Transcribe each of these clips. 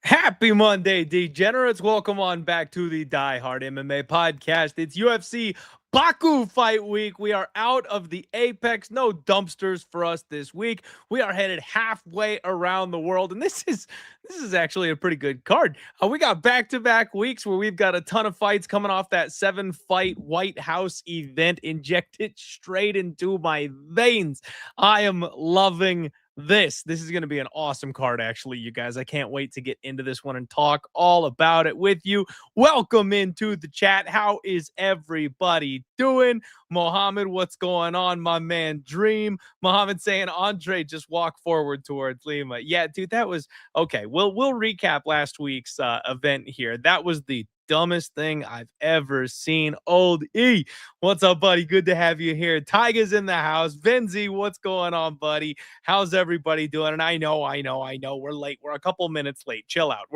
Happy Monday, degenerates. Welcome on back to the Die Hard MMA podcast. It's UFC Baku fight week. We are out of the Apex. No dumpsters for us this week. We are headed halfway around the world, and this is actually a pretty good card. We got back-to-back weeks where we've got a ton of fights coming off that 7-fight White House event injected straight into my veins. I am loving this is going to be an awesome card, actually, you guys. I can't wait to get into this one and talk all about it with you. Welcome into the chat. How is everybody doing? Mohammed, what's going on? My man Dream. Mohammed saying Andrey just walk forward towards Lima. Yeah, dude, that was okay. We'll recap last week's event here. That was the dumbest thing I've ever seen. Old E, what's up, buddy? Good to have you here. Tyga's in the house. Venzi, what's going on, buddy? How's everybody doing? And I know we're late. We're a couple minutes late. Chill out.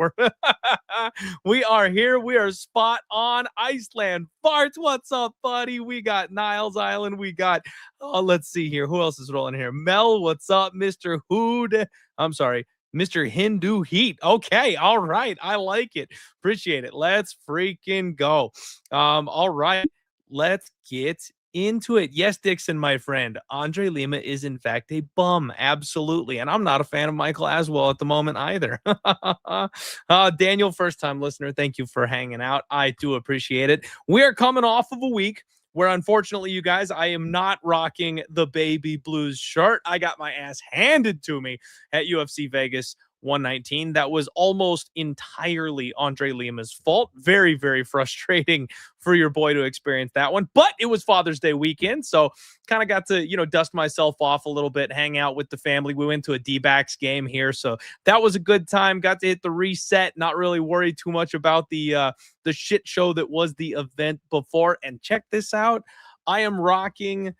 We are here. We are spot on. Iceland Farts, what's up, buddy? We got Niles Island. We got let's see here. Who else is rolling here? Mel, what's up? Mr. Hood. I'm sorry. Mr. Hindu Heat. Okay. All right. I like it. Appreciate it. Let's freaking go. All right. Let's get into it. Yes, Dixon, my friend. Andrey Lima is in fact a bum. Absolutely. And I'm not a fan of Michael Aswell at the moment either. Daniel, first time listener. Thank you for hanging out. I do appreciate it. We are coming off of a week where, unfortunately, you guys, I am not rocking the baby blues shirt. I got my ass handed to me at UFC Vegas 119. That was almost entirely Andrey Lima's fault. Very, very frustrating for your boy to experience that one. But it was Father's Day weekend, so kind of got to, dust myself off a little bit, hang out with the family. We went to a D-backs game here, so that was a good time. Got to hit the reset, not really worried too much about the shit show that was the event before. And check this out. I am rocking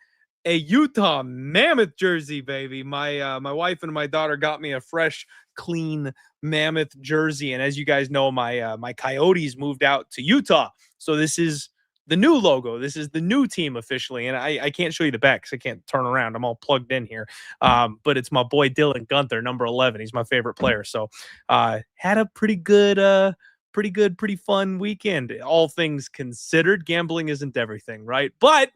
a Utah Mammoth jersey, baby. My wife and my daughter got me a fresh, clean Mammoth jersey, and as you guys know, my Coyotes moved out to Utah, so this is the new logo. This is the new team officially, and I can't show you the back because I can't turn around. I'm all plugged in here, but it's my boy Dylan Gunther, number 11. He's my favorite player. So had a pretty fun weekend, all things considered. Gambling isn't everything, right? But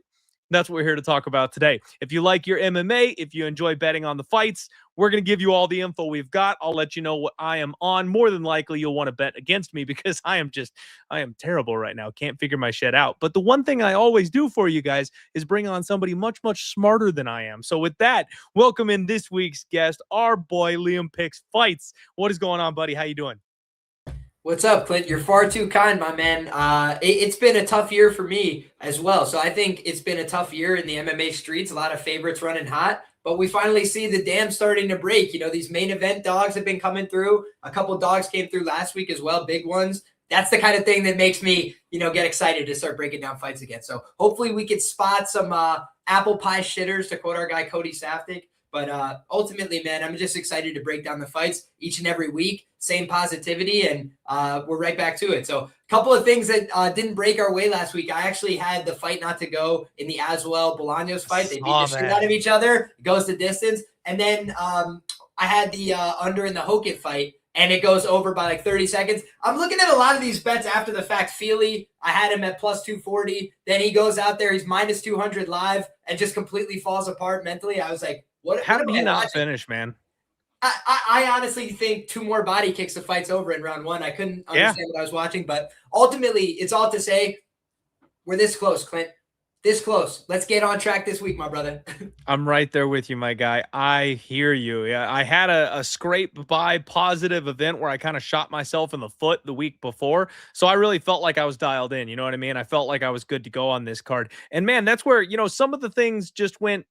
that's what we're here to talk about today. If you like your MMA, if you enjoy betting on the fights, we're going to give you all the info we've got. I'll let you know what I am on. More than likely, you'll want to bet against me because I am terrible right now. Can't figure my shit out. But the one thing I always do for you guys is bring on somebody much, much smarter than I am. So with that, welcome in this week's guest, our boy Liam Picks Fights. What is going on, buddy? How you doing? What's up, Clint? You're far too kind, my man. It's been a tough year for me as well. So I think it's been a tough year in the MMA streets. A lot of favorites running hot, but we finally see the dam starting to break. These main event dogs have been coming through. A couple dogs came through last week as well, big ones. That's the kind of thing that makes me, get excited to start breaking down fights again. So hopefully we could spot some apple pie shitters, to quote our guy Cody Safdie. But ultimately, man, I'm just excited to break down the fights each and every week. Same positivity, and we're right back to it. So a couple of things that didn't break our way last week. I actually had the fight not to go in the Aswell Bolaños fight. They beat the shit out of each other. It goes the distance. And then I had the under in the Hokit fight, and it goes over by like 30 seconds. I'm looking at a lot of these bets after the fact. Feely, I had him at plus 240. Then he goes out there. He's minus 200 live and just completely falls apart mentally. I was like, how did he not finish, man? I honestly think 2 more body kicks, the fight's over in round 1. I couldn't understand what I was watching, but ultimately, it's all to say we're this close, Clint. this close. Let's get on track this week, my brother. I'm right there with you, my guy. I hear you. Yeah, I had a scrape by positive event where I kind of shot myself in the foot the week before. So I really felt like I was dialed in. You know what I mean? I felt like I was good to go on this card. And man, that's where, some of the things just went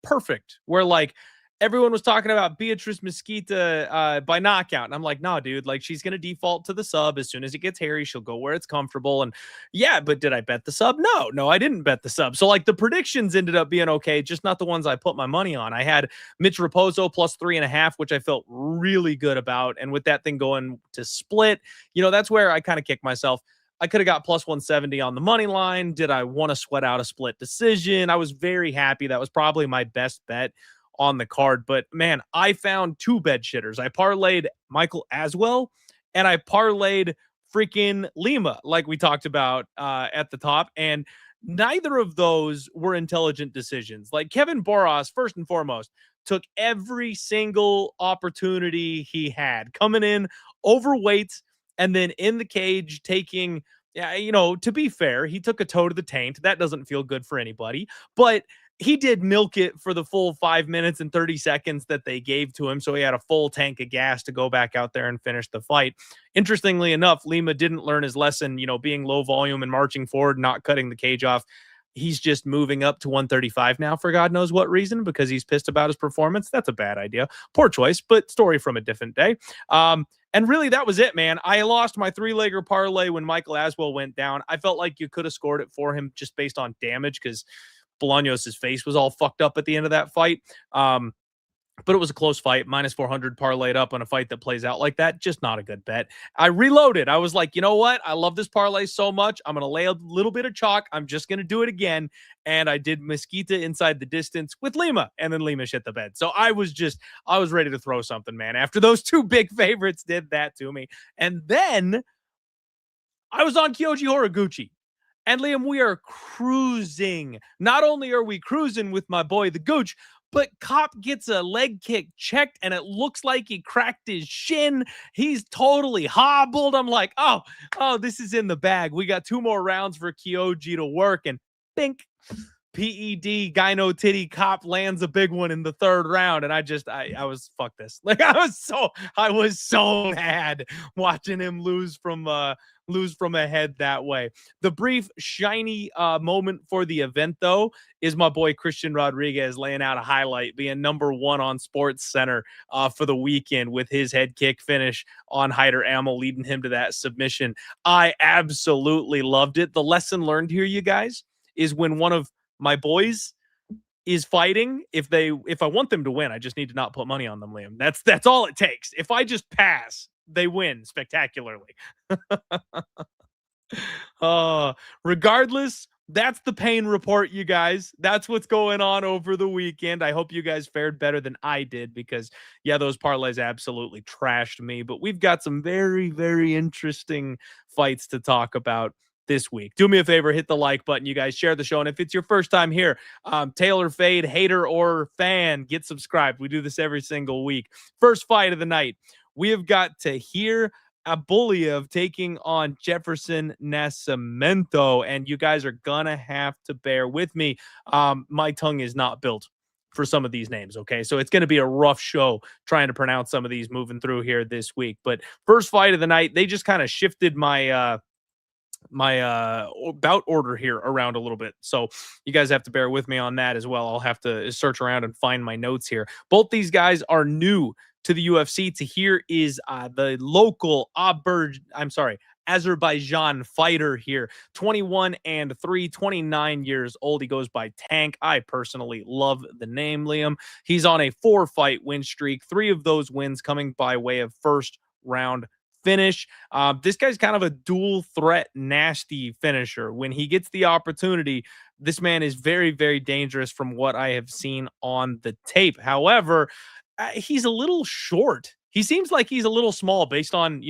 perfect. Where like everyone was talking about Beatrice Mesquita by knockout. And I'm like, nah, dude, like she's going to default to the sub. As soon as it gets hairy, she'll go where it's comfortable. And yeah, but did I bet the sub? No, I didn't bet the sub. So like the predictions ended up being okay, just not the ones I put my money on. I had Mitch Raposo plus 3.5, which I felt really good about. And with that thing going to split, that's where I kind of kicked myself. I could have got plus 170 on the money line. Did I want to sweat out a split decision? I was very happy. That was probably my best bet on the card. But man, I found 2 bed shitters. I parlayed Michael Aswell and I parlayed freaking Lima, like we talked about at the top. And neither of those were intelligent decisions. Like Kevin Boras, first and foremost, took every single opportunity he had, coming in overweight and then in the cage taking, to be fair, he took a toe to the taint. That doesn't feel good for anybody, but he did milk it for the full 5 minutes and 30 seconds that they gave to him. So he had a full tank of gas to go back out there and finish the fight. Interestingly enough, Lima didn't learn his lesson, being low volume and marching forward, not cutting the cage off. He's just moving up to 135 now for God knows what reason, because he's pissed about his performance. That's a bad idea. Poor choice, but story from a different day. And really, that was it, man. I lost my 3-legger parlay when Michael Aswell went down. I felt like you could have scored it for him just based on damage, because Bolaños' face was all fucked up at the end of that fight. But it was a close fight, minus 400 parlayed up on a fight that plays out like that. Just not a good bet. I reloaded. I was like, you know what? I love this parlay so much. I'm going to lay a little bit of chalk. I'm just going to do it again. And I did Mesquita inside the distance with Lima, and then Lima shit the bed. So I was ready to throw something, man. After those 2 big favorites did that to me. And then I was on Kyoji Horiguchi. And Liam, we are cruising. Not only are we cruising with my boy, the Gooch, but Cop gets a leg kick checked, and it looks like he cracked his shin. He's totally hobbled. I'm like, oh, this is in the bag. We got 2 more rounds for Kyoji to work, and think PED Gyno Titty Cop lands a big one in the 3rd round. And I was, fuck this. Like I was so mad watching him lose from a head that way. The brief shiny moment for the event though is my boy Christian Rodriguez laying out a highlight, being number 1 on Sports Center for the weekend with his head kick finish on Hyder Amel, leading him to that submission. I absolutely loved it. The lesson learned here, you guys, is when one of my boys is fighting, if I want them to win, I just need to not put money on them, Liam. That's all it takes. If I just pass, they win spectacularly. Regardless, that's the pain report, you guys. That's what's going on over the weekend. I hope you guys fared better than I did, because yeah, those parlays absolutely trashed me, but we've got some very, very interesting fights to talk about this week. Do me a favor, hit the like button, you guys. Share the show, and if it's your first time here, Taylor Fade, hater or fan, get subscribed. We do this every single week. First fight of the night, we have got Tahir Pulyaev taking on Jefferson Nascimento, and you guys are gonna have to bear with me. My tongue is not built for some of these names, okay? So it's going to be a rough show trying to pronounce some of these moving through here this week. But first fight of the night, they just kind of shifted my bout order here around a little bit, so you guys have to bear with me on that as well. I'll have to search around and find my notes here. Both these guys are new to the UFC. Tahir is the local Azerbaijan fighter here, 21-3, 29 years old. He goes by Tank. I personally love the name, Liam. He's on a 4-fight win streak, 3 of those wins coming by way of first round finish. This guy's kind of a dual threat, nasty finisher. When he gets the opportunity, this man is very, very dangerous from what I have seen on the tape. However, he's a little short He seems like he's a little small based on,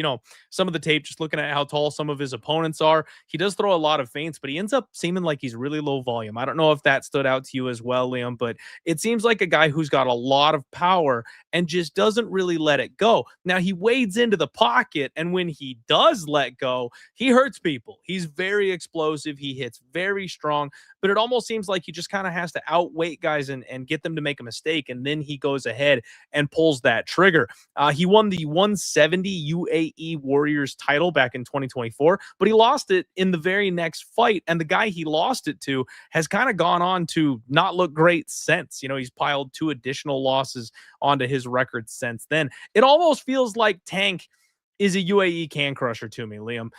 some of the tape, just looking at how tall some of his opponents are. He does throw a lot of feints, but he ends up seeming like he's really low volume. I don't know if that stood out to you as well, Liam, but it seems like a guy who's got a lot of power and just doesn't really let it go. Now, he wades into the pocket, and when he does let go, he hurts people. He's very explosive. He hits very strong, but it almost seems like he just kind of has to outweight guys and get them to make a mistake, and then he goes ahead and pulls that trigger. He won the 170 UAE Warriors title back in 2024, but he lost it in the very next fight. And the guy he lost it to has kind of gone on to not look great since. He's piled 2 additional losses onto his record since then. It almost feels like Tank is a UAE can crusher to me, Liam.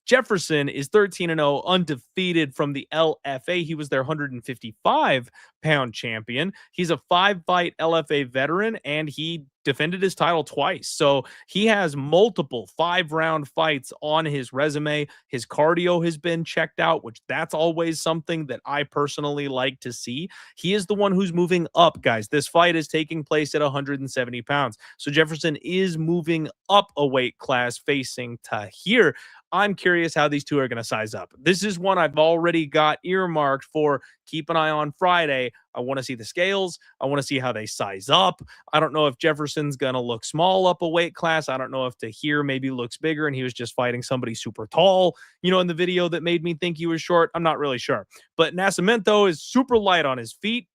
Jefferson is 13-0, undefeated from the LFA. He was their 155-pound champion. He's a 5-fight LFA veteran, and he defended his title twice. So he has multiple 5-round fights on his resume. His cardio has been checked out, which that's always something that I personally like to see. He is the one who's moving up, guys. This fight is taking place at 170 pounds. So Jefferson is moving up a weight class facing Tahir. I'm curious how these two are going to size up. This is one I've already got earmarked for keep an eye on Friday. I want to see the scales. I want to see how they size up. I don't know if Jefferson's going to look small up a weight class. I don't know if Tahir maybe looks bigger and he was just fighting somebody super tall, in the video that made me think he was short. I'm not really sure. But Nascimento is super light on his feet.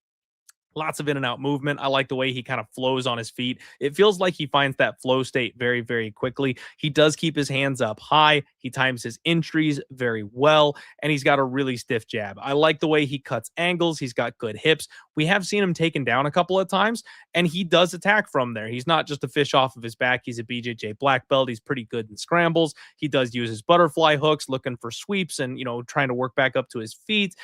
Lots of in and out movement. I like the way he kind of flows on his feet. It feels like he finds that flow state very, very quickly. He does keep his hands up high. He times his entries very well, and he's got a really stiff jab. I like the way he cuts angles. He's got good hips. We have seen him taken down a couple of times, and he does attack from there. He's not just a fish off of his back. He's a BJJ black belt. He's pretty good in scrambles. He does use his butterfly hooks, looking for sweeps and, trying to work back up to his feet.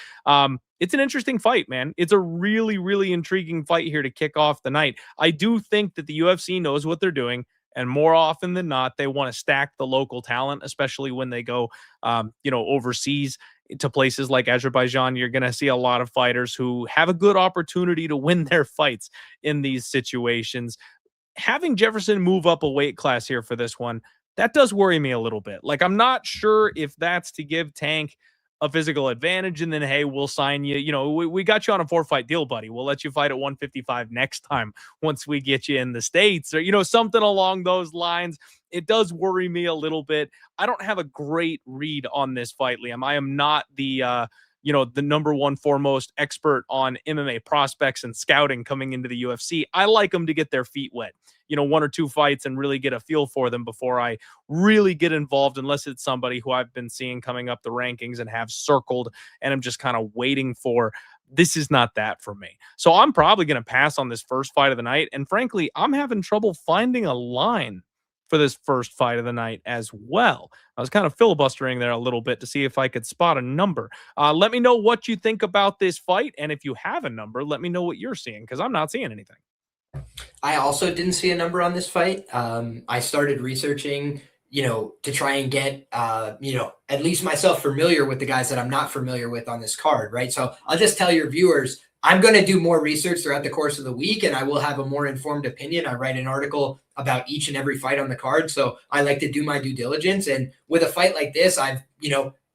It's an interesting fight, man. It's a really, really intriguing fight here to kick off the night. I do think that the UFC knows what they're doing, and more often than not, they want to stack the local talent, especially when they go, overseas to places like Azerbaijan. You're going to see a lot of fighters who have a good opportunity to win their fights in these situations. Having Jefferson move up a weight class here for this one, that does worry me a little bit. Like, I'm not sure if that's to give Tank a physical advantage and then, hey, we'll sign you. We got you on a 4-fight deal, buddy. We'll let you fight at 155 next time once we get you in the States, or, something along those lines. It does worry me a little bit. I don't have a great read on this fight, Liam. I am not the number one foremost expert on MMA prospects and scouting coming into the UFC. I like them to get their feet wet, 1 or 2 fights and really get a feel for them before I really get involved, unless it's somebody who I've been seeing coming up the rankings and have circled and I'm just kind of waiting for. This is not that for me. So I'm probably going to pass on this first fight of the night. And frankly, I'm having trouble finding a line for this first fight of the night as well. I was kind of filibustering there a little bit to see if I could spot a number. Let me know what you think about this fight. And if you have a number, let me know what you're seeing, because I'm not seeing anything. I also didn't see a number on this fight. I started researching, to try and get, at least myself familiar with the guys that I'm not familiar with on this card, right? So I'll just tell your viewers, I'm going to do more research throughout the course of the week, and I will have a more informed opinion. I write an article about each and every fight on the card, so I like to do my due diligence. And with a fight like this, I've,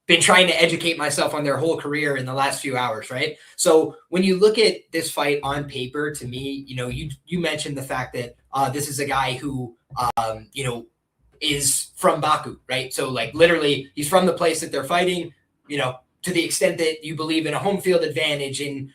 been trying to educate myself on their whole career in the last few hours, right? So when you look at this fight on paper, to me, you mentioned the fact that this is a guy who, is from Baku, right? So like literally he's from the place that they're fighting, to the extent that you believe in a home field advantage and,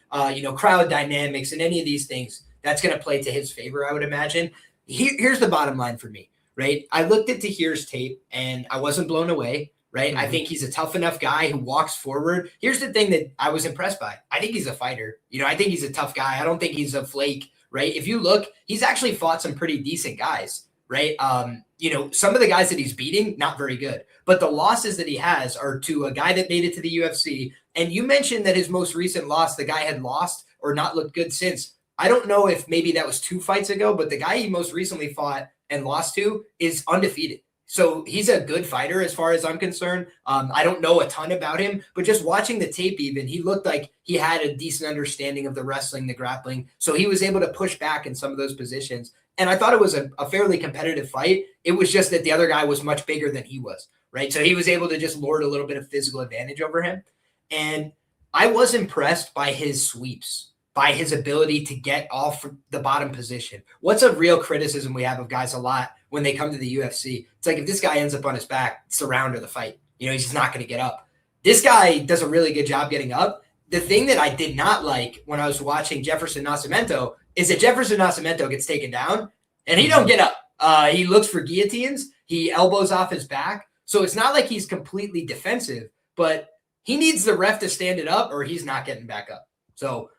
crowd dynamics and any of these things, that's going to play to his favor, I would imagine. Here's the bottom line for me, right? I looked at Tahir's tape and I wasn't blown away. Right. Mm-hmm. I think he's a tough enough guy who walks forward. Here's the thing that I was impressed by. I think he's a fighter. I think he's a tough guy. I don't think he's a flake. Right. If you look, he's actually fought some pretty decent guys. Right. Some of the guys that he's beating, not very good. But the losses that he has are to a guy that made it to the UFC. And you mentioned that his most recent loss, the guy had lost or not looked good since. I don't know if maybe that was 2 fights ago, but the guy he most recently fought and lost to is undefeated. So he's a good fighter as far as I'm concerned. I don't know a ton about him, but just watching the tape even, he looked like he had a decent understanding of the wrestling, the grappling. So he was able to push back in some of those positions. And I thought it was a fairly competitive fight. It was just that the other guy was much bigger than he was, right? So he was able to just lord a little bit of physical advantage over him. And I was impressed by his sweeps, by his ability to get off the bottom position. What's a real criticism we have of guys a lot when they come to the UFC? It's like, if this guy ends up on his back, it's the round of the fight. You know, he's just not going to get up. This guy does a really good job getting up. The thing that I did not like when I was watching Jefferson Nascimento is that Jefferson Nascimento gets taken down and he don't get up. He looks for guillotines. He elbows off his back. So it's not like he's completely defensive, but he needs the ref to stand it up or he's not getting back up. So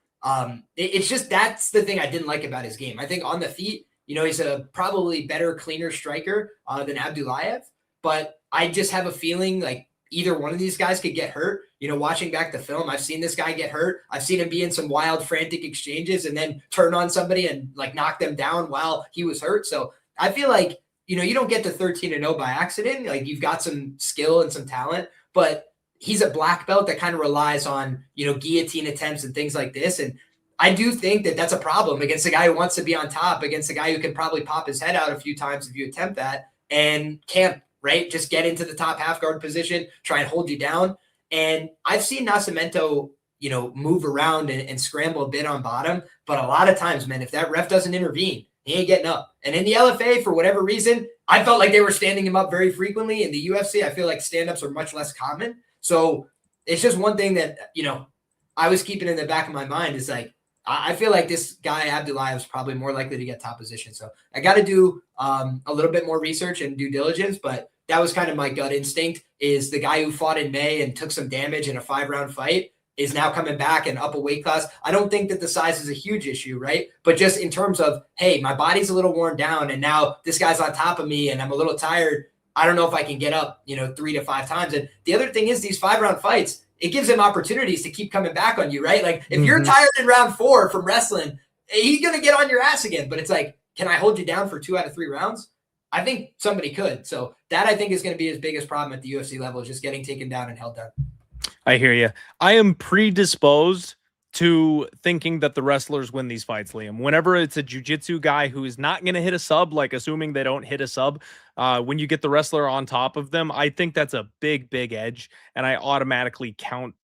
it's just, that's the thing I didn't like about his game. I think on the feet, you know, he's a probably better, cleaner striker than Abdulayev, but I just have a feeling like either one of these guys could get hurt. You know, watching back the film, I've seen this guy get hurt. I've seen him be in some wild, frantic exchanges and then turn on somebody and like knock them down while he was hurt. So I feel like, you know, you don't get to 13-0 by accident. Like, you've got some skill and some talent, but he's a black belt that kind of relies on, you know, guillotine attempts and things like this. And I do think that that's a problem against a guy who wants to be on top, against a guy who can probably pop his head out a few times if you attempt that and can't, right? Just get into the top half guard position, try and hold you down. And I've seen Nascimento, you know, move around and scramble a bit on bottom. But a lot of times, man, if that ref doesn't intervene, he ain't getting up. And in the LFA, for whatever reason, I felt like they were standing him up very frequently. In the UFC, I feel like stand-ups are much less common. So it's just one thing that, you know, I was keeping in the back of my mind is like, I feel like this guy, Abdulayev, is probably more likely to get top position. So I got to do a little bit more research and due diligence, but that was kind of my gut instinct, is the guy who fought in May and took some damage in a 5-round fight is now coming back and up a weight class. I don't think that the size is a huge issue, right? But just in terms of, hey, my body's a little worn down and now this guy's on top of me and I'm a little tired. I don't know if I can get up, you know, 3 to 5 times. And the other thing is these 5-round fights, it gives him opportunities to keep coming back on you, right? Like, if you're tired in round 4 from wrestling, he's going to get on your ass again. But it's like, can I hold you down for 2 out of 3 rounds? I think somebody could. So that, I think, is going to be his biggest problem at the UFC level, is just getting taken down and held down. I hear you. I am predisposed to thinking that the wrestlers win these fights, Liam. Whenever it's a jiu-jitsu guy who is not going to hit a sub, like assuming they don't hit a sub, when you get the wrestler on top of them, I think that's a big, big edge. And I automatically count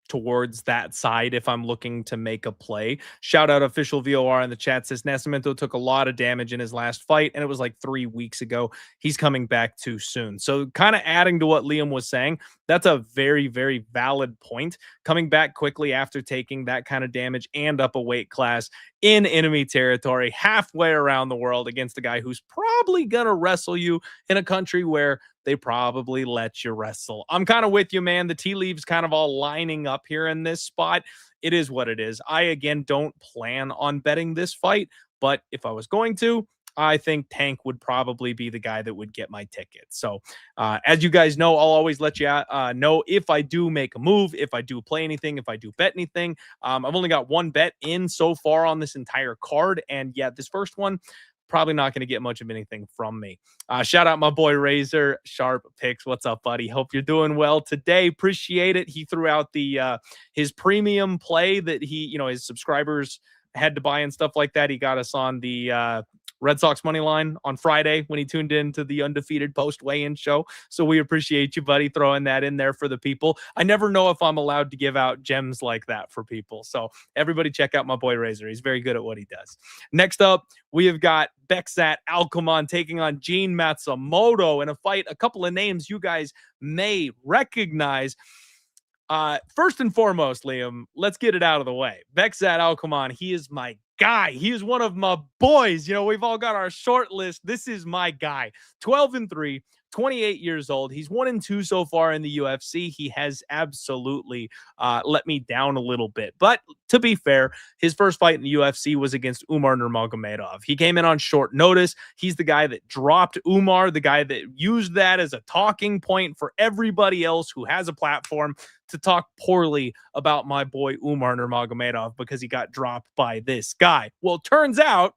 towards that side if I'm looking to make a play. Shout out Official VOR in the chat, says Nascimento took a lot of damage in his last fight, and it was like 3 weeks ago. He's coming back too soon. So kind of adding to what Liam was saying, that's a very, very valid point. Coming back quickly after taking that kind of damage and up a weight class in enemy territory, halfway around the world, against a guy who's probably going to wrestle you in a country where they probably let you wrestle. I'm kind of with you, man. The tea leaves kind of all lining up here in this spot. It is what it is. I, again, don't plan on betting this fight, but if I was going to, I think Tank would probably be the guy that would get my ticket. So as you guys know, I'll always let you know if I do make a move, if I do play anything, if I do bet anything. I've only got one bet in so far on this entire card. And yeah, this first one, probably not going to get much of anything from me. Shout out my boy Razor Sharp Picks. What's up, buddy? Hope you're doing well today. Appreciate it. He threw out the his premium play that he, you know, his subscribers had to buy and stuff like that. He got us on the Red Sox money line on Friday when he tuned in to the Undefeated post weigh-in show. So we appreciate you, buddy, throwing that in there for the people. I never know if I'm allowed to give out gems like that for people. So everybody check out my boy Razor. He's very good at what he does. Next up, we have got Bekzat Almakhan taking on Gene Matsumoto in a fight. A couple of names you guys may recognize. First and foremost, Liam, let's get it out of the way. Bekzat Almakhan, he is my guy. He is one of my boys. You know, we've all got our short list. This is my guy. 12-3, 28 years old. He's 1-2 so far in the UFC. He has absolutely let me down a little bit. But to be fair, his first fight in the UFC was against Umar Nurmagomedov. He came in on short notice. He's the guy that dropped Umar, the guy that used that as a talking point for everybody else who has a platform to talk poorly about my boy Umar Nurmagomedov because he got dropped by this guy. Well, it turns out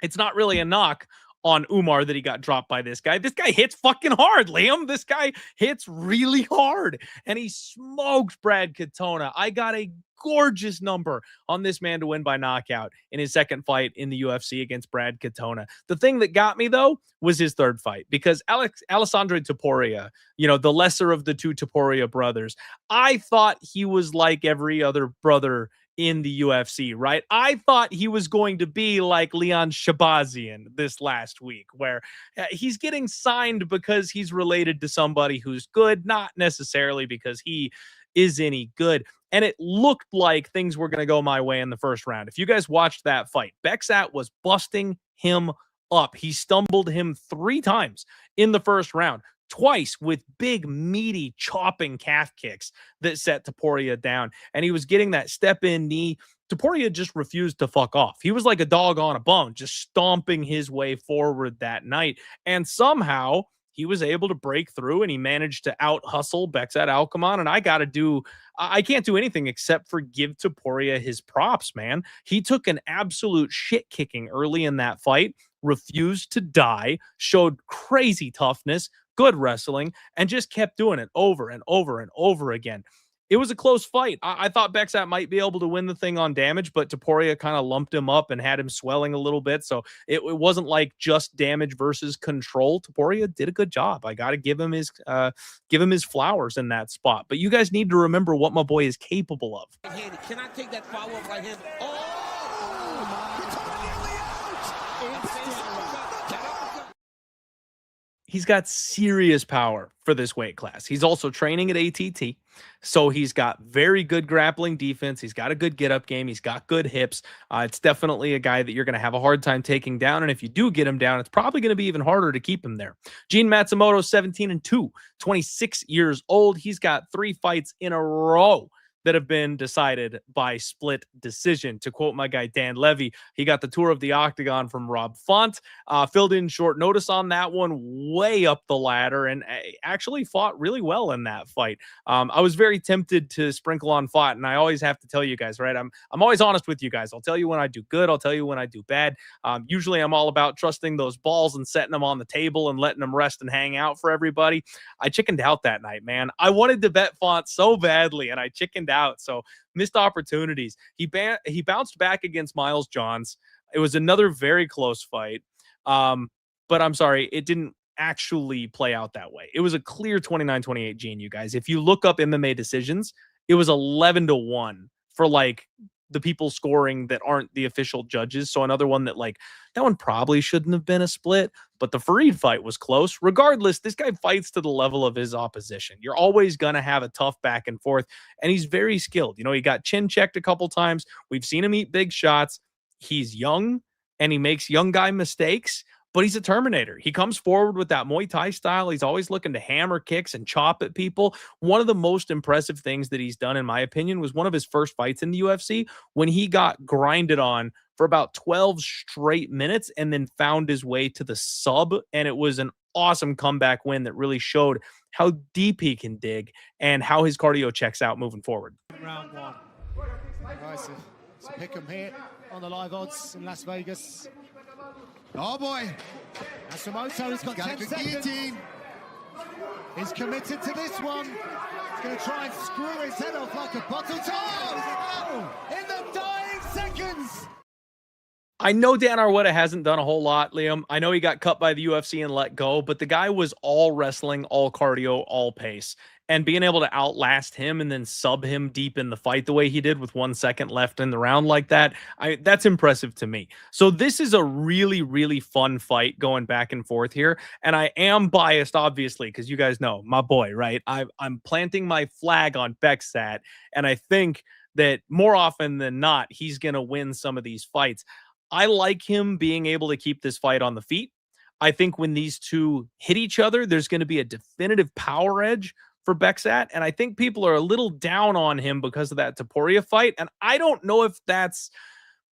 it's not really a knock on Umar that he got dropped by this guy. This guy hits fucking hard, Liam. This guy hits really hard, and he smokes Brad Katona. I got a gorgeous number on this man to win by knockout in his second fight in the UFC against Brad Katona. The thing that got me, though, was his third fight, because Alessandro Topuria, the lesser of the two Topuria brothers, I thought he was like every other brother in the UFC, right? I thought he was going to be like Leon Shabazian this last week, where he's getting signed because he's related to somebody who's good, not necessarily because he is any good. And it looked like things were going to go my way in the first round. If you guys watched that fight, Bekzat was busting him up. He stumbled him 3 times in the first round, twice with big, meaty, chopping calf kicks that set Topuria down. And he was getting that step-in knee. Topuria just refused to fuck off. He was like a dog on a bone, just stomping his way forward that night. And somehow he was able to break through, and he managed to out-hustle Bekzat Almakhan. And I can't do anything except for give Topuria his props, man. He took an absolute shit kicking early in that fight, refused to die, showed crazy toughness, good wrestling, and just kept doing it over and over and over again. It was a close fight. I thought Bekzat might be able to win the thing on damage, but Topuria kind of lumped him up and had him swelling a little bit. So it wasn't like just damage versus control. Topuria did a good job. I got to give him his flowers in that spot. But you guys need to remember what my boy is capable of. Cannot take that follow-up right hand. He's got serious power for this weight class. He's also training at ATT, so he's got very good grappling defense. He's got a good get-up game. He's got good hips. It's definitely a guy that you're going to have a hard time taking down, and if you do get him down, it's probably going to be even harder to keep him there. Gene Matsumoto, 17-2, 26 years old. He's got 3 fights in a row that have been decided by split decision. To quote my guy Dan Levy, he got the tour of the octagon from Rob Font, filled in short notice on that one, way up the ladder, and actually fought really well in that fight. I was very tempted to sprinkle on Font, and I always have to tell you guys, right? I'm always honest with you guys. I'll tell you when I do good. I'll tell you when I do bad. Usually I'm all about trusting those balls and setting them on the table and letting them rest and hang out for everybody. I chickened out that night, man. I wanted to bet Font so badly, and I chickened out. So missed opportunities. He bounced back against Miles Johns. It was another very close fight. But I'm sorry, it didn't actually play out that way. It was a clear 29-28 Gene, you guys. If you look up MMA decisions, it was 11-1 for like the people scoring that aren't the official judges. So another one that that one probably shouldn't have been a split, but the Fareed fight was close. Regardless, this guy fights to the level of his opposition. You're always going to have a tough back and forth, and he's very skilled. He got chin checked a couple times. We've seen him eat big shots. He's young, and he makes young guy mistakes, but he's a Terminator. He comes forward with that Muay Thai style. He's always looking to hammer kicks and chop at people. One of the most impressive things that he's done, in my opinion, was one of his first fights in the UFC when he got grinded on for about 12 straight minutes and then found his way to the sub. And it was an awesome comeback win that really showed how deep he can dig and how his cardio checks out moving forward. Round 1. Right, so pick 'em here on the live odds in Las Vegas. Oh boy. Matsumoto's got 10 the seconds. guillotine. He's committed to this one. He's going to try and screw his head off like a bottle top. In the dying seconds. I know Dan Arwetta hasn't done a whole lot, Liam. I know he got cut by the UFC and let go, but the guy was all wrestling, all cardio, all pace. And being able to outlast him and then sub him deep in the fight the way he did with 1 second left in the round like that, that's impressive to me. So this is a really, really fun fight going back and forth here. And I am biased, obviously, because you guys know, my boy, right? I'm planting my flag on Bekzat, and I think that more often than not, he's going to win some of these fights. I like him being able to keep this fight on the feet. I think when these two hit each other, there's going to be a definitive power edge for Bekzat, and I think people are a little down on him because of that Topuria fight, and I don't know if that's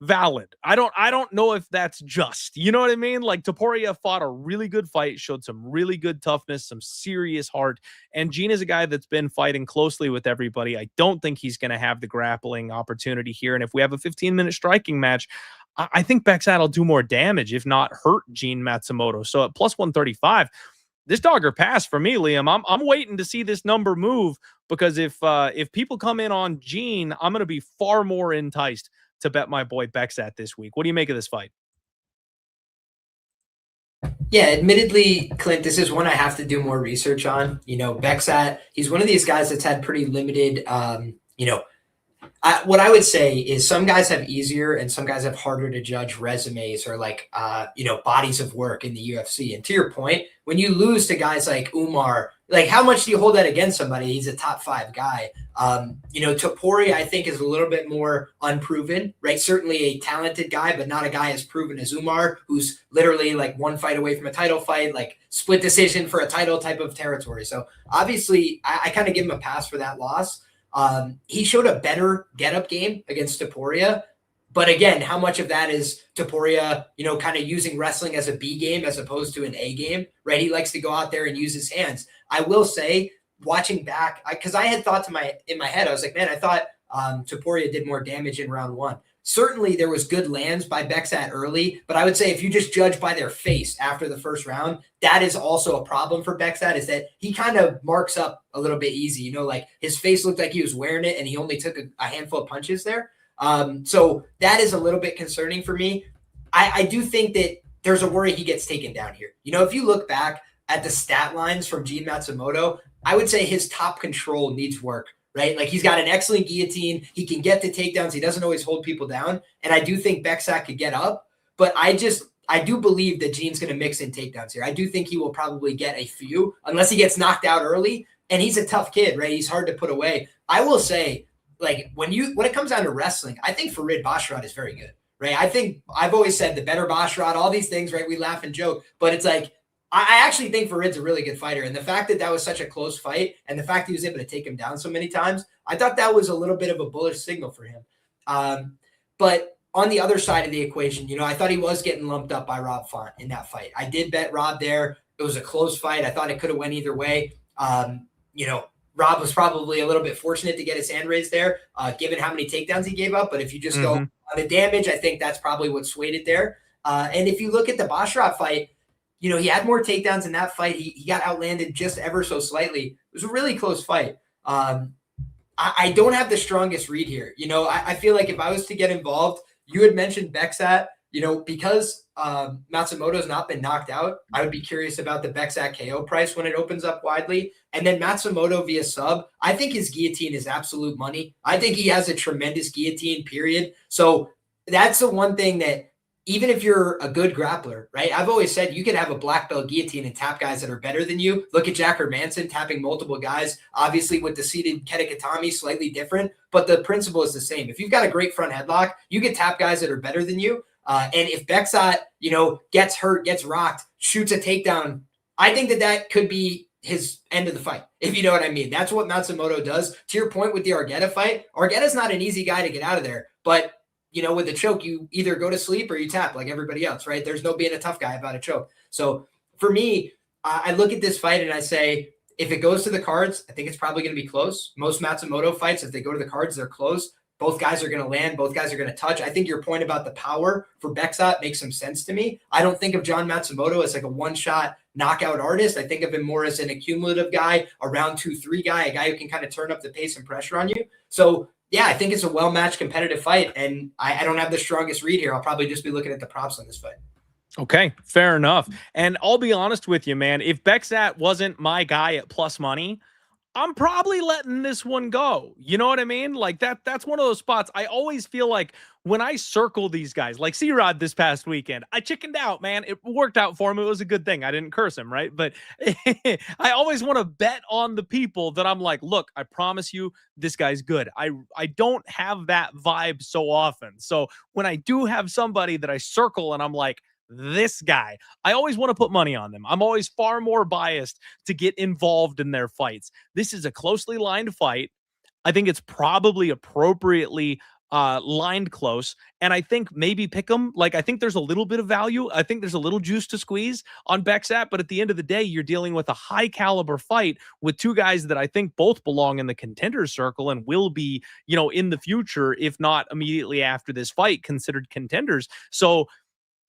valid. I don't know if that's just. You know what I mean? Like, Topuria fought a really good fight, showed some really good toughness, some serious heart, and Gene is a guy that's been fighting closely with everybody. I don't think he's going to have the grappling opportunity here, and if we have a 15-minute striking match, I think Bekzat will do more damage, if not hurt Gene Matsumoto. So at plus 135, this dog or pass for me, Liam. I'm waiting to see this number move, because if people come in on Gene, I'm going to be far more enticed to bet my boy Bekzat this week. What do you make of this fight? Yeah, admittedly, Clint, this is one I have to do more research on. Bekzat, he's one of these guys that's had pretty limited, what I would say is some guys have easier and some guys have harder to judge resumes or bodies of work in the UFC. And to your point, when you lose to guys like Umar, like how much do you hold that against somebody? He's a top 5 guy. Topuria, I think, is a little bit more unproven, right? Certainly a talented guy, but not a guy as proven as Umar, who's literally like one fight away from a title fight, like split decision for a title type of territory. So obviously I kind of give him a pass for that loss. He showed a better get-up game against Topuria. But again, how much of that is Topuria, kind of using wrestling as a B game as opposed to an A game, right? He likes to go out there and use his hands. I will say, watching back, because I had thought in my head, I was like, man, I thought Topuria did more damage in round 1. Certainly there was good lands by Bekzat early, but I would say if you just judge by their face after the first round, that is also a problem for Bekzat, is that he kind of marks up a little bit easy. Like his face looked like he was wearing it and he only took a handful of punches there. So that is a little bit concerning for me. I do think that there's a worry he gets taken down here. If you look back at the stat lines from Gene Matsumoto, I would say his top control needs work, right? Like he's got an excellent guillotine. He can get to takedowns. He doesn't always hold people down. And I do think Bekzat could get up, but I do believe that Gene's going to mix in takedowns here. I do think he will probably get a few unless he gets knocked out early. And he's a tough kid, right? He's hard to put away. I will say, like when it comes down to wrestling, I think Farid Basharat is very good, right? I think I've always said the better Basharat, all these things, right? We laugh and joke, but it's like, I actually think Farid's a really good fighter. And the fact that was such a close fight and the fact he was able to take him down so many times, I thought that was a little bit of a bullish signal for him. But on the other side of the equation, I thought he was getting lumped up by Rob Font in that fight. I did bet Rob there. It was a close fight. I thought it could have went either way. Rob was probably a little bit fortunate to get his hand raised there, given how many takedowns he gave up. But if you just go on the damage, I think that's probably what swayed it there. And if you look at the Basharat fight, he had more takedowns in that fight. He got outlanded just ever so slightly. It was a really close fight. I don't have the strongest read here. I feel like if I was to get involved, you had mentioned Bekzat, because Matsumoto's not been knocked out, I would be curious about the Bekzat KO price when it opens up widely. And then Matsumoto via sub, I think his guillotine is absolute money. I think he has a tremendous guillotine, period. So that's the one thing that, even if you're a good grappler, right? I've always said you could have a black belt guillotine and tap guys that are better than you. Look at Jack Hermanson tapping multiple guys. Obviously, with the seated Kedekatami, slightly different, but the principle is the same. If you've got a great front headlock, you can tap guys that are better than you. And if Bekzat, gets hurt, gets rocked, shoots a takedown, I think that could be his end of the fight, if you know what I mean. That's what Matsumoto does. To your point with the Argueta fight, Argueta's not an easy guy to get out of there, but with a choke, you either go to sleep or you tap like everybody else, right? There's no being a tough guy about a choke. So for me, I look at this fight and I say, if it goes to the cards, I think it's probably going to be close. Most Matsumoto fights, if they go to the cards, they're close. Both guys are going to land. Both guys are going to touch. I think your point about the power for Bekzat makes some sense to me. I don't think of John Matsumoto as like a one-shot knockout artist. I think of him more as an accumulative guy, a round 2-3 guy, a guy who can kind of turn up the pace and pressure on you. So yeah, I think it's a well-matched competitive fight, and I don't have the strongest read here. I'll probably just be looking at the props on this fight. Okay, fair enough. And I'll be honest with you, man. If Bekzat wasn't my guy at plus money, I'm probably letting this one go. You know what I mean? Like that's one of those spots. I always feel like when I circle these guys, like C-Rod this past weekend, I chickened out, man. It worked out for him. It was a good thing. I didn't curse him, right? But I always want to bet on the people that I'm like, look, I promise you this guy's good. I don't have that vibe so often. So when I do have somebody that I circle and I'm like, this guy, I always want to put money on them. I'm always far more biased to get involved in their fights. This is a closely lined fight. I think it's probably appropriately lined close. And I think maybe pick him. Like, I think there's a little bit of value. I think there's a little juice to squeeze on Bekzat. But at the end of the day, you're dealing with a high caliber fight with two guys that I think both belong in the contender circle and will be, in the future, if not immediately after this fight, considered contenders. So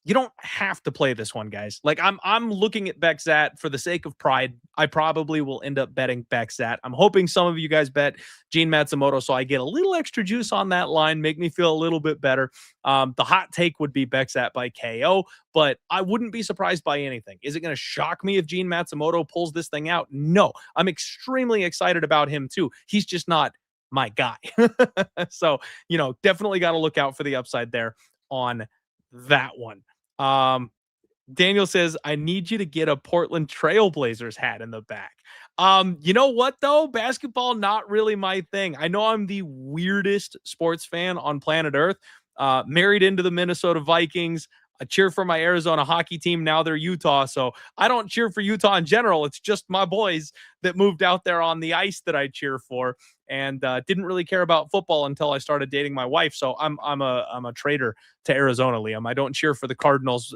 you don't have to play this one, guys. Like, I'm looking at Bekzat for the sake of pride. I probably will end up betting Bekzat. I'm hoping some of you guys bet Gene Matsumoto, so I get a little extra juice on that line, make me feel a little bit better. The hot take would be Bekzat by KO, but I wouldn't be surprised by anything. Is it going to shock me if Gene Matsumoto pulls this thing out? No. I'm extremely excited about him too. He's just not my guy. So, definitely got to look out for the upside there on that one. Daniel says, I need you to get a Portland Trailblazers hat in the back. You know what though? Basketball, not really my thing. I know I'm the weirdest sports fan on planet Earth. Married into the Minnesota Vikings. I cheer for my Arizona hockey team. Now they're Utah. So I don't cheer for Utah in general. It's just my boys that moved out there on the ice that I cheer for, and didn't really care about football until I started dating my wife. So I'm a traitor to Arizona, Liam. I don't cheer for the Cardinals.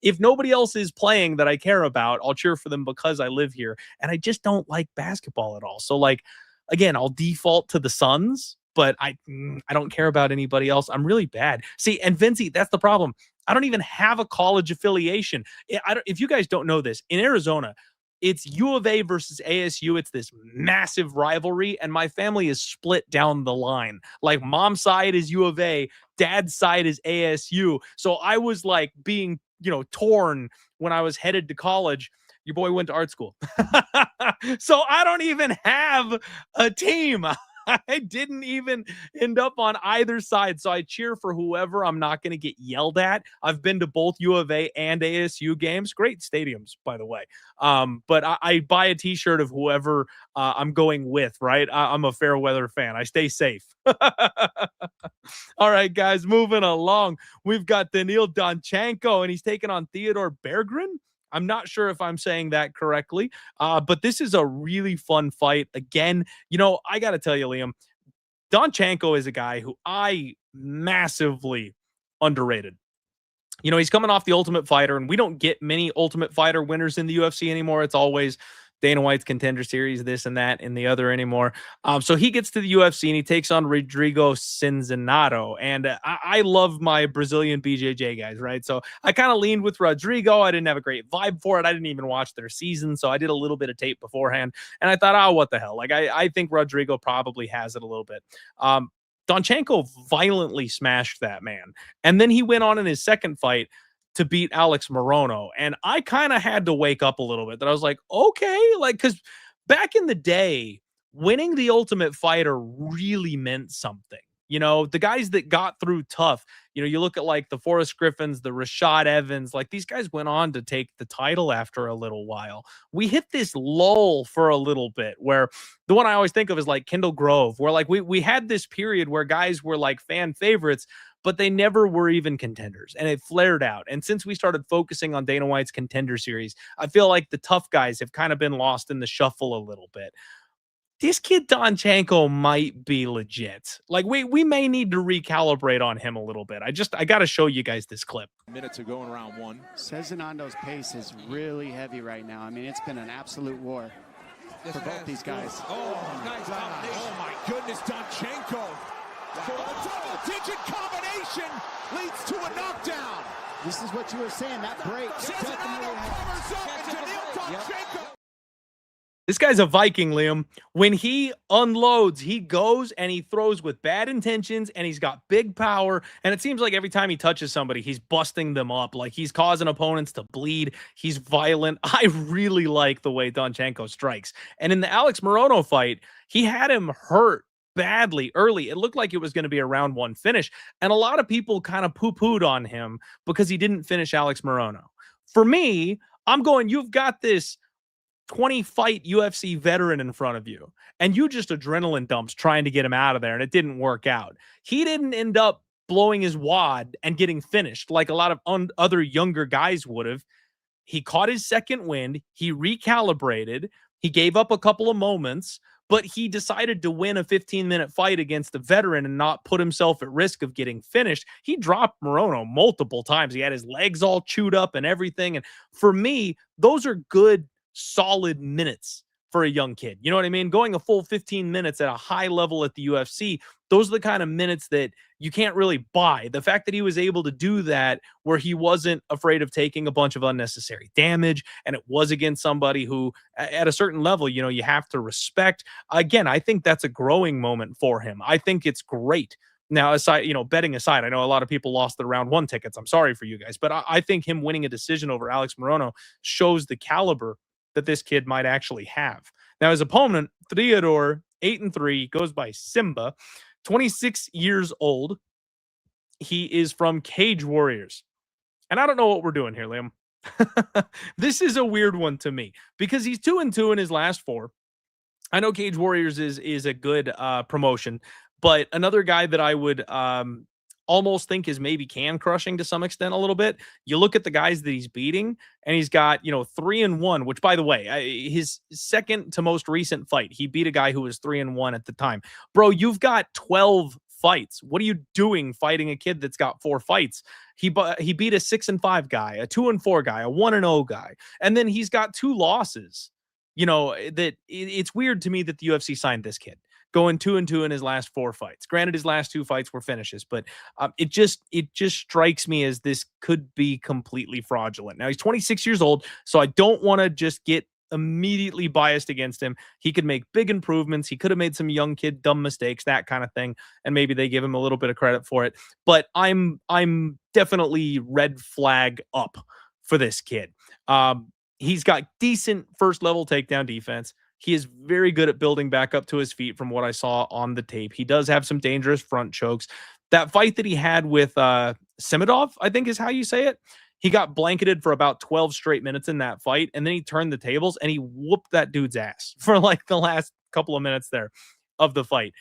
If nobody else is playing that I care about, I'll cheer for them because I live here. And I just don't like basketball at all. So, like, again, I'll default to the Suns, but I don't care about anybody else. I'm really bad. See, and Vincey, that's the problem. I don't even have a college affiliation. If you guys don't know this, in Arizona, it's U of A versus ASU. It's this massive rivalry, and my family is split down the line. Like, mom's side is U of A, dad's side is ASU. So I was like being, torn when I was headed to college. Your boy went to art school. So I don't even have a team. I didn't even end up on either side. So I cheer for whoever. I'm not going to get yelled at. I've been to both U of A and ASU games. Great stadiums, by the way. But I buy a t-shirt of whoever I'm going with, right? I'm a fair weather fan. I stay safe. All right, guys, moving along. We've got Daniil Donchenko, and he's taking on Theodore Berggren. I'm not sure if I'm saying that correctly, but this is a really fun fight. Again, I got to tell you, Liam, Donchenko is a guy who I massively underrated. He's coming off the Ultimate Fighter, and we don't get many Ultimate Fighter winners in the UFC anymore. It's always Dana White's Contender Series, this and that, and the other anymore. So he gets to the UFC, and he takes on Rodrigo Cinzanato. And I love my Brazilian BJJ guys, right? So I kind of leaned with Rodrigo. I didn't have a great vibe for it. I didn't even watch their season, so I did a little bit of tape beforehand. And I thought, what the hell? Like, I think Rodrigo probably has it a little bit. Donchenko violently smashed that man. And then he went on in his second fight to beat Alex Morono. And I kind of had to wake up a little bit, that I was like, okay, like, because back in the day, winning the Ultimate Fighter really meant something. The guys that got through tough, you look at like the Forrest Griffins, the Rashad Evans, like these guys went on to take the title after a little while. We hit this lull for a little bit, where the one I always think of is like Kendall Grove, where like we had this period where guys were like fan favorites, but they never were even contenders, and it flared out. And since we started focusing on Dana White's Contender Series, I feel like the tough guys have kind of been lost in the shuffle a little bit. This kid Donchenko might be legit. Like, we may need to recalibrate on him a little bit. I got to show you guys this clip. Minutes to go in round one. Cezinando's pace is really heavy right now. I mean, it's been an absolute war for both these guys. Oh, nice combination. Oh, my goodness, Donchenko. For a double-digit combination leads to a knockdown. This is what you were saying, that break. Cezinando covers up, and Daniil Donchenko. This guy's a Viking, Liam. When he unloads, he goes and he throws with bad intentions, and he's got big power. And it seems like every time he touches somebody, he's busting them up. Like, he's causing opponents to bleed. He's violent. I really like the way Donchenko strikes. And in the Alex Morono fight, he had him hurt badly early. It looked like it was going to be a round one finish. And a lot of people kind of poo-pooed on him because he didn't finish Alex Morono. For me, I'm going, you've got this 20-fight UFC veteran in front of you, and you just adrenaline dumps trying to get him out of there, and it didn't work out. He didn't end up blowing his wad and getting finished like a lot of other younger guys would have. He caught his second wind. He recalibrated. He gave up a couple of moments, but he decided to win a 15-minute fight against a veteran and not put himself at risk of getting finished. He dropped Morono multiple times. He had his legs all chewed up and everything. And for me, those are good, solid minutes for a young kid. You know what I mean? Going a full 15 minutes at a high level at the UFC, those are the kind of minutes that you can't really buy. The fact that he was able to do that where he wasn't afraid of taking a bunch of unnecessary damage, and it was against somebody who at a certain level, you know, you have to respect. Again, I think that's a growing moment for him. I think it's great. Now, aside, you know, betting aside, I know a lot of people lost their round 1 tickets. I'm sorry for you guys, but I think him winning a decision over Alex Morono shows the caliber that this kid might actually have. Now, his opponent, Theodore, 8-3, goes by Simba, 26 years old. He is from Cage Warriors. And I don't know what we're doing here, Liam. This is a weird one to me because he's 2-2 in his last 4. I know Cage Warriors is a good promotion, but another guy that I would almost think is maybe can crushing to some extent a little bit. You look at the guys that he's beating, and he's got, you know, 3-1, which, by the way, his second to most recent fight, he beat a guy who was 3-1 at the time. Bro, you've got 12 fights. What are you doing fighting a kid that's got 4 fights? He beat a 6-5 guy, a 2-4 guy, a 1-0 guy, and then he's got 2 losses. You know, that it's weird to me that the UFC signed this kid, going 2-2 in his last 4 fights. Granted, his last 2 fights were finishes, but it just strikes me as this could be completely fraudulent. Now, he's 26 years old, so I don't want to just get immediately biased against him. He could make big improvements. He could have made some young kid dumb mistakes, that kind of thing, and maybe they give him a little bit of credit for it. But I'm definitely red flag up for this kid. He's got decent first level takedown defense. He is very good at building back up to his feet from what I saw on the tape. He does have some dangerous front chokes. That fight that he had with Simidov, I think is how you say it, he got blanketed for about 12 straight minutes in that fight, and then he turned the tables and he whooped that dude's ass for like the last couple of minutes there of the fight.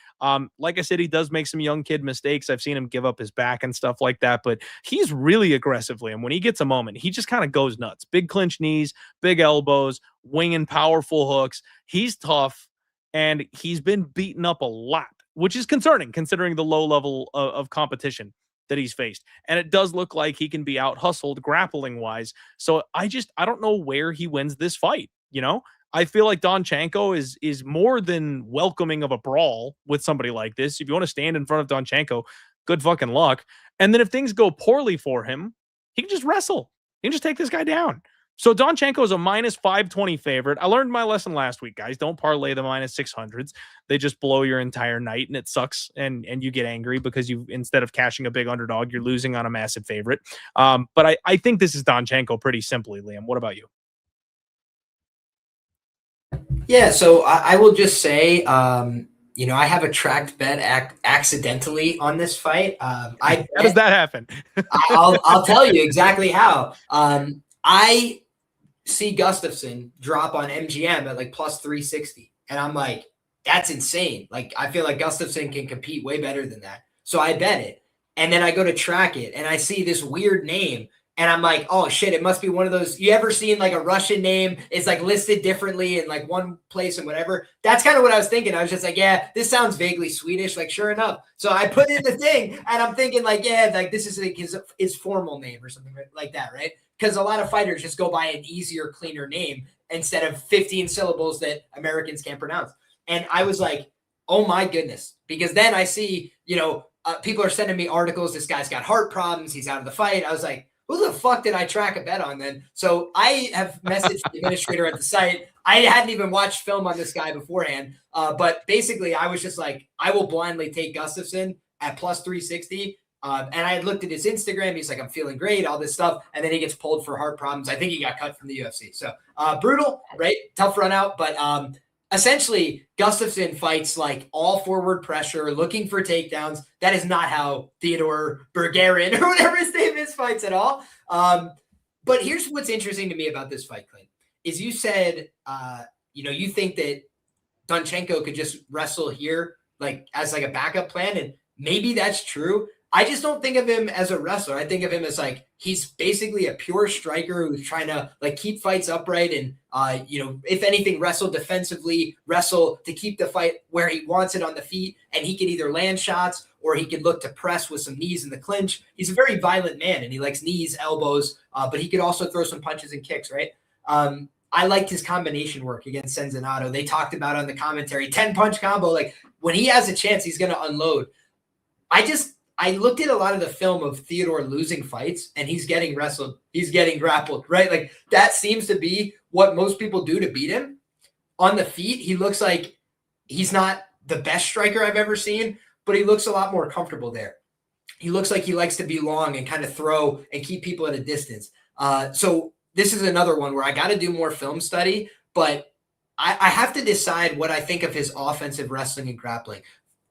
Like I said, he does make some young kid mistakes. I've seen him give up his back and stuff like that, but he's really aggressively. And when he gets a moment, he just kind of goes nuts. Big clinch knees, big elbows, winging powerful hooks. He's tough, and he's been beaten up a lot, which is concerning considering the low level of competition that he's faced. And it does look like he can be out hustled grappling wise. So I don't know where he wins this fight. You know, I feel like Donchenko is more than welcoming of a brawl with somebody like this. If you want to stand in front of Donchenko, good fucking luck. And then if things go poorly for him, he can just wrestle. He can just take this guy down. So Donchenko is a -520 favorite. I learned my lesson last week, guys. Don't parlay the -600s. They just blow your entire night, and it sucks. And you get angry because you, instead of cashing a big underdog, you're losing on a massive favorite. But I think this is Donchenko pretty simply, Liam. What about you? Yeah, so I will just say, you know, I have a tracked bet accidentally on this fight. How does that happen? I'll tell you exactly how. I see Gustafsson drop on MGM at like +360, and I'm like, that's insane. Like, I feel like Gustafsson can compete way better than that. So I bet it, and then I go to track it, and I see this weird name. And I'm like, oh shit, it must be one of those. You ever seen like a Russian name is like listed differently in like one place and whatever? That's kind of what I was thinking. I was just like, yeah, this sounds vaguely Swedish. Like, sure enough. So I put in the thing, and I'm thinking like, yeah, like this is like his formal name or something like that, right? Because a lot of fighters just go by an easier, cleaner name instead of 15 syllables that Americans can't pronounce. And I was like, oh my goodness. Because then I see, you know, people are sending me articles. This guy's got heart problems. He's out of the fight. I was like, who the fuck did I track a bet on then? So I have messaged the administrator at the site. I hadn't even watched film on this guy beforehand. But basically, I was just like, I will blindly take Gustafsson at +360. And I had looked at his Instagram. He's like, I'm feeling great, all this stuff. And then he gets pulled for heart problems. I think he got cut from the UFC. So brutal, right? Tough run out. But essentially, Gustafsson fights like all forward pressure, looking for takedowns. That is not how Theodore Bergeron or whatever his name is fights at all. But here's what's interesting to me about this fight, Clint, is you said, you know, you think that Donchenko could just wrestle here like as like a backup plan. And maybe that's true. I just don't think of him as a wrestler. I think of him as like, he's basically a pure striker who's trying to like keep fights upright and, if anything, wrestle defensively, wrestle to keep the fight where he wants it on the feet. And he can either land shots or he can look to press with some knees in the clinch. He's a very violent man and he likes knees, elbows, but he could also throw some punches and kicks, right? I liked his combination work against Senzinato. They talked about on the commentary, 10-punch combo. Like when he has a chance, he's going to unload. I looked at a lot of the film of Theodore losing fights and he's getting wrestled. He's getting grappled, right? Like that seems to be what most people do to beat him. On the feet, he looks like he's not the best striker I've ever seen, but he looks a lot more comfortable there. He looks like he likes to be long and kind of throw and keep people at a distance. So this is another one where I got to do more film study, but I have to decide what I think of his offensive wrestling and grappling.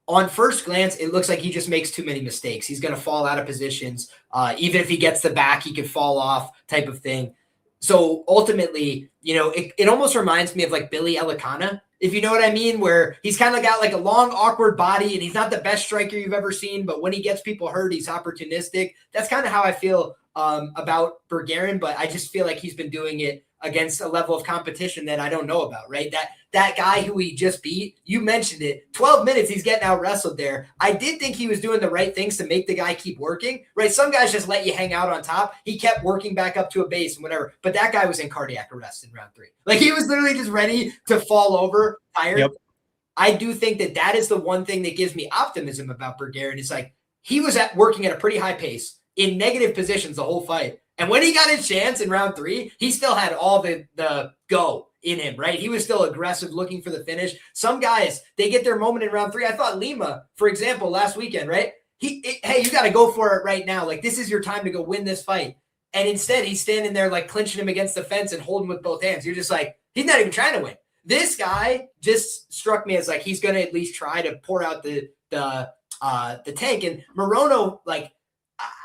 On first glance, it looks like he just makes too many mistakes. He's going to fall out of positions. Even if he gets the back, he could fall off type of thing. So ultimately, it almost reminds me of like Billy Elikana, if you know what I mean, where he's kind of got like a long, awkward body and he's not the best striker you've ever seen, but when he gets people hurt, he's opportunistic. That's kind of how I feel about Bergeron, but I just feel like he's been doing it against a level of competition that I don't know about, right? That guy who he just beat, you mentioned it, 12 minutes, he's getting out wrestled there. I did think he was doing the right things to make the guy keep working, right? Some guys just let you hang out on top. He kept working back up to a base and whatever, but that guy was in cardiac arrest in round 3. Like he was literally just ready to fall over, tired. Yep. I do think that is the one thing that gives me optimism about Bergeron. It's like he was working at a pretty high pace in negative positions the whole fight. And when he got his chance in round 3, he still had all the go in him, right? He was still aggressive, looking for the finish. Some guys, they get their moment in round 3. I thought Lima, for example, last weekend, right? Hey, you got to go for it right now. Like, this is your time to go win this fight. And instead, he's standing there, like, clinching him against the fence and holding with both hands. You're just like, he's not even trying to win. This guy just struck me as, like, he's going to at least try to pour out the tank. And Morono, like,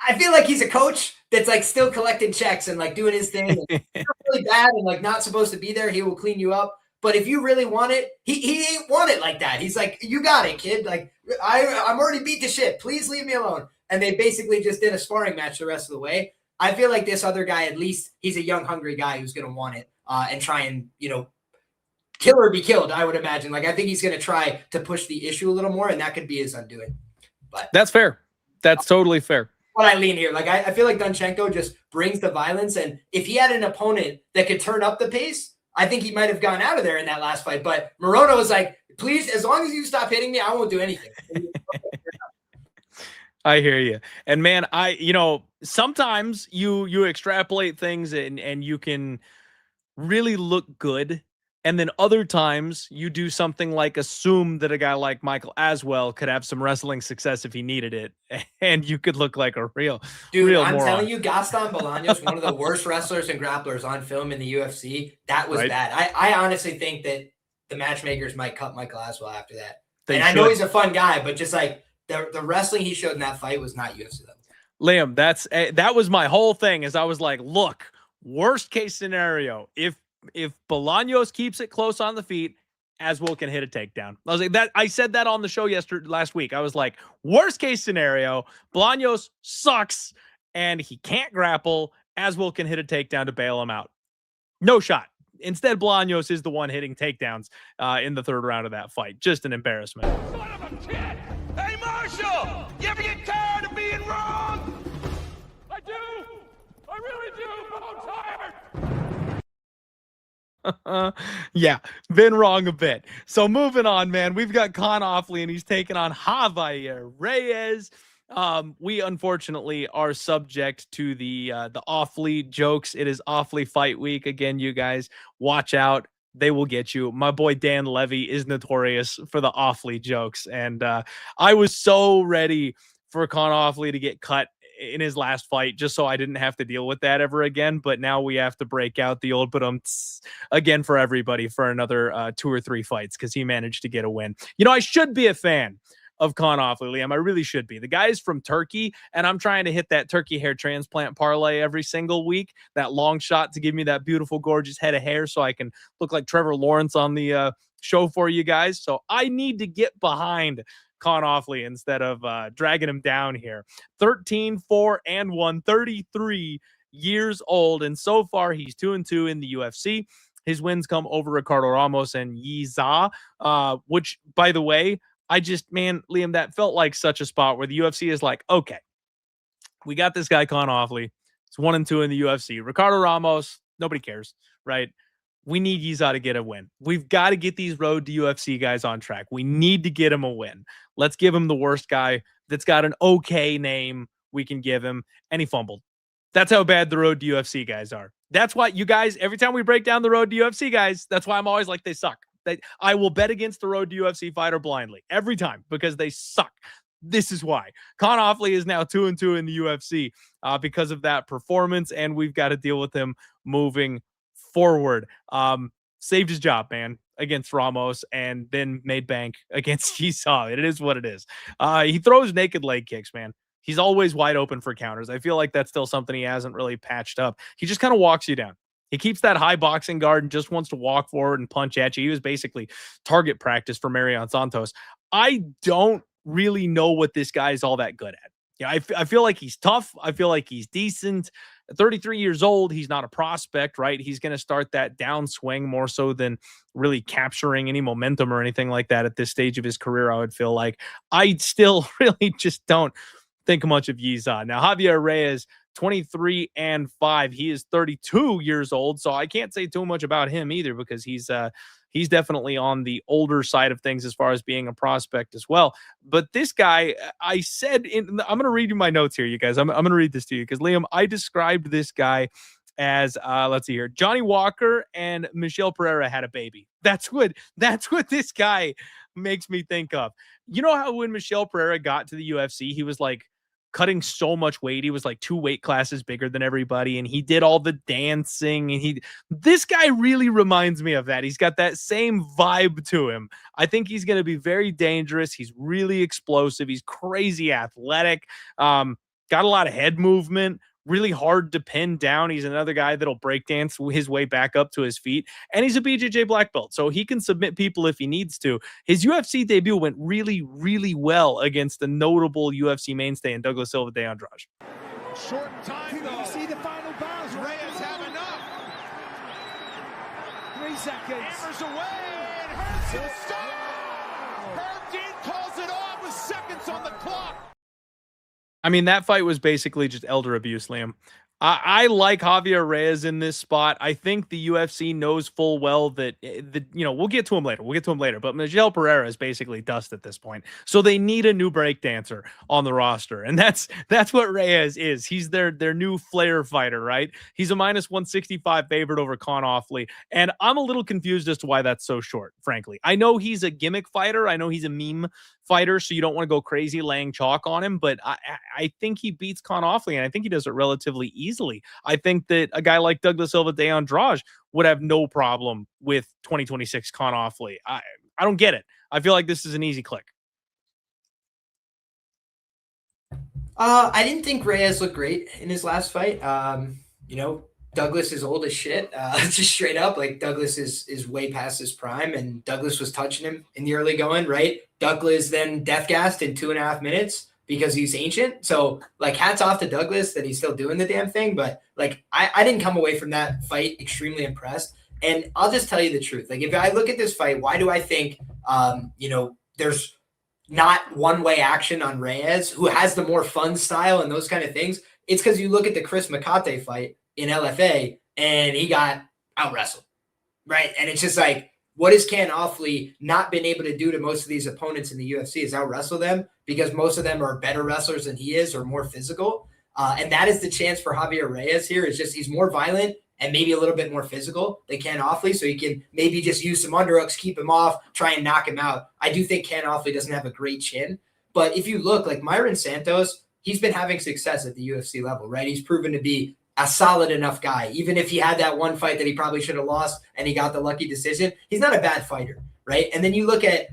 I feel like he's a coach that's like still collecting checks and like doing his thing. If you're really bad and like not supposed to be there, he will clean you up. But if you really want it, he ain't want it like that. He's like, you got it, kid. Like I'm already beat to shit. Please leave me alone. And they basically just did a sparring match the rest of the way. I feel like this other guy, at least he's a young, hungry guy who's going to want it and try and, kill or be killed, I would imagine. Like, I think he's going to try to push the issue a little more, and that could be his undoing. But that's fair. That's totally fair. What I lean here. Like, I feel like Donchenko just brings the violence. And if he had an opponent that could turn up the pace, I think he might have gone out of there in that last fight. But Morono was like, please, as long as you stop hitting me, I won't do anything. I hear you. And man, sometimes you extrapolate things and you can really look good. And then other times you do something like assume that a guy like Michael Aswell could have some wrestling success if he needed it. And you could look like a real I'm moron. telling you, Gaston Bolaños, one of the worst wrestlers and grapplers on film in the UFC. That was bad. I honestly think that the matchmakers might cut Michael Aswell after that. I know he's a fun guy, but just like the wrestling he showed in that fight was not UFC level. Liam, that was my whole thing is I was like, look, worst case scenario, if Bolaños keeps it close on the feet, Aswell can hit a takedown. I was like that. I said that on the show last week. I was like, worst case scenario, Bolaños sucks and he can't grapple. Aswell can hit a takedown to bail him out. No shot. Instead, Bolaños is the one hitting takedowns in the third round of that fight. Just an embarrassment. Son of a kid! Hey, Marshall! You ever get tired of being wrong? I do! I really do, but I'm tired! Yeah, been wrong a bit. So moving on, man, we've got Con Offley and he's taking on Javier Reyes. We unfortunately are subject to the Offley jokes. It is Offley fight week again. You guys watch out. They will get you. My boy Dan Levy is notorious for the Offley jokes. And I was so ready for Con Offley to get cut in his last fight just so I didn't have to deal with that ever again. But now we have to break out the old again for everybody for another 2 or 3 fights because he managed to get a win. I should be a fan of Con Offley, Liam. I really should be. The guy's from Turkey, and I'm trying to hit that turkey hair transplant parlay every single week, that long shot to give me that beautiful, gorgeous head of hair so I can look like Trevor Lawrence on the show for you guys. So I need to get behind Offley instead of dragging him down here. 13-4-1, 33 years old, and so far he's 2-2 in the UFC. His wins come over Ricardo Ramos and Yiza, which, by the way, Liam, that felt like such a spot where the UFC is like, okay, we got this guy Con Offley. It's 1-2 in the UFC. Ricardo Ramos, nobody cares, right? We need Yiza to get a win. We've got to get these road to UFC guys on track. We need to get him a win. Let's give him the worst guy that's got an okay name we can give him, and he fumbled. That's how bad the road to UFC guys are. That's why you guys, every time we break down the road to UFC guys, that's why I'm always like, they suck. I will bet against the road to UFC fighter blindly every time because they suck. This is why. Con Offley is now 2-2 in the UFC because of that performance, and we've got to deal with him moving forward. Saved his job, man, against Ramos, and then made bank against Yiza. It is what it is. He throws naked leg kicks, man. He's always wide open for counters. I feel like that's still something he hasn't really patched up. He just kind of walks you down. He keeps that high boxing guard and just wants to walk forward and punch at you. He was basically target practice for Marion Santos. I don't really know what this guy is all that good at. Yeah, I feel like he's tough. I feel like he's decent. At 33 years old, he's not a prospect, right? He's going to start that downswing more so than really capturing any momentum or anything like that at this stage of his career, I would feel like. I still really just don't think much of Yiza. Now, Javier Reyes, 23-5. He is 32 years old, so I can't say too much about him either because he's definitely on the older side of things as far as being a prospect as well. But this guy, I'm going to read you my notes here, you guys. I'm going to read this to you because, Liam, I described this guy as, let's see here, Johnny Walker and Michelle Pereira had a baby. That's what this guy makes me think of. You know how when Michelle Pereira got to the UFC, he was like cutting so much weight. He was like 2 weight classes bigger than everybody, and he did all the dancing, and this guy really reminds me of that. He's got that same vibe to him. I think he's going to be very dangerous. He's really explosive. He's crazy athletic. Got a lot of head movement. Really hard to pin down. He's another guy that'll breakdance his way back up to his feet. And he's a BJJ black belt, so he can submit people if he needs to. His UFC debut went really, really well against the notable UFC mainstay in Douglas Silva de Andrade. Short time, though. See the final bars. Reyes have enough. 3 seconds. Hammers away. And Herbst to the stop. Herb Dean calls it off with seconds on the clock. I mean, that fight was basically just elder abuse, Liam. I like Javier Reyes in this spot. I think the UFC knows full well that, we'll get to him later. But Michelle Pereira is basically dust at this point. So they need a new breakdancer on the roster. And that's what Reyes is. He's their new flair fighter, right? He's a -165 favorite over Con Offley. And I'm a little confused as to why that's so short, frankly. I know he's a gimmick fighter. I know he's a meme fighter, so you don't want to go crazy laying chalk on him, but I think he beats Con Offley, and I think he does it relatively easily. I think that a guy like Douglas Silva de Andrade would have no problem with 2026 Con Offley. I don't get it. I feel like this is an easy click. I didn't think Reyes looked great in his last fight. Douglas is old as shit. Just straight up, like Douglas is way past his prime, and Douglas was touching him in the early going, right? Douglas then death gassed in 2.5 minutes because he's ancient. So like hats off to Douglas that he's still doing the damn thing. But like I didn't come away from that fight extremely impressed. And I'll just tell you the truth. Like if I look at this fight, why do I think there's not one-way action on Reyes, who has the more fun style and those kind of things? It's because you look at the Chris Makate fight in LFA and he got out-wrestled, right? And it's just like, what has Con Offley not been able to do to most of these opponents in the UFC is out-wrestle them, because most of them are better wrestlers than he is or more physical. And that is the chance for Javier Reyes here. Is just he's more violent and maybe a little bit more physical than Con Offley, so he can maybe just use some underhooks, keep him off, try and knock him out. I do think Con Offley doesn't have a great chin, but if you look, like Myron Santos, he's been having success at the UFC level, right? He's proven to be a solid enough guy. Even if he had that one fight that he probably should have lost and he got the lucky decision, he's not a bad fighter, right? And then you look at,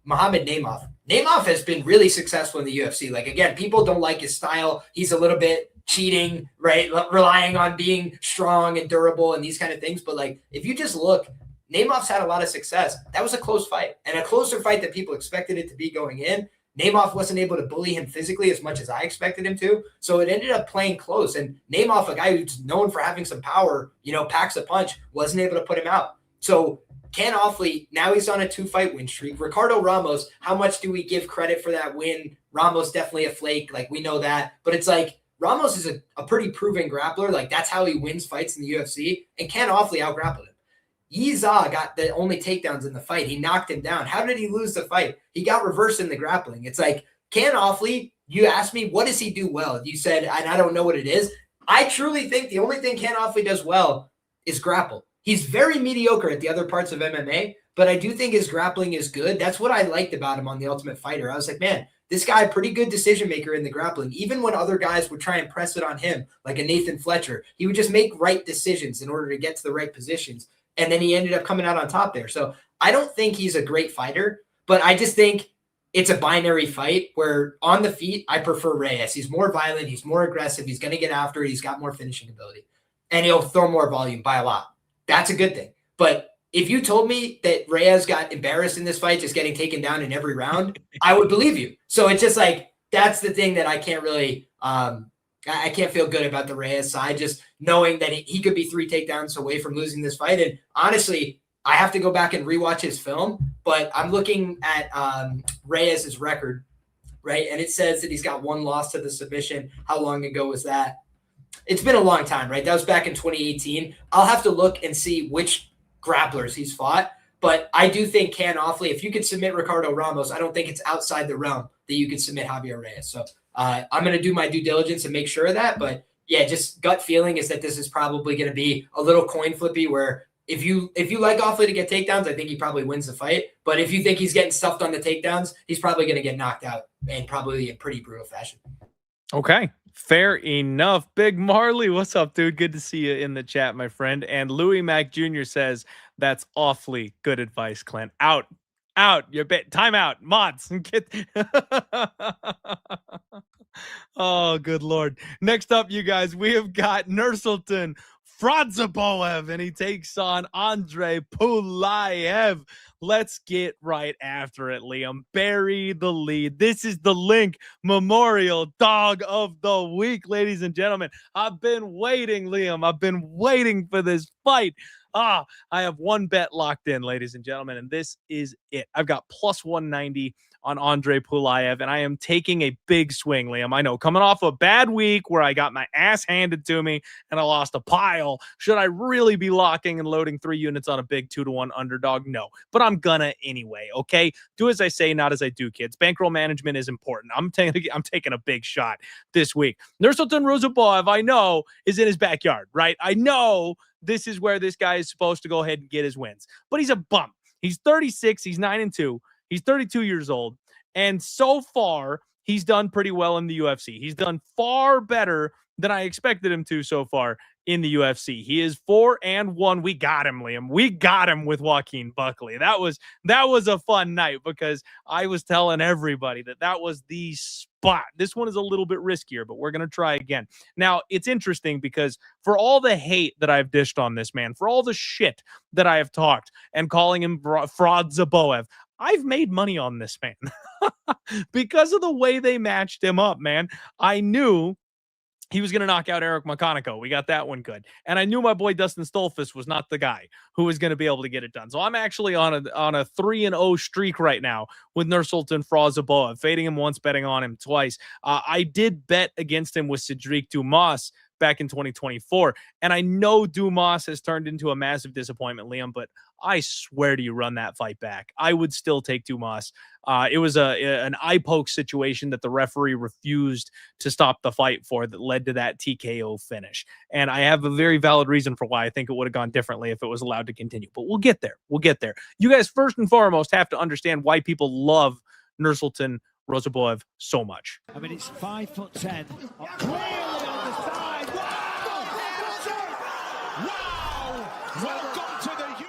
Muhammad Naimov. Naimov has been really successful in the UFC. Like, again, people don't like his style. He's a little bit cheating, right? Relying on being strong and durable and these kind of things. But, like, if you just look Nemav's had a lot of success. That was a close fight and a closer fight than people expected it to be going in. Nemov wasn't able to bully him physically as much as I expected him to. So it ended up playing close. And Nemov, a guy who's known for having some power, packs a punch, wasn't able to put him out. So Ken Offley, now he's on a 2-fight win streak. Ricardo Ramos, how much do we give credit for that win? Ramos definitely a flake. Like, we know that. But it's like Ramos is a pretty proven grappler. Like, that's how he wins fights in the UFC. And Ken Offley out-grappled him. Yiza got the only takedowns in the fight. He knocked him down. How did he lose the fight? He got reversed in the grappling. It's like, Ken Offley, you asked me, what does he do well? You said, and I don't know what it is. I truly think the only thing Ken Offley does well is grapple. He's very mediocre at the other parts of MMA, but I do think his grappling is good. That's what I liked about him on The Ultimate Fighter. I was like, man, this guy, pretty good decision maker in the grappling. Even when other guys would try and press it on him, like a Nathan Fletcher, he would just make right decisions in order to get to the right positions. And then he ended up coming out on top there. So I don't think he's a great fighter, but I just think it's a binary fight where on the feet, I prefer Reyes. He's more violent. He's more aggressive. He's going to get after it. He's got more finishing ability. And he'll throw more volume by a lot. That's a good thing. But if you told me that Reyes got embarrassed in this fight, just getting taken down in every round, I would believe you. So it's just like, that's the thing that I can't really I can't feel good about the Reyes side, just knowing that he could be 3 takedowns away from losing this fight. And honestly, I have to go back and rewatch his film, but I'm looking at Reyes' record, right? And it says that he's got 1 loss to the submission. How long ago was that? It's been a long time, right? That was back in 2018. I'll have to look and see which grapplers he's fought. But I do think Ken Offley, if you could submit Ricardo Ramos, I don't think it's outside the realm that you could submit Javier Reyes. So I'm going to do my due diligence and make sure of that. But yeah, just gut feeling is that this is probably going to be a little coin flippy where if you like Offley to get takedowns, I think he probably wins the fight. But if you think he's getting stuffed on the takedowns, he's probably going to get knocked out and probably in pretty brutal fashion. Okay. Fair enough. Big Marley, what's up, dude? Good to see you in the chat, my friend. And Louis Mack Jr. says, that's awfully good advice, Clint. Out. Your bit. Time out. Mods. Oh, good Lord. Next up, you guys, we have got Nursulton Ruziboev, and he takes on Andrey Pulyaev. Let's get right after it, Liam. Bury the lead. This is the Link Memorial Dog of the Week, ladies and gentlemen. I've been waiting, Liam. I've been waiting for this fight. I have one bet locked in, ladies and gentlemen, and this is it. I've got plus 190 on Andrey Pulyaev, and I am taking a big swing, Liam. I know, coming off a bad week where I got my ass handed to me and I lost a pile. Should I really be locking and loading 3 units on a big 2-1 underdog? No, but I'm gonna anyway, okay? Do as I say, not as I do, kids. Bankroll management is important. I'm taking a big shot this week. Nursulton Ruziboev, I know, is in his backyard, right? I know this is where this guy is supposed to go ahead and get his wins, but he's a bum. He's 36. He's 9-2. He's 32 years old, and so far, he's done pretty well in the UFC. He's done far better than I expected him to so far in the UFC. He is 4-1. We got him, Liam. We got him with Joaquin Buckley. That was a fun night because I was telling everybody that was the spot. This one is a little bit riskier, but we're going to try again. Now, it's interesting because for all the hate that I've dished on this man, for all the shit that I have talked and calling him Ruziboev, I've made money on this man because of the way they matched him up, man. I knew he was going to knock out Eric McConaughey. We got that one good. And I knew my boy Dustin Stolfus was not the guy who was going to be able to get it done. So I'm actually on a 3-0 streak right now with Nursulton Ruziboev, fading him once, betting on him twice. I did bet against him with Cedric Dumas back in 2024. And I know Dumas has turned into a massive disappointment, Liam, but I swear to you, run that fight back. I would still take Dumas. It was an eye poke situation that the referee refused to stop the fight for that led to that TKO finish. And I have a very valid reason for why I think it would have gone differently if it was allowed to continue. But we'll get there. We'll get there. You guys, first and foremost, have to understand why people love Nursulton Ruziboev so much. I mean, it's 5'10". Clearly on the side. Wow! Welcome to the...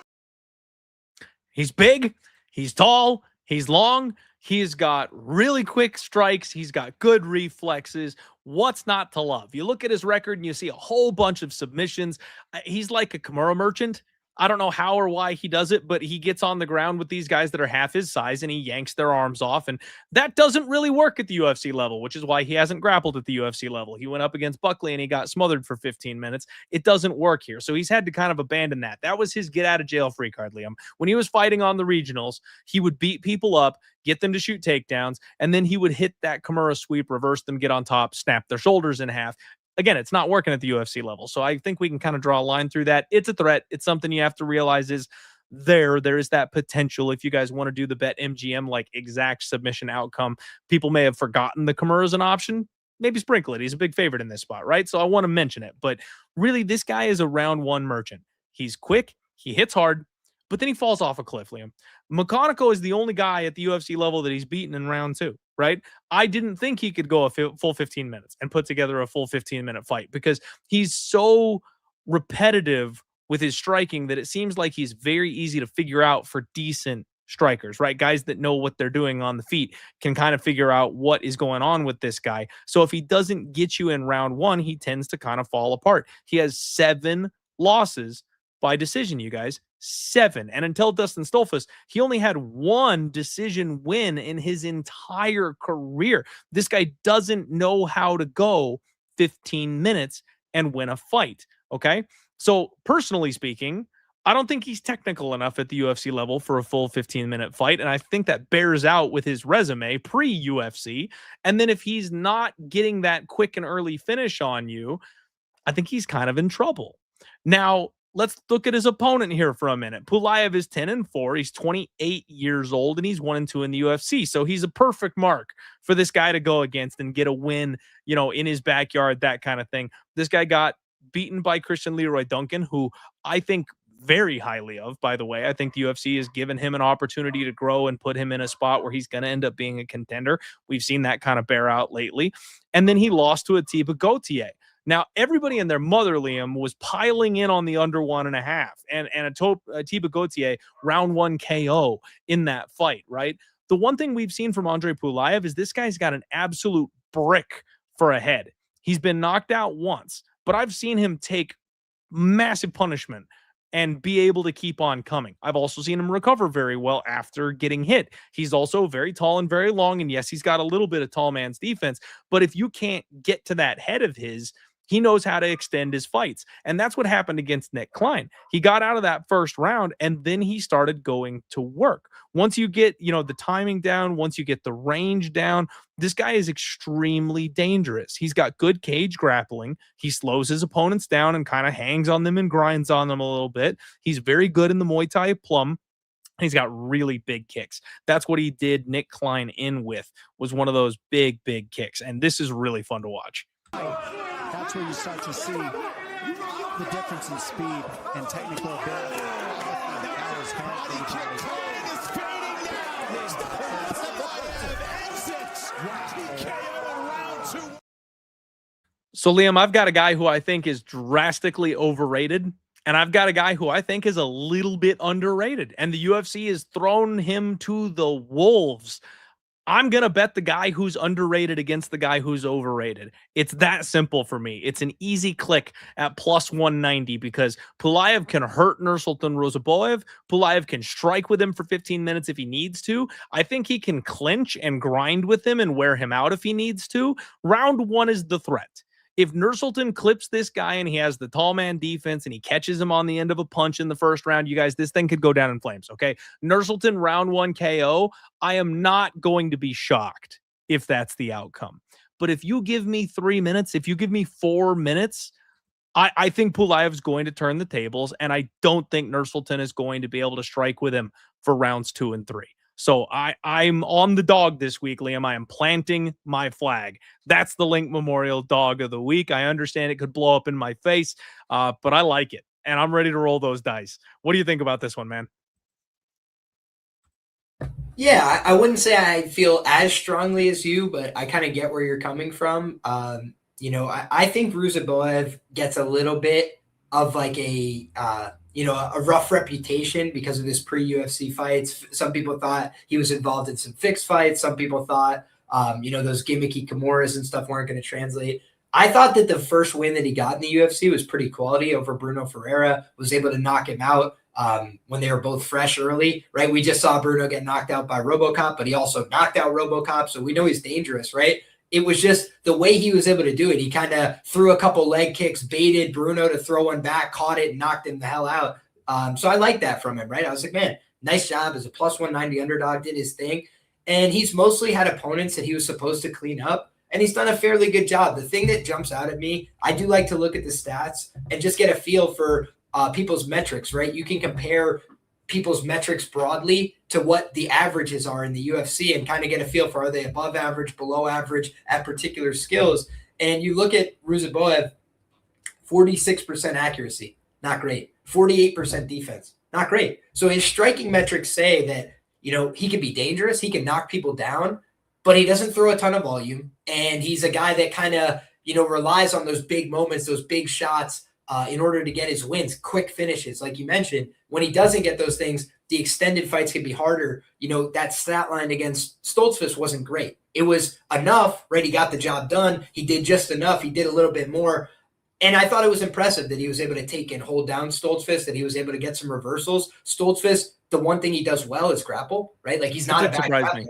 He's big, he's tall, he's long, he's got really quick strikes, he's got good reflexes. What's not to love? You look at his record and you see a whole bunch of submissions. He's like a Kimura merchant. I don't know how or why he does it, but he gets on the ground with these guys that are half his size and he yanks their arms off. And that doesn't really work at the UFC level, which is why he hasn't grappled at the UFC level. He went up against Buckley and he got smothered for 15 minutes. It doesn't work here. So he's had to kind of abandon that. That was his get out of jail free card, Liam. When he was fighting on the regionals, he would beat people up, get them to shoot takedowns, and then he would hit that Kimura sweep, reverse them, get on top, snap their shoulders in half. Again, it's not working at the UFC level. So I think we can kind of draw a line through that. It's a threat. It's something you have to realize is there is that potential. If you guys want to do the bet MGM, like exact submission outcome, people may have forgotten the Kimura as an option. Maybe sprinkle it. He's a big favorite in this spot, right? So I want to mention it. But really, this guy is a round one merchant. He's quick. He hits hard. But then he falls off a cliff, Liam. McConaughey is the only guy at the UFC level that he's beaten in round two, right? I didn't think he could go a full 15 minutes and put together a full 15-minute fight because he's so repetitive with his striking that it seems like he's very easy to figure out for decent strikers, right? Guys that know what they're doing on the feet can kind of figure out what is going on with this guy. So if he doesn't get you in round one, he tends to kind of fall apart. He has 7 losses by decision, you guys. 7. And until Dustin Stolfus, he only had 1 decision win in his entire career. This guy doesn't know how to go 15 minutes and win a fight. Okay. So personally speaking, I don't think he's technical enough at the UFC level for a full 15-minute fight. And I think that bears out with his resume pre-UFC. And then if he's not getting that quick and early finish on you, I think he's kind of in trouble. Now, let's look at his opponent here for a minute. Pulyaev is 10-4. He's 28 years old, and he's 1-2 in the UFC. So he's a perfect mark for this guy to go against and get a win, you know, in his backyard, that kind of thing. This guy got beaten by Christian Leroy Duncan, who I think very highly of, by the way. I think the UFC has given him an opportunity to grow and put him in a spot where he's going to end up being a contender. We've seen that kind of bear out lately. And then he lost to Atiba Gauthier. Now, everybody and their mother, Liam, was piling in on the under 1.5 and Atiba Gauthier round 1 KO in that fight, right? The one thing we've seen from Andrey Pulyaev is this guy's got an absolute brick for a head. He's been knocked out once, but I've seen him take massive punishment and be able to keep on coming. I've also seen him recover very well after getting hit. He's also very tall and very long, and yes, he's got a little bit of tall man's defense, but if you can't get to that head of his, he knows how to extend his fights. And that's what happened against Nick Klein. He got out of that first round, and then he started going to work. Once you get, you know, the timing down, once you get the range down, this guy is extremely dangerous. He's got good cage grappling. He slows his opponents down and kind of hangs on them and grinds on them a little bit. He's very good in the Muay Thai plum. He's got really big kicks. That's what he did Nick Klein in with, was one of those big, big kicks. And this is really fun to watch. That's where you start to see the difference in speed and technical ability. So, Liam, I've got a guy who I think is drastically overrated, and I've got a guy who I think is a little bit underrated, and the UFC has thrown him to the wolves. I'm going to bet the guy who's underrated against the guy who's overrated. It's that simple for me. It's an easy click at plus 190 because Pulyaev can hurt Nursulton Ruziboev. Pulyaev can strike with him for 15 minutes if he needs to. I think he can clinch and grind with him and wear him out if he needs to. Round 1 is the threat. If Nursulton clips this guy and he has the tall man defense and he catches him on the end of a punch in the first round, you guys, this thing could go down in flames, okay? Nursulton round 1 KO, I am not going to be shocked if that's the outcome. But if you give me 3 minutes, if you give me 4 minutes, I think Pulyaev is going to turn the tables, and I don't think Nursulton is going to be able to strike with him for rounds 2 and 3. So I'm on the dog this week, Liam. I am planting my flag. That's the Link Memorial Dog of the Week. I understand it could blow up in my face, but I like it, and I'm ready to roll those dice. What do you think about this one, man? Yeah, I wouldn't say I feel as strongly as you, but I kind of get where you're coming from. You know, I think Ruziboev gets a little bit of like a rough reputation because of his pre-UFC fights. Some people thought he was involved in some fixed fights. Some people thought, those gimmicky Kimuras and stuff weren't going to translate. I thought that the first win that he got in the UFC was pretty quality over Bruno Ferreira, was able to knock him out. when they were both fresh early, right? We just saw Brunno get knocked out by RoboCop, but he also knocked out RoboCop, so we know he's dangerous, right? It was just the way he was able to do it. He kind of threw a couple leg kicks, baited Brunno to throw one back, caught it, and knocked him the hell out. So I like that from him, right? I was like, man, nice job as a plus 190 underdog, did his thing. And he's mostly had opponents that he was supposed to clean up, and he's done a fairly good job. The thing that jumps out at me, I do like to look at the stats and just get a feel for people's metrics, right? You can compare people's metrics broadly to what the averages are in the UFC and kind of get a feel for, are they above average, below average at particular skills? And you look at Ruziboev, 46% accuracy, not great. 48% defense, not great. So his striking metrics say that, you know, he can be dangerous, he can knock people down, but he doesn't throw a ton of volume. And he's a guy that kind of, you know, relies on those big moments, those big shots, in order to get his wins, quick finishes. Like you mentioned, when he doesn't get those things, the extended fights can be harder. You know, that stat line against Stoltzfus wasn't great. It was enough, right? He got the job done. He did just enough. He did a little bit more. And I thought it was impressive that he was able to take and hold down Stoltzfus, that he was able to get some reversals. Stoltzfus, the one thing he does well is grapple, right? Like he's not a bad grappler.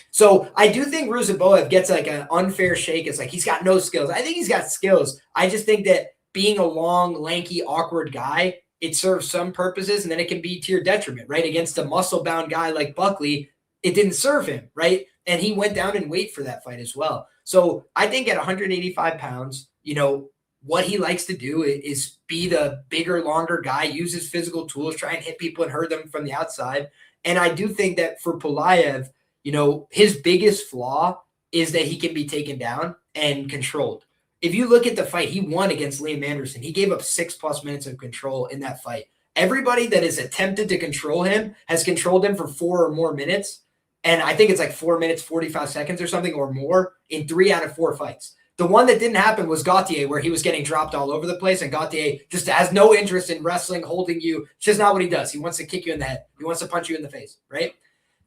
So I do think Ruziboev gets like an unfair shake. It's like he's got no skills. I think he's got skills. I just think that being a long, lanky, awkward guy, it serves some purposes, and then it can be to your detriment, right? Against a muscle-bound guy like Buckley, it didn't serve him, right? And he went down in weight for that fight as well. So I think at 185 pounds, you know, what he likes to do is be the bigger, longer guy, use his physical tools, try and hit people and hurt them from the outside. And I do think that for Pulyaev, you know, his biggest flaw is that he can be taken down and controlled. If you look at the fight, he won against Liam Anderson. He gave up 6+ minutes of control in that fight. Everybody that has attempted to control him has controlled him for 4 or more minutes. And I think it's like 4 minutes, 45 seconds or something or more in 3 out of 4 fights. The one that didn't happen was Gauthier, where he was getting dropped all over the place. And Gauthier just has no interest in wrestling, holding you. It's just not what he does. He wants to kick you in the head. He wants to punch you in the face, right?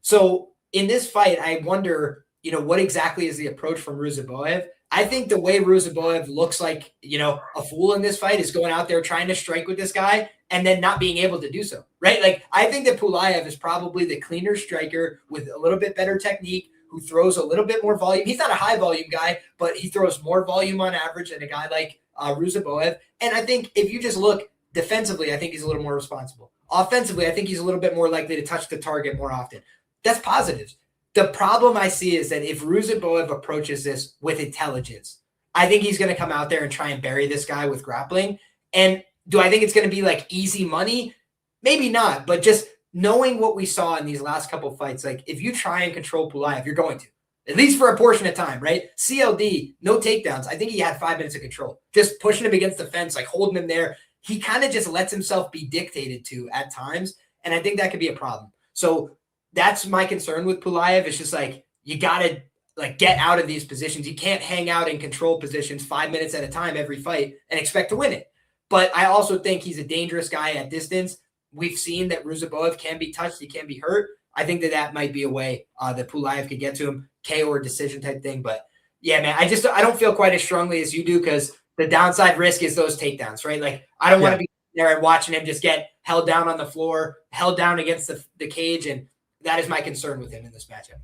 So in this fight, I wonder, you know, what exactly is the approach from Ruziboev? I think the way Ruziboev looks like, you know, a fool in this fight is going out there trying to strike with this guy and then not being able to do so, right? Like, I think that Pulyaev is probably the cleaner striker with a little bit better technique, who throws a little bit more volume. He's not a high volume guy, but he throws more volume on average than a guy like Ruziboev. And I think if you just look defensively, I think he's a little more responsible. Offensively, I think he's a little bit more likely to touch the target more often. That's positives. The problem I see is that if Ruziboev approaches this with intelligence, I think he's going to come out there and try and bury this guy with grappling. And do I think it's going to be like easy money? Maybe not, but just knowing what we saw in these last couple fights, like if you try and control Pulyaev, you're going to, at least for a portion of time, right? CLD, no takedowns. I think he had 5 minutes of control, just pushing him against the fence, like holding him there. He kind of just lets himself be dictated to at times. And I think that could be a problem. So that's my concern with Pulyaev. It's just like, you got to like get out of these positions. You can't hang out in control positions 5 minutes at a time every fight and expect to win it. But I also think he's a dangerous guy at distance. We've seen that Ruziboev can be touched. He can be hurt. I think that might be a way that Pulyaev could get to him, KO or decision type thing. But yeah, man, I don't feel quite as strongly as you do, because the downside risk is those takedowns, right? Like, I don't want to be there and watching him just get held down on the floor, held down against the cage. And that is my concern with him in this matchup.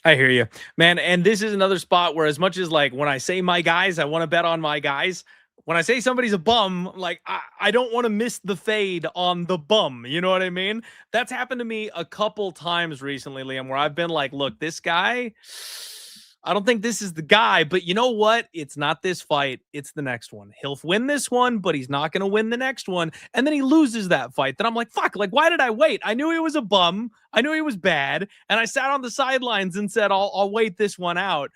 I hear you, man. And this is another spot where, as much as like when I say my guys, I want to bet on my guys. When I say somebody's a bum, like I don't want to miss the fade on the bum. You know what I mean? That's happened to me a couple times recently, Liam, where I've been like, look, this guy, I don't think this is the guy, but you know what? It's not this fight. It's the next one. He'll win this one, but he's not going to win the next one. And then he loses that fight. Then I'm like, fuck, like, why did I wait? I knew he was a bum. I knew he was bad. And I sat on the sidelines and said, I'll wait this one out.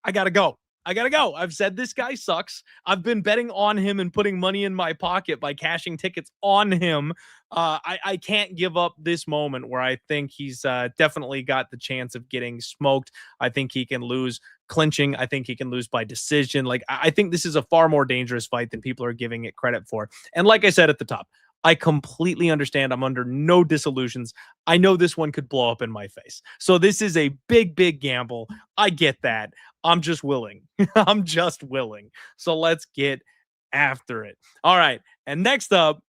I got to go. I've said this guy sucks. I've been betting on him and putting money in my pocket by cashing tickets on him. I can't give up this moment where I think he's definitely got the chance of getting smoked. I think he can lose clinching. I think he can lose by decision. Like, I think this is a far more dangerous fight than people are giving it credit for. And like I said at the top, I completely understand. I'm under no disillusions. I know this one could blow up in my face. So this is a big, big gamble. I get that. I'm just willing. I'm just willing. So let's get after it. All right. And next up,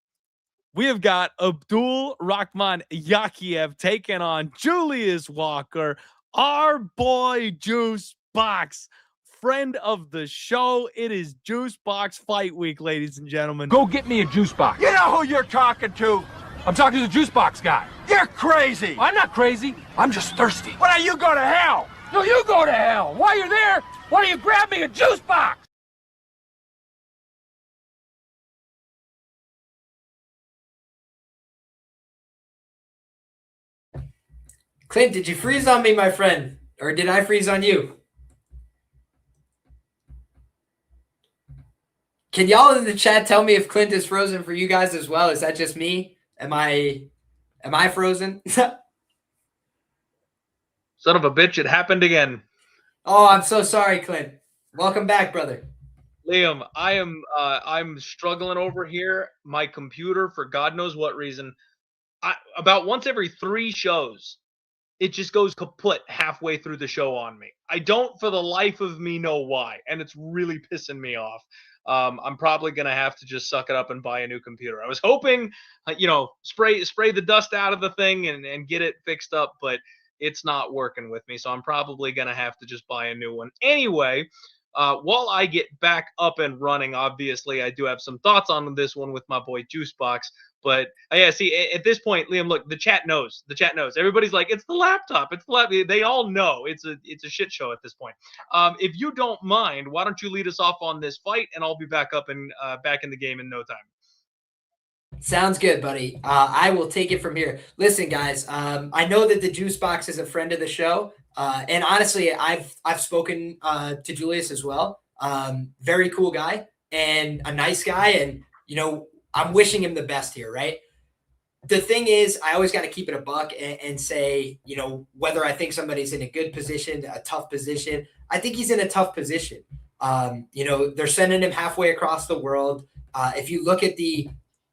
we have got Abdul Rakhman Yakhyaev taking on Julius Walker, our boy Juice Box, friend of the show. It is Juice Box Fight Week, ladies and gentlemen. Go get me a juice box. You know who you're talking to? I'm talking to the juice box guy. You're crazy. I'm not crazy. I'm just thirsty. Why don't you go to hell? No, you go to hell. While you're there, why don't you grab me a juice box? Clint, did you freeze on me, my friend? Or did I freeze on you? Can y'all in the chat tell me if Clint is frozen for you guys as well? Is that just me? Am I frozen? Son of a bitch, it happened again. Oh, I'm so sorry, Clint. Welcome back, brother. Liam, I'm struggling over here. My computer, for God knows what reason, about once every 3 shows, it just goes kaput halfway through the show on me. I don't for the life of me know why, and it's really pissing me off. I'm probably going to have to just suck it up and buy a new computer. I was hoping, spray the dust out of the thing and get it fixed up, but it's not working with me, so I'm probably going to have to just buy a new one. Anyway, while I get back up and running, obviously, I do have some thoughts on this one with my boy Juicebox. But yeah, see, at this point, Liam, look, the chat knows. The chat knows. Everybody's like, it's the laptop. It's the laptop. They all know it's a shit show at this point. If you don't mind, why don't you lead us off on this fight, and I'll be back up and back in the game in no time. Sounds good, buddy. I will take it from here. Listen, guys, I know that the Juice Box is a friend of the show. And honestly, I've spoken to Julius as well. Very cool guy and a nice guy. And, I'm wishing him the best here, right? The thing is, I always got to keep it a buck and say, whether I think somebody's in a good position, a tough position. I think he's in a tough position. They're sending him halfway across the world. If you look at the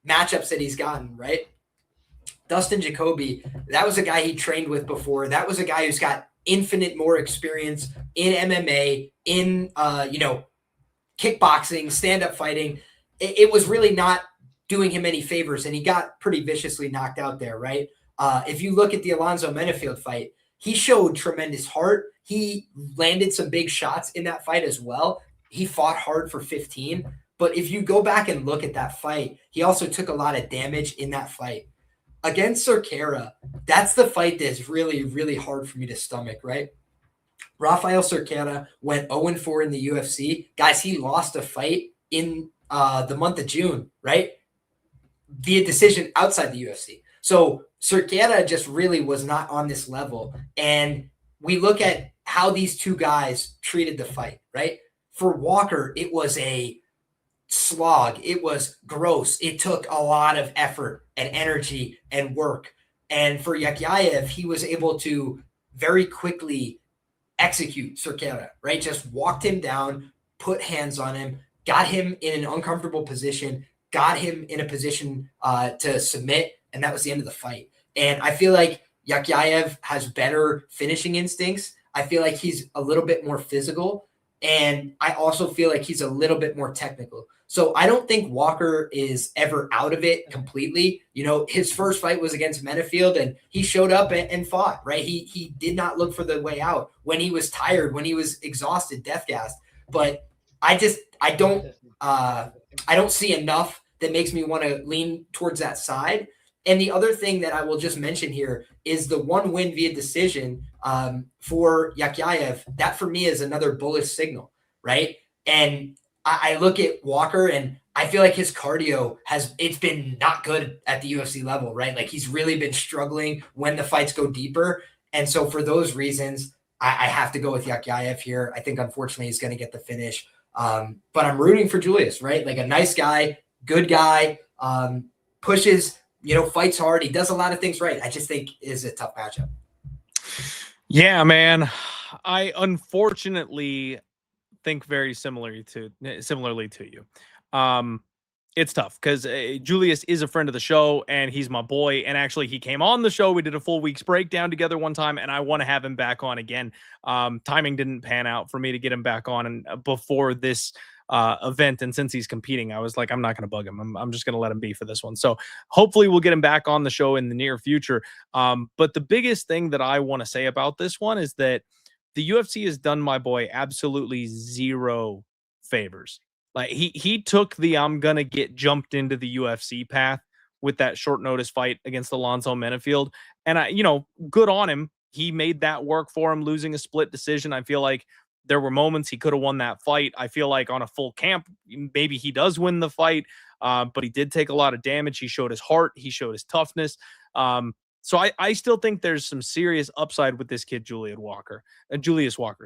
matchups that he's gotten, right? Dustin Jacoby, that was a guy he trained with before. That was a guy who's got infinite more experience in MMA, in, kickboxing, stand-up fighting. It was really not doing him any favors, and he got pretty viciously knocked out there, right? If you look at the Alonzo Menafield fight, he showed tremendous heart. He landed some big shots in that fight as well. He fought hard for 15. But if you go back and look at that fight, he also took a lot of damage in that fight. Against Cerqueira, that's the fight that's really, really hard for me to stomach, right? Rafael Cerqueira went 0-4 in the UFC. Guys, he lost a fight in the month of June, right? Via decision outside the UFC. So Cerqueira just really was not on this level. And we look at how these two guys treated the fight, right? For Walker, it was a slog. It was gross. It took a lot of effort and energy and work. And for Yakhyaev, he was able to very quickly execute Cerqueira, right? Just walked him down, put hands on him, got him in an uncomfortable position, got him in a position to submit, and that was the end of the fight. And I feel like Yakhyaev has better finishing instincts. I feel like he's a little bit more physical, and I also feel like he's a little bit more technical. So I don't think Walker is ever out of it completely. His first fight was against Menafield, and he showed up and fought, right? He did not look for the way out when he was tired, when he was exhausted, death-gassed. But I don't see enough that makes me want to lean towards that side. And the other thing that I will just mention here is the one win via decision for Yakhyaev. That for me is another bullish signal, right? And I look at Walker and I feel like his cardio it's been not good at the UFC level, right? Like he's really been struggling when the fights go deeper. And so for those reasons, I have to go with Yakhyaev here. I think unfortunately he's going to get the finish. But I'm rooting for Julius, right? Like a nice guy, good guy, pushes, fights hard. He does a lot of things right. I just think is a tough matchup. Yeah, man. I unfortunately think very similarly to you. It's tough because Julius is a friend of the show and he's my boy. And actually, he came on the show. We did a full week's breakdown together one time, and I want to have him back on again. Timing didn't pan out for me to get him back on and before this event. And since he's competing, I was like, I'm not going to bug him. I'm just going to let him be for this one. So hopefully we'll get him back on the show in the near future. But the biggest thing that I want to say about this one is that the UFC has done my boy absolutely zero favors. Like he took the I'm gonna get jumped into the UFC path with that short notice fight against Alonzo Menifield. And good on him. He made that work for him, losing a split decision. I feel like there were moments he could have won that fight. I feel like on a full camp, maybe he does win the fight. But he did take a lot of damage. He showed his heart. He showed his toughness. So I still think there's some serious upside with this kid, Julius Walker.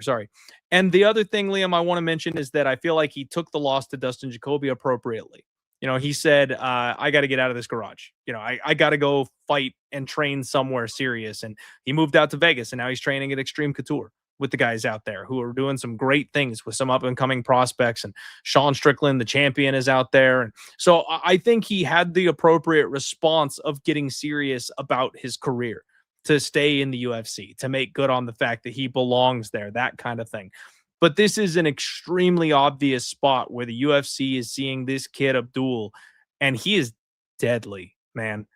Sorry. And the other thing, Liam, I want to mention is that I feel like he took the loss to Dustin Jacoby appropriately. He said, I got to get out of this garage. I got to go fight and train somewhere serious. And he moved out to Vegas, and now he's training at Extreme Couture with the guys out there who are doing some great things with some up and coming prospects. And Sean Strickland, the champion, is out there. And so I think he had the appropriate response of getting serious about his career to stay in the UFC, to make good on the fact that he belongs there, that kind of thing. But this is an extremely obvious spot where the UFC is seeing this kid, Abdul, and he is deadly, man.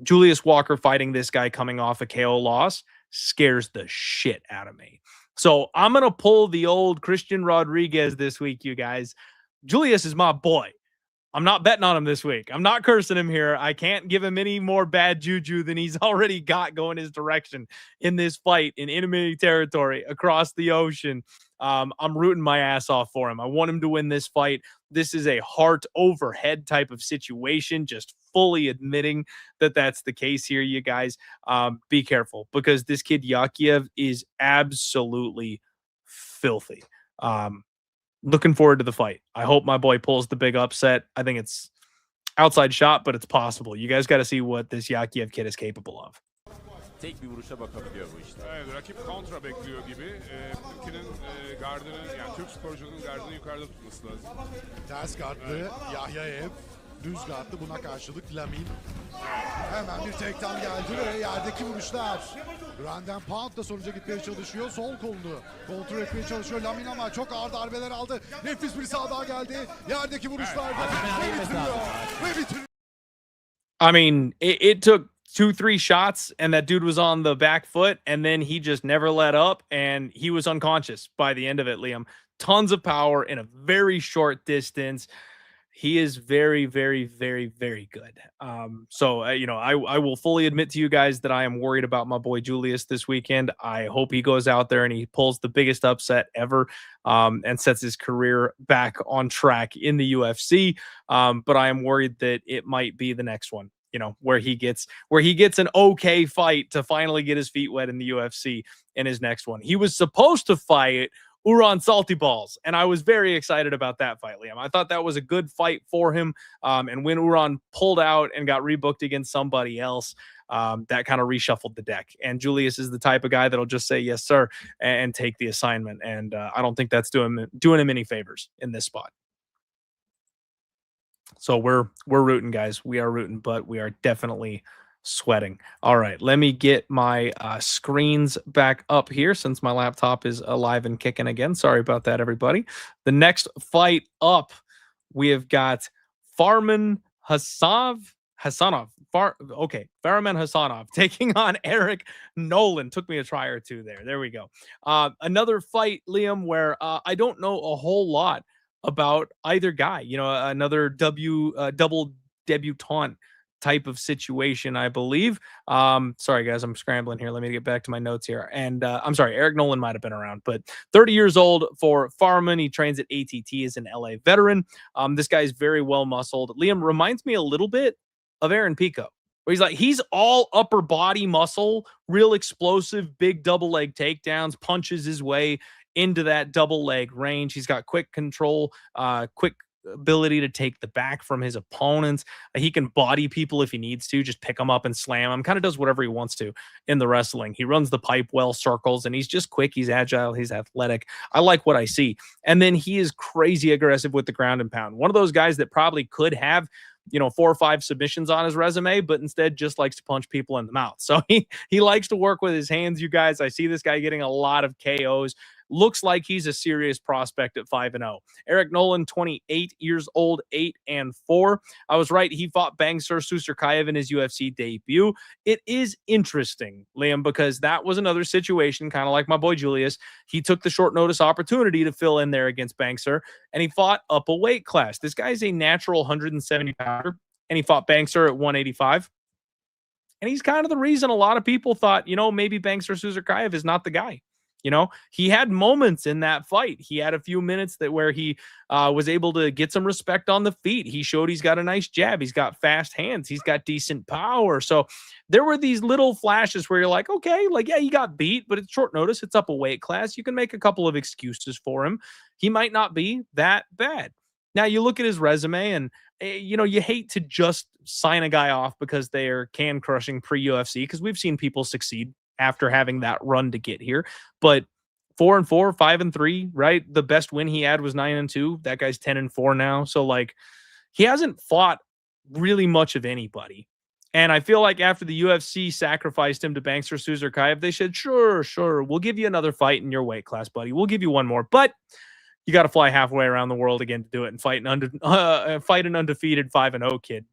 Julius Walker fighting this guy coming off a KO loss scares the shit out of me. So I'm going to pull the old Christian Rodriguez this week, you guys. Julius is my boy. I'm not betting on him this week. I'm not cursing him here. I can't give him any more bad juju than he's already got going his direction in this fight in enemy territory across the ocean. I'm rooting my ass off for him. I want him to win this fight. This is a heart over head type of situation, just fully admitting that that's the case here, you guys. Be careful, because this kid Yakhyaev is absolutely filthy. Looking forward to the fight. I hope my boy pulls the big upset. I think it's outside shot, but it's possible. You guys got to see what this Yakhyaev kid is capable of. Tek bir vuruşa bakabiliyor bu işte. Evet, rakip kontra bekliyor gibi. Bizimkinin gardını, yani Türk sporcunun gardını yukarıda tutması lazım. Ters gardlı Yakhyaev, düz gardlı, buna karşılık Lamin. Hemen bir takedown geldi ve yerdeki vuruşlar. Brandon Pound da sonuca gitmeye çalışıyor. Sol kolunu kontrol etmeye çalışıyor Lamin ama çok ağır darbeler aldı. Nefis bir sağ geldi. Yerdeki vuruşlarda ve bitiriyor. I mean, it took 2-3 shots and that dude was on the back foot, and then he just never let up, and he was unconscious by the end of it, Liam. Tons of power in a very short distance. He is very, very, very, very good. I will fully admit to you guys that I am worried about my boy Julius this weekend. I hope he goes out there and he pulls the biggest upset ever, and sets his career back on track in the UFC. But I am worried that it might be the next one, where he gets an okay fight to finally get his feet wet in the UFC in his next one. He was supposed to fight Uran Salty Balls, and I was very excited about that fight, Liam. I thought that was a good fight for him. And when Uran pulled out and got rebooked against somebody else, that kind of reshuffled the deck. And Julius is the type of guy that'll just say yes, sir, and take the assignment. And I don't think that's doing him any favors in this spot. So we're rooting, guys. We are rooting, but we are definitely sweating. All right, let me get my screens back up here since my laptop is alive and kicking again. Sorry about that, everybody. The next fight up, we have got Farman Hasanov. Farman Hasanov taking on Eric Nolan. Took me a try or two there. There we go. Another fight, Liam, where I don't know a whole lot about either guy. Another double debutante type of situation, I believe. Sorry, guys, I'm scrambling here. Let me get back to my notes here. And I'm sorry, Eric Nolan might have been around, but 30 years old for Farman. He trains at ATT, is an LA veteran. This guy is very well muscled. Liam reminds me a little bit of Aaron Pico, where he's all upper body muscle, real explosive, big double leg takedowns, punches his way into that double leg range. He's got quick control, quick ability to take the back from his opponents. He can body people if he needs to, just pick them up and slam them. Kind of does whatever he wants to in the wrestling. He runs the pipe well, circles, and he's just quick. He's agile. He's athletic. I like what I see. And then he is crazy aggressive with the ground and pound. One of those guys that probably could have 4 or 5 submissions on his resume, but instead just likes to punch people in the mouth. So he likes to work with his hands, you guys. I see this guy getting a lot of KOs. looks like he's a serious prospect at 5-0. Eric Nolan, 28 years old, 8-4. I was right. He fought Bangsar Susurkayev in his UFC debut. It is interesting, Liam, because that was another situation, kind of like my boy Julius. He took the short notice opportunity to fill in there against Bangsar, and he fought up a weight class. This guy's a natural 170 pounder, and he fought Bangsar at 185. And he's kind of the reason a lot of people thought, maybe Bangsar Susurkayev is not the guy. He had moments in that fight. He had a few minutes where he was able to get some respect on the feet. He showed he's got a nice jab. He's got fast hands. He's got decent power. So there were these little flashes where you're like, okay, yeah, he got beat, but it's short notice. It's up a weight class. You can make a couple of excuses for him. He might not be that bad. Now you look at his resume and, you hate to just sign a guy off because they are can crushing pre-UFC, because we've seen people succeed after having that run to get here. But 4-4, 5-3, right? The best win he had was 9-2. That guy's 10-4 now. So he hasn't fought really much of anybody. And I feel like after the UFC sacrificed him to Bangsar Susurkayev, they said, sure, we'll give you another fight in your weight class, buddy. We'll give you one more. But you got to fly halfway around the world again to do it and fight an undefeated 5-0 kid.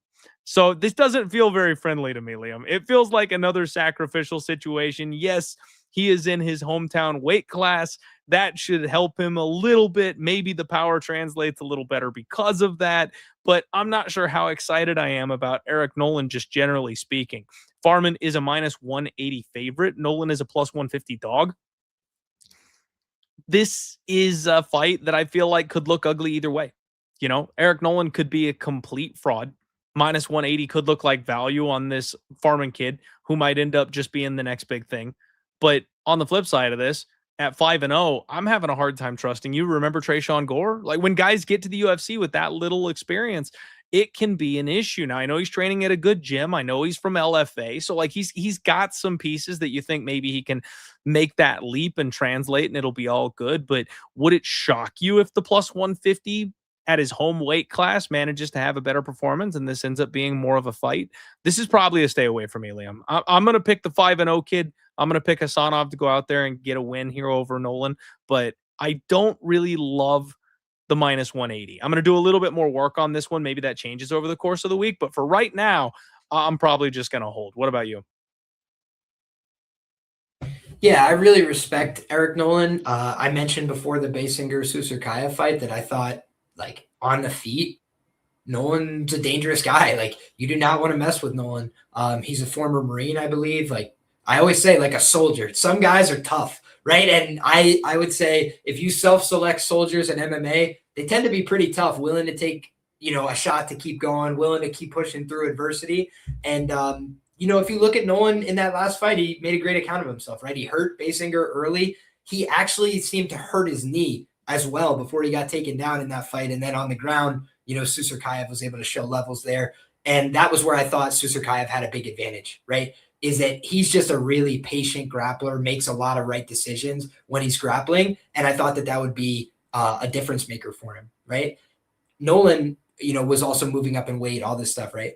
So this doesn't feel very friendly to me, Liam. It feels like another sacrificial situation. Yes, he is in his hometown weight class. That should help him a little bit. Maybe the power translates a little better because of that. But I'm not sure how excited I am about Eric Nolan, just generally speaking. Farman is a -180 favorite. Nolan is a +150 dog. This is a fight that I feel like could look ugly either way. Eric Nolan could be a complete fraud. -180 could look like value on this Farman kid who might end up just being the next big thing. But on the flip side of this, at 5-0, I'm having a hard time trusting you. Remember Tresean Gore? When guys get to the UFC with that little experience, it can be an issue. Now, I know he's training at a good gym. I know he's from LFA. So he's got some pieces that you think maybe he can make that leap and translate and it'll be all good. But would it shock you if the +150 at his home weight class manages to have a better performance and this ends up being more of a fight? This is probably a stay away from me, Liam. I'm going to pick the 5-0 kid. I'm going to pick Hasanov to go out there and get a win here over Nolan. But I don't really love the -180. I'm going to do a little bit more work on this one. Maybe that changes over the course of the week. But for right now, I'm probably just going to hold. What about you? Yeah, I really respect Eric Nolan. I mentioned before the Basinger Susurkayev fight that I thought, on the feet, Nolan's a dangerous guy. You do not want to mess with Nolan. He's a former Marine, I believe. I always say, a soldier. Some guys are tough, right? And I would say if you self-select soldiers in MMA, they tend to be pretty tough, willing to take, a shot to keep going, willing to keep pushing through adversity. And, if you look at Nolan in that last fight, he made a great account of himself, right? He hurt Basinger early. He actually seemed to hurt his knee as well before he got taken down in that fight. And then on the ground, Susurkayev was able to show levels there. And that was where I thought Susurkayev had a big advantage, right? Is that he's just a really patient grappler, makes a lot of right decisions when he's grappling. And I thought that would be a difference maker for him, right? Nolan, was also moving up in weight, all this stuff, right?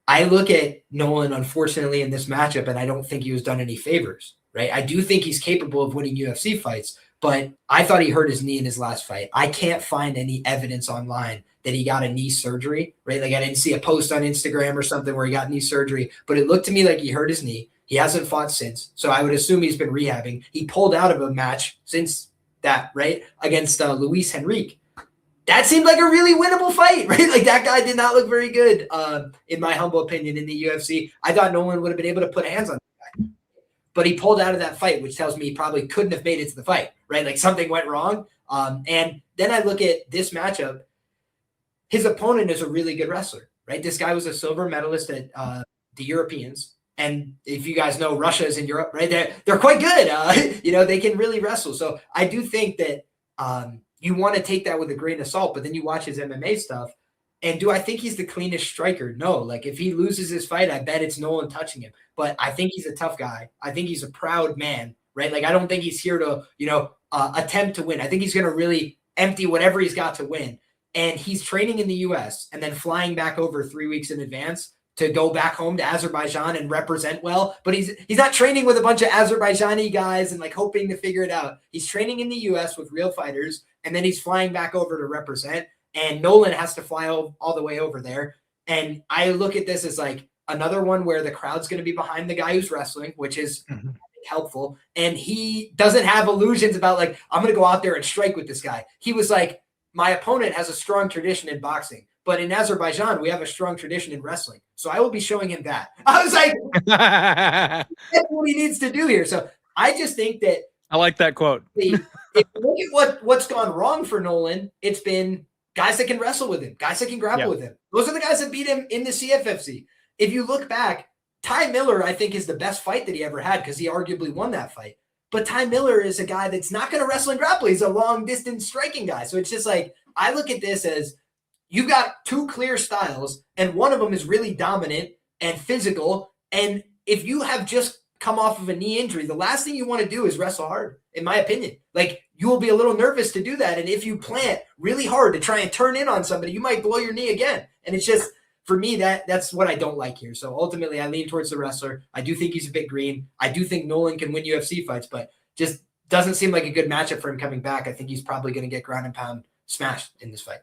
I look at Nolan, unfortunately, in this matchup, and I don't think he was done any favors, right? I do think he's capable of winning UFC fights, but I thought he hurt his knee in his last fight. I can't find any evidence online that he got a knee surgery, right? I didn't see a post on Instagram or something where he got knee surgery, but it looked to me like he hurt his knee. He hasn't fought since, so I would assume he's been rehabbing. He pulled out of a match since that, right, against Luis Henrique. That seemed like a really winnable fight, right? That guy did not look very good, in my humble opinion, in the UFC. I thought Nolan would have been able to put hands on that guy. But he pulled out of that fight, which tells me he probably couldn't have made it to the fight, right? Something went wrong. And then I look at this matchup. His opponent is a really good wrestler, right? This guy was a silver medalist at the Europeans. And if you guys know, Russia is in Europe, right? They're quite good. They can really wrestle. So I do think that you want to take that with a grain of salt, but then you watch his MMA stuff. And do I think he's the cleanest striker? No. If he loses his fight, I bet it's Nolan touching him. But I think he's a tough guy. I think he's a proud man, right? I don't think he's here to, attempt to win. I think he's going to really empty whatever he's got to win. And he's training in the U.S. and then flying back over 3 weeks in advance to go back home to Azerbaijan and represent well, but he's not training with a bunch of Azerbaijani guys and like hoping to figure it out. He's training in the US with real fighters, and then he's flying back over to represent, and Nolan has to fly all the way over there. And I look at this as like another one where the crowd's going to be behind the guy who's wrestling, which is helpful. And he doesn't have illusions about like, I'm going to go out there and strike with this guy. He was like, my opponent has a strong tradition in boxing, but in Azerbaijan, we have a strong tradition in wrestling. So I will be showing him that. I was like, that's what he needs to do here. So I just think that I like that quote. if you look at what's gone wrong for Nolan, it's been guys that can wrestle with him, guys that can grapple with him. Those are the guys that beat him in the CFFC. If you look back, Ty Miller, I think, is the best fight that he ever had because he arguably won that fight. But Ty Miller is a guy that's not going to wrestle and grapple. He's a long-distance striking guy. So it's just like, I look at this as you've got two clear styles, and one of them is really dominant and physical. And if you have just come off of a knee injury, the last thing you want to do is wrestle hard, in my opinion. Like, you will be a little nervous to do that. And if you plant really hard to try and turn in on somebody, you might blow your knee again. And it's just, for me, that's what I don't like here. So ultimately, I lean towards the wrestler. I do think he's a bit green. I do think Nolan can win UFC fights, but just doesn't seem like a good matchup for him coming back. I think he's probably going to get ground and pound smashed in this fight.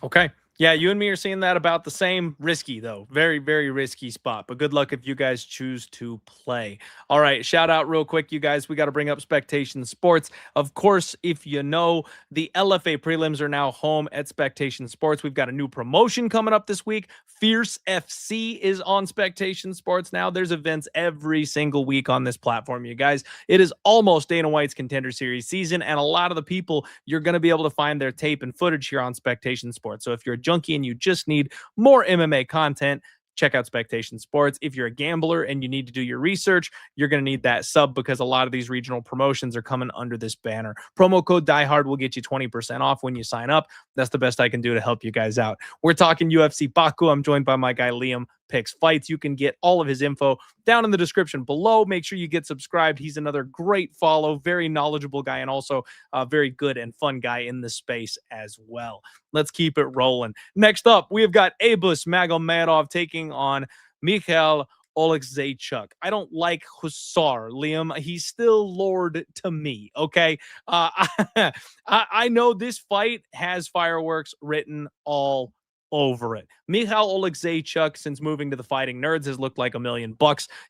Okay. Yeah, you and me are seeing that about the same. Risky, though. Very, very risky spot. But good luck if you guys choose to play. All right, shout out real quick, you guys. We got to bring up Spectation Sports. Of course, if you know, the LFA prelims are now home at Spectation Sports. We've got a new promotion coming up this week. Fierce FC is on Spectation Sports now. There's events every single week on this platform, you guys. It is almost Dana White's Contender Series season, and a lot of the people, you're going to be able to find their tape and footage here on Spectation Sports. So if you're a junkie and you just need more MMA content, check out Spectation Sports. If you're a gambler and you need to do your research, you're going to need that sub because a lot of these regional promotions are coming under this banner. Promo code DIEHARD will get you 20% off when you sign up. That's the best I can do to help you guys out. We're talking UFC Baku. I'm joined by my guy Liam Picks Fights. You can get all of his info down in the description below. Make sure you get subscribed. He's another great follow, very knowledgeable guy, and also a very good and fun guy in the space as well. Let's keep it rolling. Next up, we have got Abus Magomedov taking on Mikhail Oleksiejczuk. I don't like Hussar, Liam. He's still Lord to me, okay? I know this fight has fireworks written all over it. Mikhail Oleksiejczuk, since moving to the Fighting Nerds, has looked like $1 million.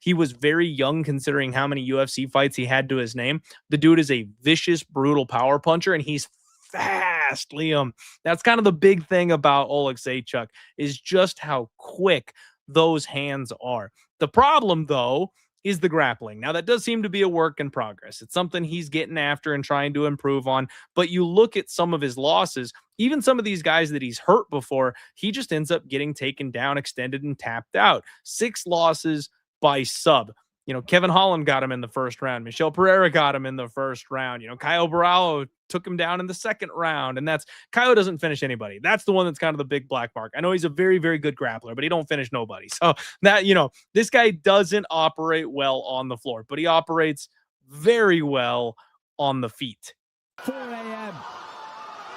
He was very young considering how many UFC fights he had to his name. The dude is a vicious, brutal power puncher, and he's fast, Liam. That's kind of the big thing about Oleksiejczuk, is just how quick those hands are. The problem, though, is the grappling. Now, that does seem to be a work in progress. It's something he's getting after and trying to improve on. But you look at some of his losses, even some of these guys that he's hurt before, he just ends up getting taken down, extended, and tapped out. 6 losses by sub. You know, Kevin Holland got him in the first round. Michel Pereira got him in the first round. You know, Caio Borralho took him down in the second round. And that's, Caio doesn't finish anybody. That's the one that's kind of the big black mark. I know he's a very, very good grappler, but he don't finish nobody. So that, you know, this guy doesn't operate well on the floor, but he operates very well on the feet. 4 a.m.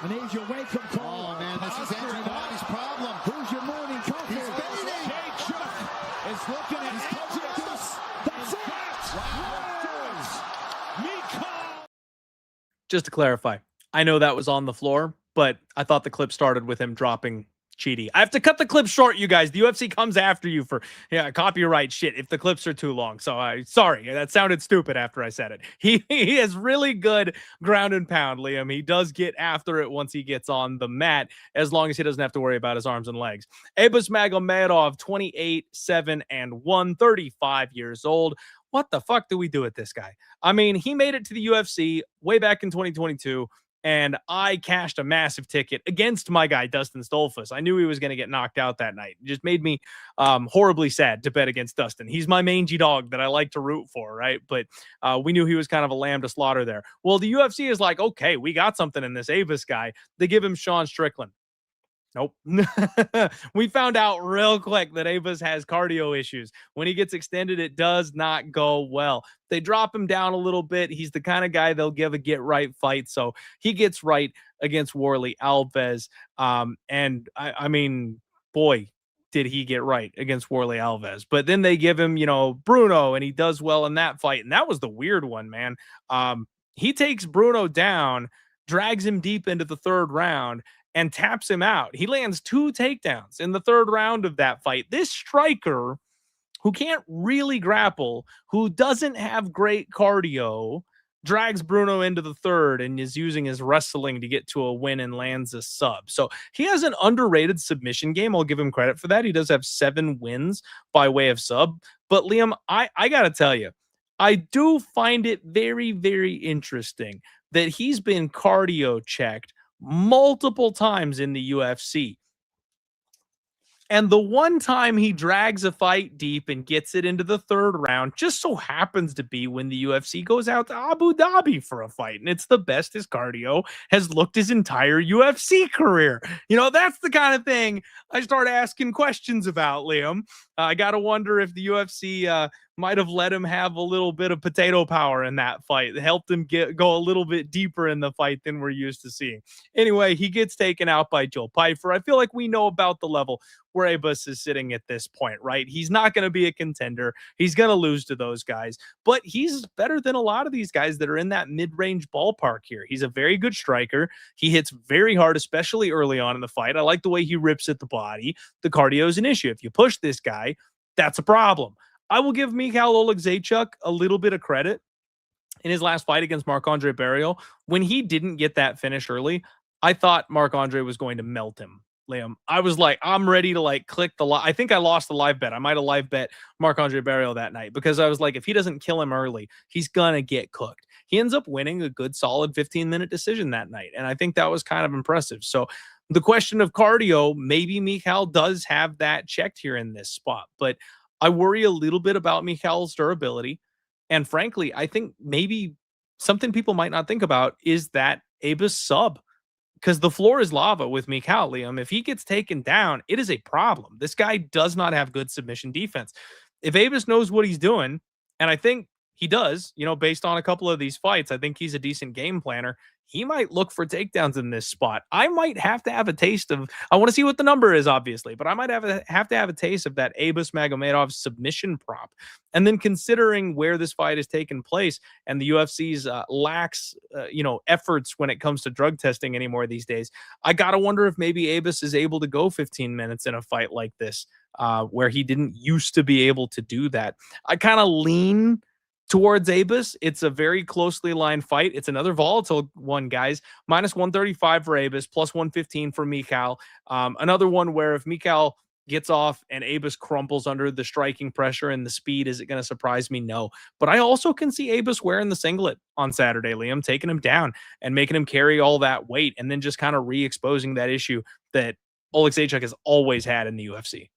And here's your wake-up call. Oh, man, this is everybody's problem. Who's your morning coffee? He's bathing. Jay is looking at his coach. That's it. Just to clarify, I know that was on the floor, but I thought the clip started with him dropping Chidi. I have to cut the clip short, you guys. The UFC comes after you for copyright shit if the clips are too long. So sorry, that sounded stupid after I said it. He is really good ground and pound, Liam. He does get after it once he gets on the mat, as long as he doesn't have to worry about his arms and legs. Abus Magomedov, 28-7-1, 35 years old. What the fuck do we do with this guy? I mean, he made it to the UFC way back in 2022, and I cashed a massive ticket against my guy, Dustin Stolfus. I knew he was going to get knocked out that night. It just made me horribly sad to bet against Dustin. He's my mangy dog that I like to root for, right? But we knew he was kind of a lamb to slaughter there. Well, the UFC is like, okay, we got something in this Abus guy. They give him Sean Strickland. Nope. We found out real quick that Abus has cardio issues. When he gets extended, it does not go well. They drop him down a little bit. He's the kind of guy they'll give a get-right fight. So he gets right against Warlley Alves. And I mean, boy, did he get right against Warley Alves. But then they give him, Brunno, and he does well in that fight. And that was the weird one, man. He takes Brunno down, drags him deep into the third round, and taps him out. He lands 2 takedowns in the third round of that fight. This striker, who can't really grapple, who doesn't have great cardio, drags Brunno into the third and is using his wrestling to get to a win and lands a sub. So he has an underrated submission game. I'll give him credit for that. He does have 7 wins by way of sub. But Liam, I got to tell you, I do find it very, very interesting that he's been cardio checked multiple times in the UFC. And the one time he drags a fight deep and gets it into the third round just so happens to be when the UFC goes out to Abu Dhabi for a fight. And it's the best his cardio has looked his entire UFC career. That's the kind of thing I start asking questions about, Liam. I got to wonder if the UFC might have let him have a little bit of potato power in that fight. It helped him go a little bit deeper in the fight than we're used to seeing. Anyway, he gets taken out by Joe Pyfer. I feel like we know about the level where Abus is sitting at this point, right? He's not going to be a contender. He's going to lose to those guys, but he's better than a lot of these guys that are in that mid-range ballpark here. He's a very good striker. He hits very hard, especially early on in the fight. I like the way he rips at the body. The cardio is an issue. If you push this guy, that's a problem. I will give Mikhail Oleksiejczuk a little bit of credit in his last fight against Marc-Andre Barriault. When he didn't get that finish early, I thought Marc-Andre was going to melt him, Liam. I was like, I'm ready to click the I think I lost the live bet. I might have live bet Marc-Andre Barriault that night because I was like, if he doesn't kill him early, he's going to get cooked. He ends up winning a good, solid 15-minute decision that night. And I think that was kind of impressive. So the question of cardio, maybe Mikhail does have that checked here in this spot, but I worry a little bit about Mikhail's durability. And frankly, I think maybe something people might not think about is that Abus sub, because the floor is lava with Mikhail, Liam. If he gets taken down, it is a problem. This guy does not have good submission defense. If Abus knows what he's doing, and I think he does, based on a couple of these fights, I think he's a decent game planner. He might look for takedowns in this spot. I might have to have a taste of, I want to see what the number is, obviously, but I might have to have a taste of that Abus Magomedov submission prop. And then considering where this fight has taken place and the UFC's lacks, efforts when it comes to drug testing anymore these days, I got to wonder if maybe Abus is able to go 15 minutes in a fight like this, where he didn't used to be able to do that. I kind of lean towards Abus. It's a very closely lined fight. It's another volatile one, guys. Minus 135 for Abus, plus 115 for Mikhail. Another one where if Mikhail gets off and Abus crumples under the striking pressure and the speed, is it going to surprise me? No. But I also can see Abus wearing the singlet on Saturday, Liam, taking him down and making him carry all that weight and then just kind of re-exposing that issue that Oleksiejczuk has always had in the UFC.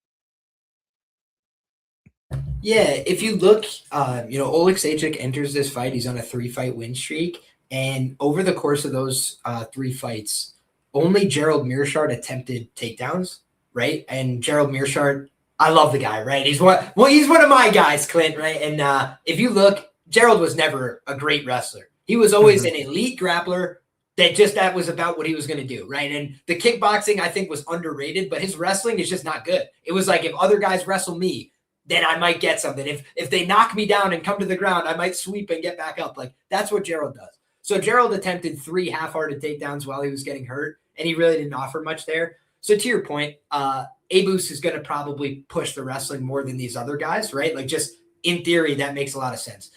Yeah, if you look, Oleksiejczuk enters this fight. He's on a 3-fight win streak. And over the course of those 3 fights, only Gerald Meerschaert attempted takedowns, right? And Gerald Meerschaert, I love the guy, right? He's one of my guys, Clint, right? And if you look, Gerald was never a great wrestler. He was always an elite grappler that was about what he was going to do, right? And the kickboxing, I think, was underrated, but his wrestling is just not good. It was like, if other guys wrestle me, then I might get something. If they knock me down and come to the ground, I might sweep and get back up. Like, that's what Gerald does. So Gerald attempted 3 half-hearted takedowns while he was getting hurt, and he really didn't offer much there. So to your point, Abus is going to probably push the wrestling more than these other guys, right? Like, just in theory, that makes a lot of sense.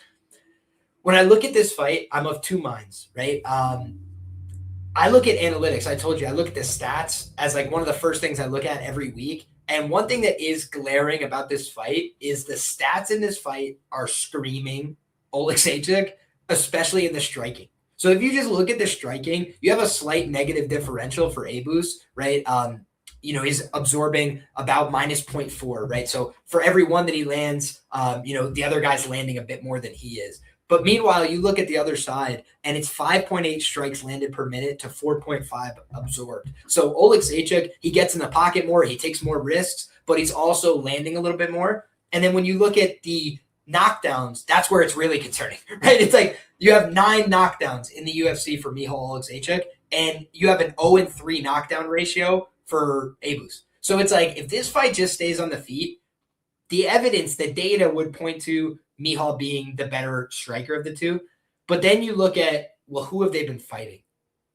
When I look at this fight, I'm of 2 minds, right? I look at analytics. I told you, I look at the stats as like one of the first things I look at every week. And one thing that is glaring about this fight is the stats in this fight are screaming Oleksiejczuk, especially in the striking. So if you just look at the striking, you have a slight negative differential for Abus, right? He's absorbing about minus 0.4, right? So for every one that he lands, the other guy's landing a bit more than he is. But meanwhile, you look at the other side, and it's 5.8 strikes landed per minute to 4.5 absorbed. So Oleksiejczuk, he gets in the pocket more, he takes more risks, but he's also landing a little bit more. And then when you look at the knockdowns, that's where it's really concerning, right? It's like you have 9 knockdowns in the UFC for Michal Oleksiejczuk, and you have an 0-3 knockdown ratio for Abus. So it's like, if this fight just stays on the feet, the evidence, the data would point to Michal being the better striker of the two. But then you look at, well, who have they been fighting?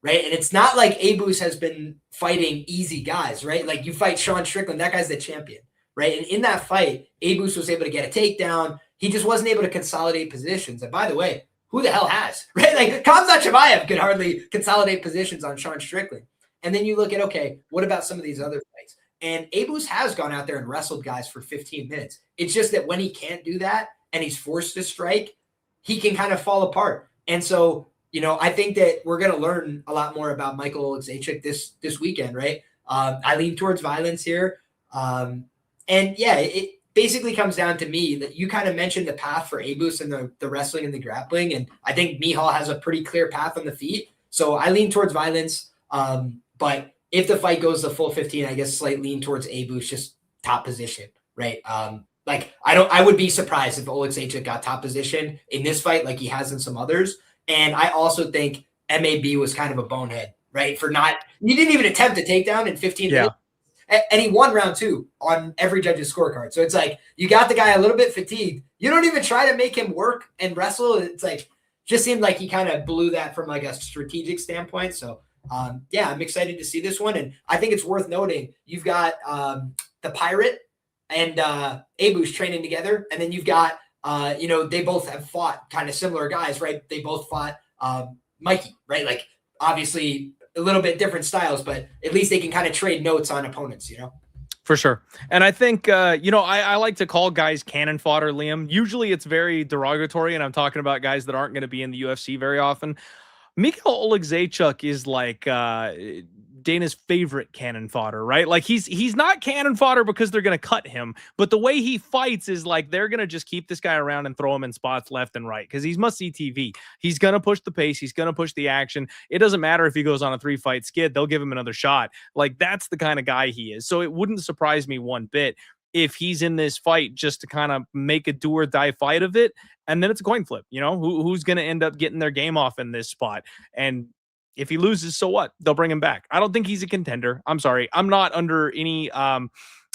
Right. And it's not like Abus has been fighting easy guys, right? Like you fight Sean Strickland, that guy's the champion, right? And in that fight, Abus was able to get a takedown. He just wasn't able to consolidate positions. And by the way, who the hell has, right? Like Khamzat Chimaev could hardly consolidate positions on Sean Strickland. And then you look at, okay, what about some of these other fights? And Abus has gone out there and wrestled guys for 15 minutes. It's just that when he can't do that and he's forced to strike, he can kind of fall apart. And so, you know, I think that we're going to learn a lot more about Michael Oleksiejczuk this weekend, right? I lean towards violence here. And yeah, it basically comes down to me that you kind of mentioned the path for Abus and the wrestling and the grappling. And I think Michal has a pretty clear path on the feet. So I lean towards violence. But if the fight goes the full 15, I guess slight lean towards Abus, just top position, right? Like I would be surprised if Oleksiejczuk got top position in this fight like he has in some others. And I also think MAB was kind of a bonehead, right? You didn't even attempt a takedown in 15 minutes. And he won round 2 on every judge's scorecard. So it's like, you got the guy a little bit fatigued. You don't even try to make him work and wrestle. It's like, just seemed like he kind of blew that from like a strategic standpoint. So yeah, I'm excited to see this one. And I think it's worth noting, you've got the Pirate and Abus training together. And then you've got, you know, they both have fought kind of similar guys, right? They both fought Mikey, right? Like obviously a little bit different styles, but at least they can kind of trade notes on opponents, you know? For sure. And I think, you know, I like to call guys cannon fodder, Liam. Usually it's very derogatory, and I'm talking about guys that aren't going to be in the UFC very often. Michal Oleksiejczuk is like Dana's favorite cannon fodder, right? Like he's not cannon fodder because they're going to cut him, but the way he fights is like they're going to just keep this guy around and throw him in spots left and right because he's must-see TV. He's going to push the pace. He's going to push the action. It doesn't matter if he goes on a 3-fight skid. They'll give him another shot. Like that's the kind of guy he is. So it wouldn't surprise me one bit if he's in this fight just to kind of make a do or die fight of it. And then it's a coin flip, you know, who's going to end up getting their game off in this spot. And if he loses, so what? They'll bring him back. I don't think he's a contender. I'm sorry. I'm not under any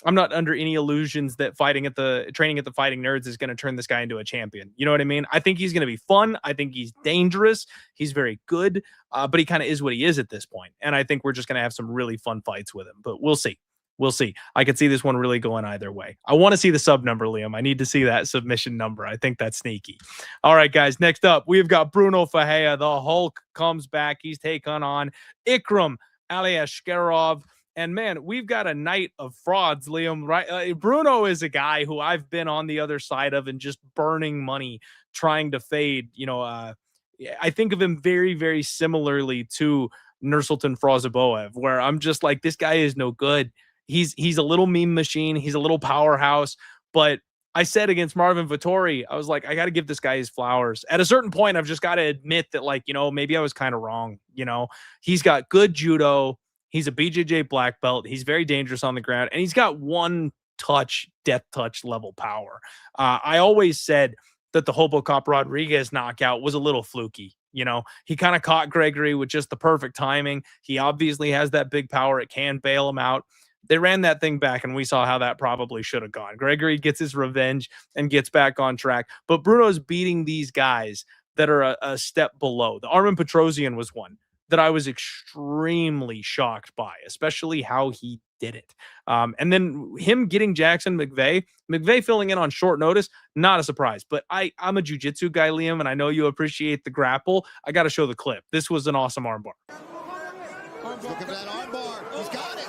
illusions that training at the Fighting Nerds is going to turn this guy into a champion. You know what I mean? I think he's going to be fun. I think he's dangerous. He's very good, but he kind of is what he is at this point. And I think we're just going to have some really fun fights with him, but we'll see. We'll see. I could see this one really going either way. I want to see the sub number, Liam. I need to see that submission number. I think that's sneaky. All right, guys. Next up, we've got Brunno Ferreira. The Hulk comes back. He's taking on Ikram Aliskerov. And man, we've got a night of frauds, Liam. Right? Brunno is a guy who I've been on the other side of and just burning money trying to fade. You know, I think of him very, very similarly to Nursulton Ruziboev, where I'm just like, this guy is no good. He's a little meme machine. He's a little powerhouse. But I said against Marvin Vettori, I was like, I got to give this guy his flowers. At a certain point, I've just got to admit that, like, you know, maybe I was kind of wrong. You know, he's got good judo. He's a BJJ black belt. He's very dangerous on the ground. And he's got one touch, death touch level power. I always said that the Robocop Rodriguez knockout was a little fluky. You know, he kind of caught Gregory with just the perfect timing. He obviously has that big power. It can bail him out. They ran that thing back, and we saw how that probably should have gone. Gregory gets his revenge and gets back on track. But Bruno's beating these guys that are a step below. The Armin Petrosian was one that I was extremely shocked by, especially how he did it. And then him getting Jackson McVeigh filling in on short notice, not a surprise. But I'm a jiu-jitsu guy, Liam, and I know you appreciate the grapple. I got to show the clip. This was an awesome armbar. Look at that armbar. He's got it.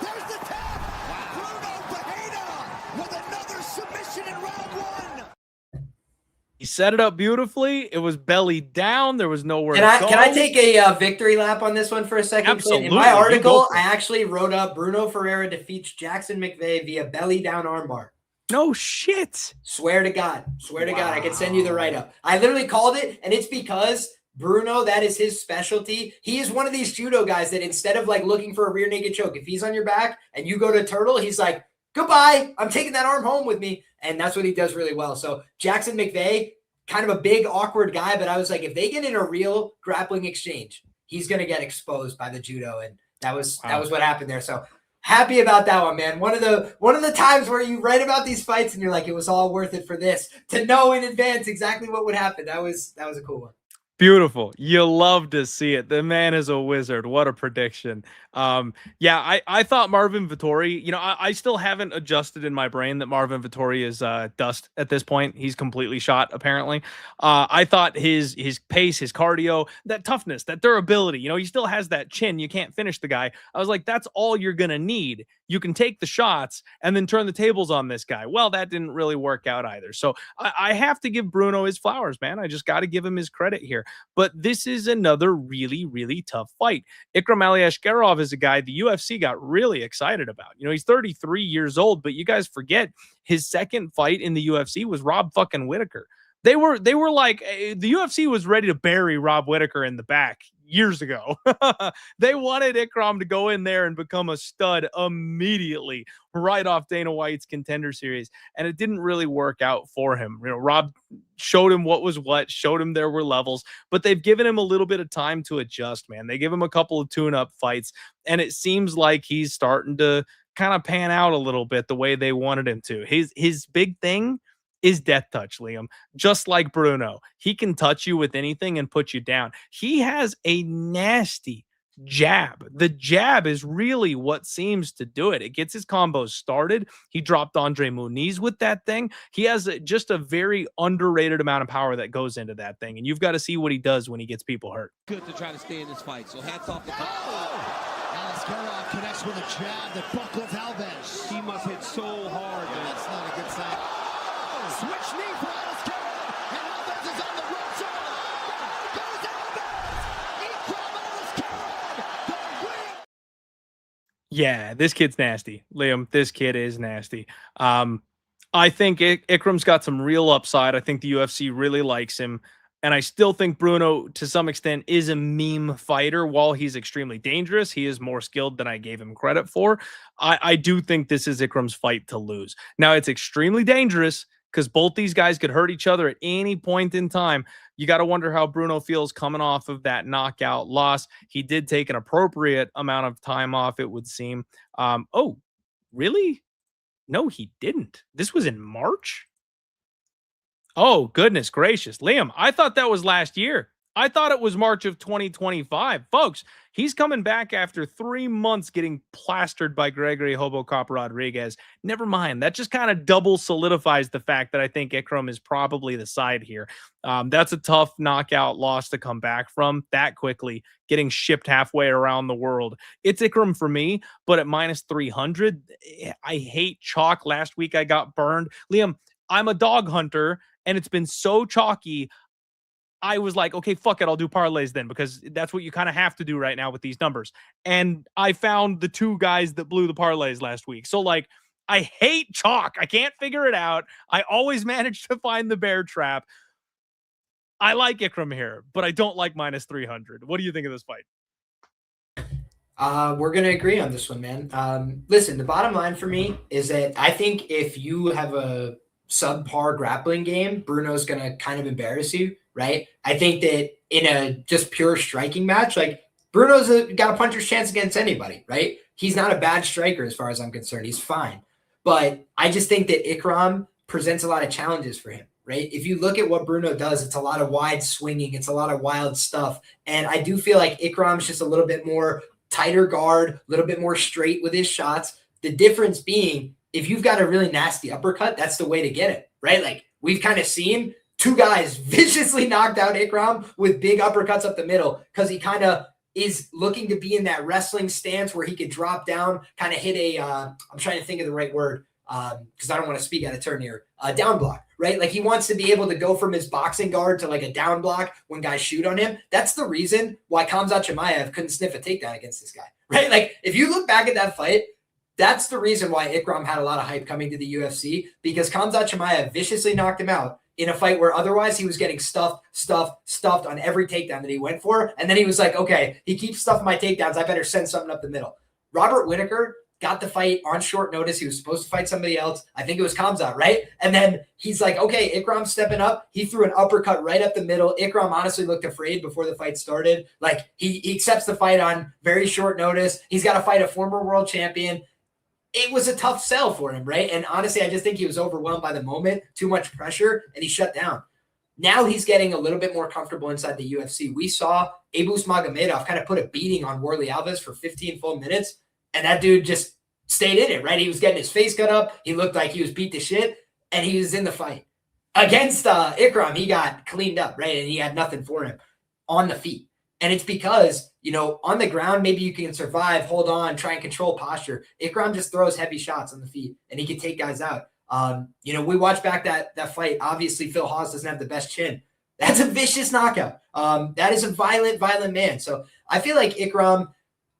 There's the tap. Wow. Brunno Ferreira with another submission in round 1. He set it up beautifully. It was belly down. There was nowhere to go. Can I take a victory lap on this one for a second? Absolutely. In my article, I actually wrote up Brunno Ferreira defeats Jackson McVeigh via belly down armbar. No shit. Swear to God. Swear to God. I can send you the write-up. I literally called it, and it's because Brunno, that is his specialty. He is one of these judo guys that instead of like looking for a rear naked choke, if he's on your back and you go to turtle, he's like, goodbye, I'm taking that arm home with me. And that's what he does really well. So Jackson McVeigh, kind of a big, awkward guy, but I was like, if they get in a real grappling exchange, he's going to get exposed by the judo. And that was what happened there. So Happy about that one, man. One of the times where you write about these fights and you're like, it was all worth it for this, to know in advance exactly what would happen. That was a cool one. Beautiful. You love to see it. The man is a wizard. What a prediction. Yeah, I thought Marvin Vettori, you know, I still haven't adjusted in my brain that Marvin Vettori is dust at this point. He's completely shot, apparently. I thought his pace, his cardio, that toughness, that durability, you know, he still has that chin. You can't finish the guy. I was like, that's all you're going to need. You can take the shots and then turn the tables on this guy. Well, that didn't really work out either. So I have to give Brunno his flowers, man. I just got to give him his credit here. But this is another really, really tough fight. Ikram Aliskerov is a guy the UFC got really excited about. You know, he's 33 years old, but you guys forget his second fight in the UFC was Rob fucking Whittaker. They were like, the UFC was ready to bury Rob Whittaker in the back years ago. They wanted Ikram to go in there and become a stud immediately right off Dana White's Contender Series, and it didn't really work out for him. You know, Rob showed him what was what, showed him there were levels, but they've given him a little bit of time to adjust, man. They give him a couple of tune-up fights, and it seems like he's starting to kind of pan out a little bit the way they wanted him to. His big thing is death touch, Liam. Just like Brunno, he can touch you with anything and put you down. He has a nasty jab. The jab is really what seems to do it. It gets his combos started. He dropped Andre Muniz with that thing. He has just a very underrated amount of power that goes into that thing, and you've got to see what he does when he gets people hurt. Good to try to stay in this fight, so hats off to Aliskerov connects with a jab that buckles Alves. He must hit so hard. Yeah, that's not a good sign. Switch knee for Aliskerov, and Alves is on the ropes. Goes Alves! Ikram Aliskerov, the win! Yeah, this kid's nasty, Liam. This kid is nasty. I think Ikram's got some real upside. I think the UFC really likes him. And I still think Brunno, to some extent, is a meme fighter. While he's extremely dangerous, he is more skilled than I gave him credit for. I do think this is Ikram's fight to lose. Now, it's extremely dangerous because both these guys could hurt each other at any point in time. You got to wonder how Brunno feels coming off of that knockout loss. He did take an appropriate amount of time off, it would seem. Oh, really? No, he didn't. This was in March? Oh, goodness gracious. Liam, I thought that was last year. I thought it was March of 2025. Folks, he's coming back after 3 months getting plastered by Gregory Hobocop Rodriguez. Never mind. That just kind of double solidifies the fact that I think Ikram is probably the side here. That's a tough knockout loss to come back from that quickly, getting shipped halfway around the world. It's Ikram for me, but at minus 300, I hate chalk. Last week I got burned. Liam, I'm a dog hunter, and it's been so chalky. I was like, okay, fuck it. I'll do parlays then, because that's what you kind of have to do right now with these numbers. And I found the two guys that blew the parlays last week. So like, I hate chalk. I can't figure it out. I always manage to find the bear trap. I like Ikram here, but I don't like minus 300. What do you think of this fight? We're going to agree on this one, man. Listen, the bottom line for me is that I think if you have a subpar grappling game, Bruno's going to kind of embarrass you, right? I think that in a just pure striking match, like Bruno's got a puncher's chance against anybody, right? He's not a bad striker as far as I'm concerned. He's fine. But I just think that Ikram presents a lot of challenges for him, right? If you look at what Brunno does, it's a lot of wide swinging. It's a lot of wild stuff. And I do feel like Ikram's just a little bit more tighter guard, a little bit more straight with his shots. The difference being, if you've got a really nasty uppercut, that's the way to get it, right? Like we've kind of seen two guys viciously knocked out Ikram with big uppercuts up the middle because he kind of is looking to be in that wrestling stance where he could drop down, kind of hit a, I'm trying to think of the right word because I don't want to speak out of turn here, down block, right? Like he wants to be able to go from his boxing guard to like a down block when guys shoot on him. That's the reason why Khamzat Chimaev couldn't sniff a takedown against this guy, right? Like if you look back at that fight, that's the reason why Ikram had a lot of hype coming to the UFC, because Khamzat Chimaev viciously knocked him out in a fight where otherwise he was getting stuffed on every takedown that he went for. And then he was like, okay, he keeps stuffing my takedowns. I better send something up the middle. Robert Whittaker got the fight on short notice. He was supposed to fight somebody else. I think it was Khamzat, right? And then he's like, okay, Ikram's stepping up. He threw an uppercut right up the middle. Ikram honestly looked afraid before the fight started. Like he accepts the fight on very short notice. He's got to fight a former world champion. it was a tough sell for him, right? And honestly, I just think he was overwhelmed by the moment, too much pressure, and he shut down. Now he's getting a little bit more comfortable inside the UFC. We saw Abus Magomedov kind of put a beating on Warlley Alves for 15 full minutes, and that dude just stayed in it, right? He was getting his face cut up. He looked like he was beat to shit, and he was in the fight. Against Ikram, he got cleaned up, right? And he had nothing for him on the feet. And it's because, on the ground, maybe you can survive, hold on, try and control posture. Ikram just throws heavy shots on the feet, and he can take guys out. We watched back that fight. Obviously, Phil Hawes doesn't have the best chin. That's a vicious knockout. That is a violent man. So I feel like Ikram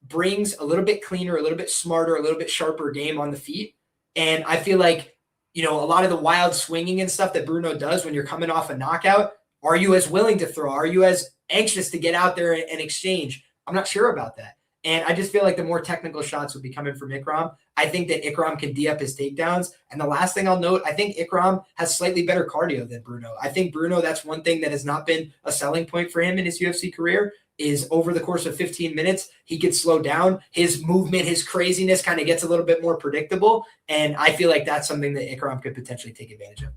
brings a little bit cleaner, a little bit smarter, a little bit sharper game on the feet. And I feel like, a lot of the wild swinging and stuff that Brunno does when you're coming off a knockout, are you as willing to throw? Are you as anxious to get out there and exchange? I'm not sure about that. And I just feel like the more technical shots would be coming from Ikram. I think that Ikram can D up his takedowns. And the last thing I'll note, I think Ikram has slightly better cardio than Brunno. I think Brunno, that's one thing that has not been a selling point for him in his UFC career, is over the course of 15 minutes, he could slow down. His movement, his craziness kind of gets a little bit more predictable. And I feel like that's something that Ikram could potentially take advantage of.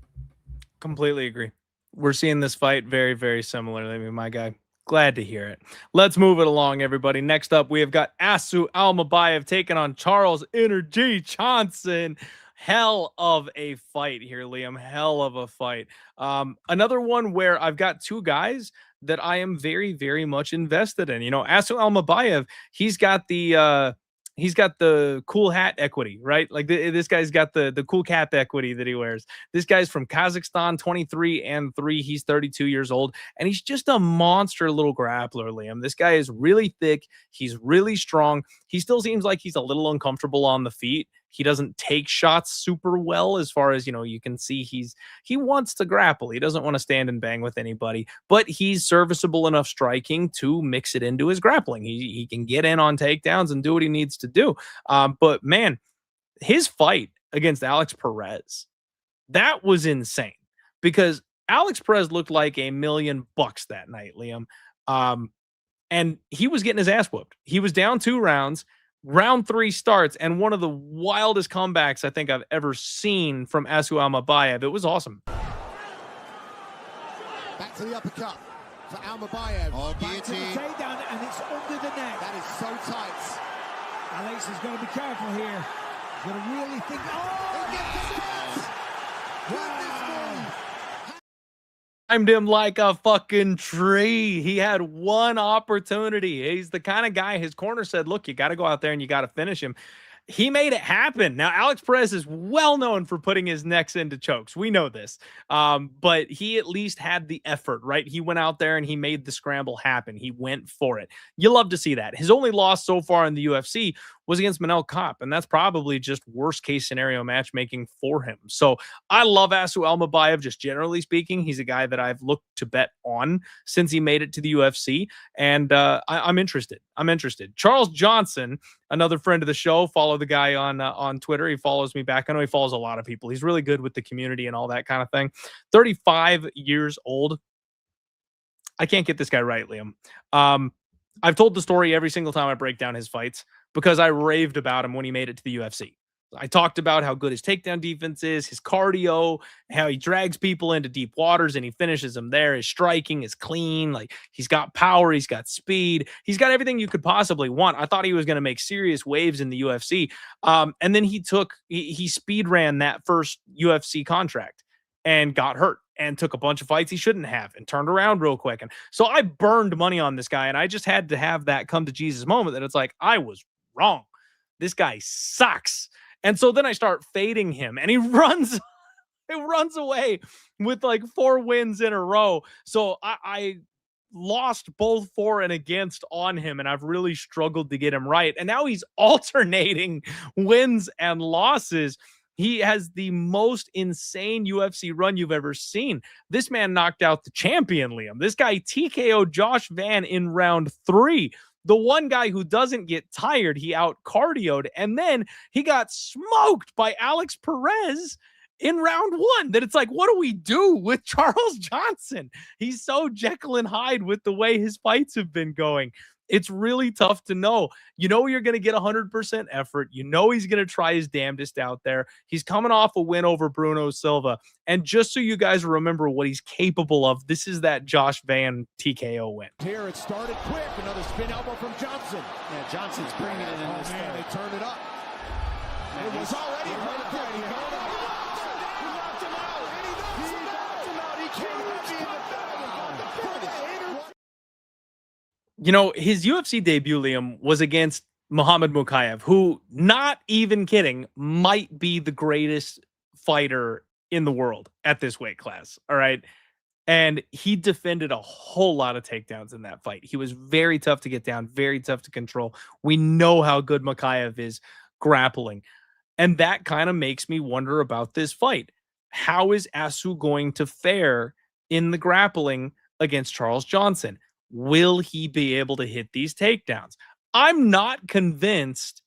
Completely agree. We're seeing this fight very, very similar. I mean, my guy, glad to hear it. Let's move it along, everybody. Next up, we have got Asu Almabayev taking on Charles Energy Johnson. Hell of a fight here, Liam. Hell of a fight. Another one where I've got two guys that I am very, very much invested in. Asu Almabayev, he's got the cool hat equity, right? Like this guy's got the cool cap equity that he wears. This guy's from Kazakhstan, 23-3. He's 32 years old, and he's just a monster little grappler, Liam. This guy is really thick. He's really strong. He still seems like he's a little uncomfortable on the feet. He doesn't take shots super well, as far as, you can see he wants to grapple. He doesn't want to stand and bang with anybody, but he's serviceable enough striking to mix it into his grappling. He can get in on takedowns and do what he needs to do. But man, his fight against Alex Perez, that was insane, because Alex Perez looked like $1 million that night, Liam. And he was getting his ass whooped. He was down 2 rounds. Round 3 starts, and one of the wildest comebacks I think I've ever seen from Asu Almabayev. It was awesome. Back to the uppercut for Almabayev. Oh, back to the takedown, and it's under the neck. That is so tight. Alex is going to be careful here. He's going to really think. Oh, he gets it! Wow. Timed him like a fucking tree. He had one opportunity. He's the kind of guy, his corner said, look, you got to go out there and you got to finish him. He made it happen. Now, Alex Perez is well known for putting his necks into chokes. We know this. But he at least had the effort, right? He went out there and he made the scramble happen. He went for it. You love to see that. His only loss so far in the UFC was against Manel Kape, and that's probably just worst case scenario matchmaking for him. So I love Asu Almabayev, just generally speaking. He's a guy that I've looked to bet on since he made it to the UFC, and I'm interested. Charles Johnson, another friend of the show, follow the guy on Twitter. He follows me back. I know he follows a lot of people. He's really good with the community and all that kind of thing. 35 years old. I can't get this guy right, Liam. I've told the story every single time I break down his fights, because I raved about him when he made it to the UFC. I talked about how good his takedown defense is, his cardio, how he drags people into deep waters and he finishes them there. His striking is clean. Like, he's got power. He's got speed. He's got everything you could possibly want. I thought he was going to make serious waves in the UFC. And then he speed ran that first UFC contract and got hurt and took a bunch of fights he shouldn't have and turned around real quick. And so I burned money on this guy, and I just had to have that come to Jesus moment that it's like, I was wrong. This guy sucks. And so then I start fading him, and he runs away with like 4 wins in a row. So I lost both for and against on him, and I've really struggled to get him right. And now he's alternating wins and losses. He has the most insane UFC run you've ever seen. This man knocked out the champion, Liam. This guy TKO'd Josh Van in round 3. The one guy who doesn't get tired, he out-cardioed, and then he got smoked by Alex Perez in round 1. That it's like, what do we do with Charles Johnson? He's so Jekyll and Hyde with the way his fights have been going. It's really tough to know. You know you're going to get 100% effort. You know he's going to try his damnedest out there. He's coming off a win over Bruno Silva. And just so you guys remember what he's capable of, this is that Josh Van TKO win. Here it started quick. Another spin elbow from Johnson. Yeah, Johnson's bringing it in. Oh, man, they turned it up. It was already perfect. He knocked him out. He knocked him out. He can't be in the bag. You know, his UFC debut, Liam, was against Muhammad Mokaev, who, not even kidding, might be the greatest fighter in the world at this weight class. All right. And he defended a whole lot of takedowns in that fight. He was very tough to get down, very tough to control. We know how good Mokaev is grappling. And that kind of makes me wonder about this fight. How is Asu going to fare in the grappling against Charles Johnson? Will he be able to hit these takedowns? I'm not convinced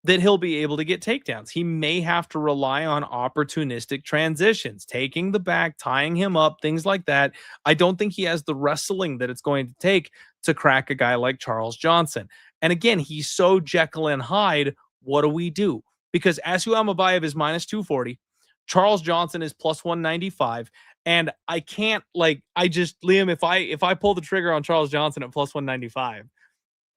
that he'll be able to get takedowns. He may have to rely on opportunistic transitions, taking the back, tying him up, things like that. I don't think he has the wrestling that it's going to take to crack a guy like Charles Johnson. And again, he's so Jekyll and Hyde. What do we do? Because Asu Almabaye is minus 240. Charles Johnson is plus 195. And I can't, Liam, if I pull the trigger on Charles Johnson at plus 195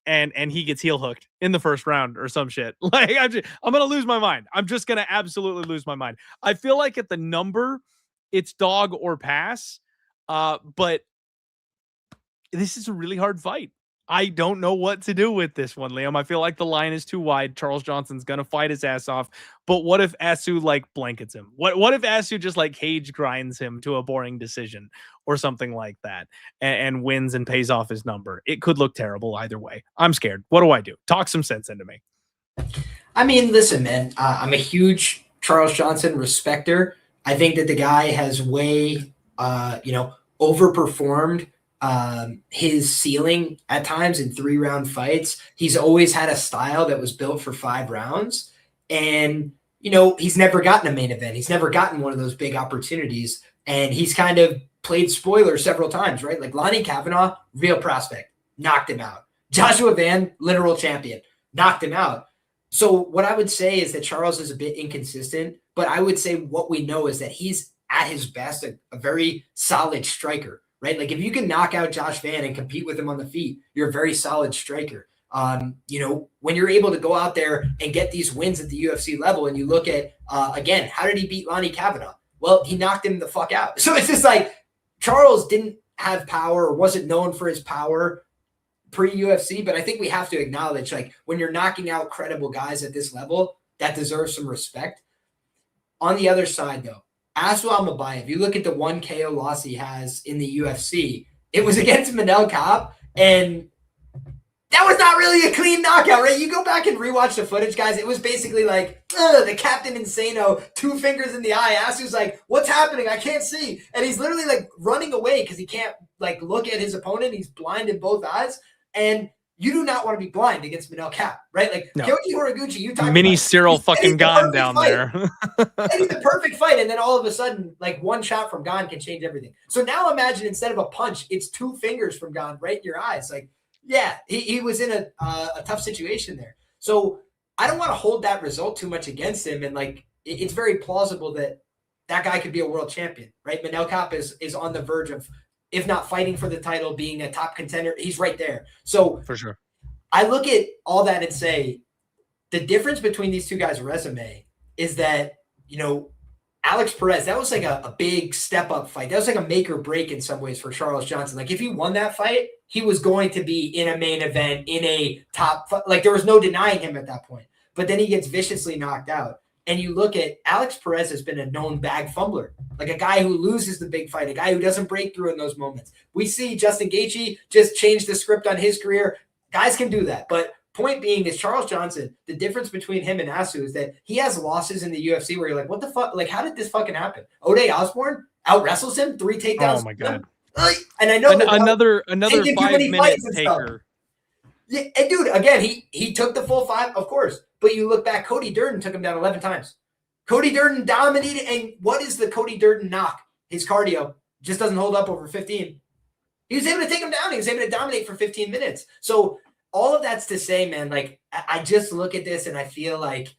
and he gets heel hooked in the first round or some shit, I'm going to lose my mind. I'm just going to absolutely lose my mind. I feel like at the number, it's dog or pass. But this is a really hard fight. I don't know what to do with this one, Liam. I feel like the line is too wide. Charles Johnson's going to fight his ass off. But what if Asu blankets him? What if Asu just cage grinds him to a boring decision or something like that and wins and pays off his number? It could look terrible either way. I'm scared. What do I do? Talk some sense into me. I mean, listen, man, I'm a huge Charles Johnson respecter. I think that the guy has way, overperformed his ceiling at times in 3-round fights. He's always had a style that was built for 5 rounds. And, he's never gotten a main event. He's never gotten one of those big opportunities. And he's kind of played spoiler several times, right? Like Lonnie Kavanaugh, real prospect, knocked him out. Joshua Van, literal champion, knocked him out. So what I would say is that Charles is a bit inconsistent, but I would say what we know is that he's at his best, a very solid striker. Right? Like if you can knock out Josh Van and compete with him on the feet, you're a very solid striker. When you're able to go out there and get these wins at the UFC level and you look at, again, how did he beat Lonnie Kavanaugh? Well, he knocked him the fuck out. So it's just like Charles didn't have power or wasn't known for his power pre-UFC, but I think we have to acknowledge, when you're knocking out credible guys at this level, that deserves some respect. On the other side, though, Asu Almabaye, if you look at the 1 KO loss he has in the UFC, it was against Manel Kape, and that was not really a clean knockout, right? You go back and rewatch the footage, guys. It was basically the Captain Insano, 2 fingers in the eye. Asu's like, what's happening? I can't see. And he's literally running away because he can't look at his opponent. He's blind in both eyes. And you do not want to be blind against Manel Kape, right? No. Kyoji Horiguchi, you talk Mini about Cyril fucking Gone down fight. there. And he's the perfect fight. And then all of a sudden, one shot from Gone can change everything. So now imagine instead of a punch, it's 2 fingers from Gone right in your eyes. He was in a tough situation there. So I don't want to hold that result too much against him. And it's very plausible that guy could be a world champion, right? Manel Kape is on the verge of, if not fighting for the title, being a top contender. He's right there. So for sure, I look at all that and say the difference between these two guys' resume is that, Alex Perez, that was a big step up fight. That was a make or break in some ways for Charles Johnson. If he won that fight, he was going to be in a main event, in a top, there was no denying him at that point. But then he gets viciously knocked out. And you look at Alex Perez has been a known bag fumbler, a guy who loses the big fight, a guy who doesn't break through in those moments. We see Justin Gaethje just change the script on his career. Guys can do that. But point being is Charles Johnson, the difference between him and Asu is that he has losses in the UFC where you're what the fuck? How did this fucking happen? Ode Osborne out wrestles him, 3 takedowns. Oh my God. And I know another 5-minute taker. Yeah, and dude, again, he took the full 5, of course. But you look back, Cody Durden took him down 11 times. Cody Durden dominated. And what is the Cody Durden knock? His cardio just doesn't hold up over 15. He was able to take him down. He was able to dominate for 15 minutes. So all of that's to say, man, like I just look at this and I feel like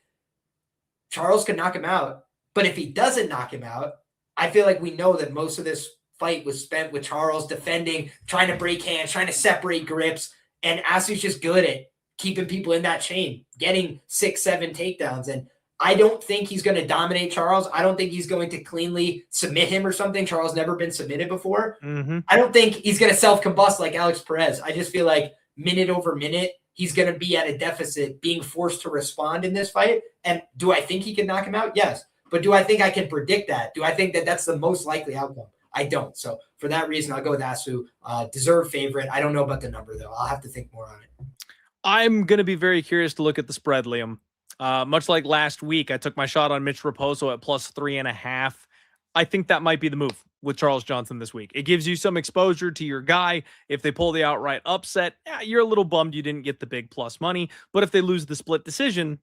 Charles could knock him out. But if he doesn't knock him out, I feel like we know that most of this fight was spent with Charles defending, trying to break hands, trying to separate grips. And Asu's just good at keeping people in that chain, getting 6-7 takedowns. And I don't think he's going to dominate Charles. I don't think he's going to cleanly submit him or something. Charles never been submitted before. I don't think he's going to self-combust like Alex Perez. I just feel like minute over minute, he's going to be at a deficit, being forced to respond in this fight. And do I think he can knock him out? Yes. But do I think I can predict that? Do I think that that's the most likely outcome? I don't. So for that reason, I'll go with Asu. Deserved favorite. I don't know about the number, though. I'll have to think more on it. I'm going to be very curious to look at the spread, Liam. Much like last week, I took my shot on Mitch Raposo at +3.5. I think that might be the move with Charles Johnson this week. It gives you some exposure to your guy. If they pull the outright upset, yeah, you're a little bummed you didn't get the big plus money. But if they lose the split decision,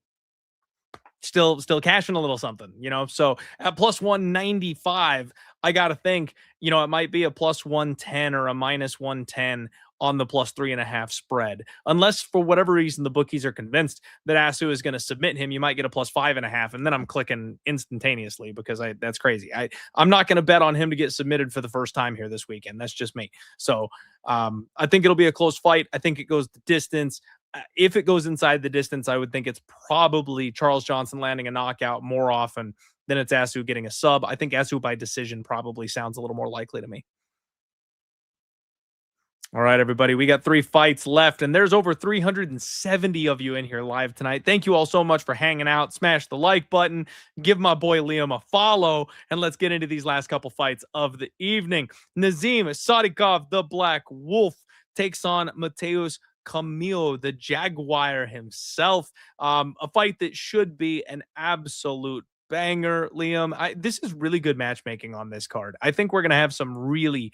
still cashing a little something, you know? So at +195, I got to think, you know, it might be a +110 or a -110 on the +3.5 spread. Unless for whatever reason, the bookies are convinced that Asu is going to submit him, you might get a +5.5. And then I'm clicking instantaneously because that's crazy. I'm not going to bet on him to get submitted for the first time here this weekend. That's just me. So I think it'll be a close fight. I think it goes the distance. If it goes inside the distance, I would think it's probably Charles Johnson landing a knockout more often than it's Asu getting a sub. I think Asu by decision probably sounds a little more likely to me. All right, everybody, we got 3 fights left, and there's over 370 of you in here live tonight. Thank you all so much for hanging out. Smash the like button. Give my boy Liam a follow, and let's get into these last couple fights of the evening. Nazim Sadykhov, the Black Wolf, takes on Matheus Camilo, the Jaguar himself. A fight that should be an absolute banger, Liam. This is really good matchmaking on this card. I think we're going to have some really